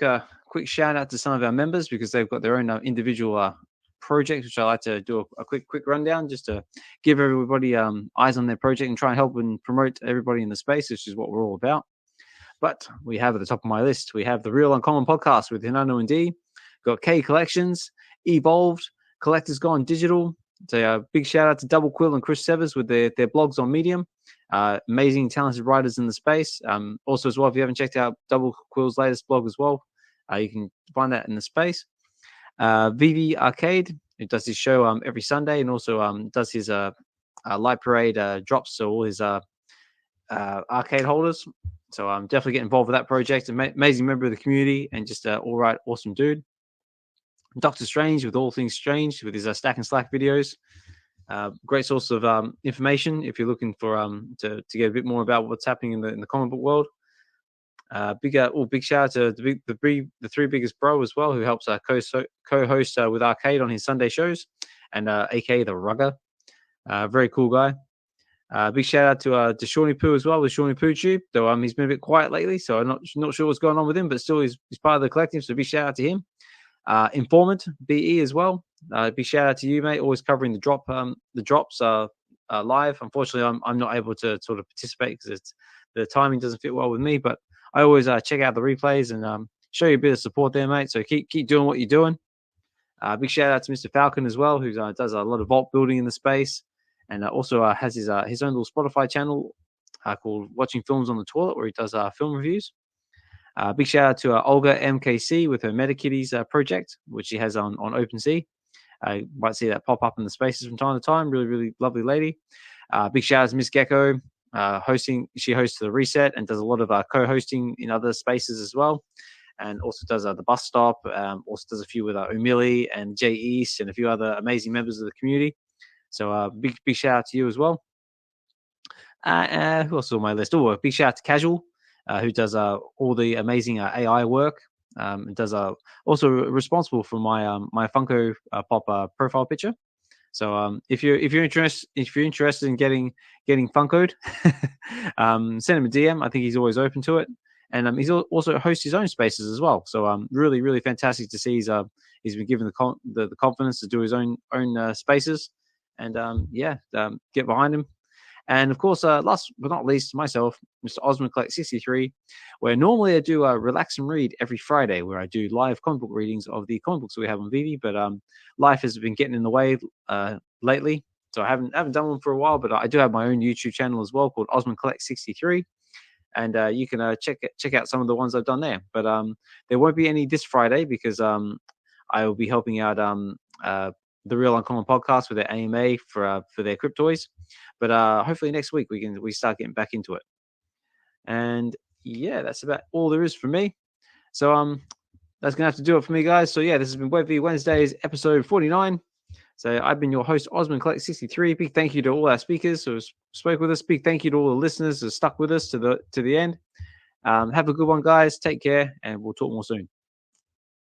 shout out to some of our members, because they've got their own individual projects, which I like to do a quick rundown, just to give everybody eyes on their project and try and help and promote everybody in the space, which is what we're all about. But we have at the top of my list, we have the Real Uncommon podcast with Hinano and D, got K Collections, Evolved, Collectors Gone Digital. So a big shout out to Double Quill and Chris Severs with their blogs on Medium. Amazing, talented writers in the space. Also, as well, if you haven't checked out Double Quill's latest blog as well, you can find that in the space. VeVe Arcade, who does his show every Sunday, and also does his Light Parade drops to all his arcade holders. So definitely get involved with that project. Amazing member of the community, and just all right, awesome dude. Dr. Strange with All Things Strange with his Stack and Slack videos. Great source of information if you're looking for to get a bit more about what's happening in the comic book world. Big shout out to the three biggest bro as well, who helps co-host with Arcade on his Sunday shows, and aka the Rugger, very cool guy. Big shout out to Shawnee Poo as well with Shawnee Poo Tube, though he's been a bit quiet lately, so I'm not sure what's going on with him, but still he's part of the collective, so big shout out to him. Informant BE as well. Big shout out to you, mate. Always covering the drops live. Unfortunately, I'm not able to sort of participate because the timing doesn't fit well with me. But I always check out the replays and show you a bit of support there, mate. So keep doing what you're doing. Big shout out to Mr. Falcon as well, who does a lot of vault building in the space, and also has his own little Spotify channel called Watching Films on the Toilet, where he does film reviews. Big shout out to Olga MKC with her MetaKitties project, which she has on OpenSea. You might see that pop up in the spaces from time to time. Really, really lovely lady. Big shout out to Miss Gecko, hosting. She hosts the Reset and does a lot of co-hosting in other spaces as well, and also does the Bus Stop. Also does a few with O'Milly and Jay East and a few other amazing members of the community. So big shout out to you as well. Who else is on my list? Oh, a big shout out to Casual, who does all the amazing AI work. And does also responsible for my Funko Pop profile picture. So if you're interested in getting Funkoed, send him a DM. I think he's always open to it. And he's also hosts his own spaces as well. So really, really fantastic to see he's been given the confidence to do his own spaces. And get behind him. And of course, last but not least, myself, Mr. Osmond Collect 63, where normally I do Relax and Read every Friday, where I do live comic book readings of the comic books that we have on VeVe. But life has been getting in the way lately, so I haven't done one for a while. But I do have my own YouTube channel as well called Osmond Collect 63, and you can check out some of the ones I've done there. But there won't be any this Friday because I will be helping out the Real Uncommon podcast with their AMA for their Cryptoys. But hopefully next week we start getting back into it. And yeah, that's about all there is for me. So that's gonna have to do it for me, guys. So yeah, this has been VeVe Wednesdays, episode 49. So I've been your host, Osmond Collect 63. Big thank you to all our speakers who spoke with us. Big thank you to all the listeners who stuck with us to the end. Have a good one, guys. Take care, and we'll talk more soon.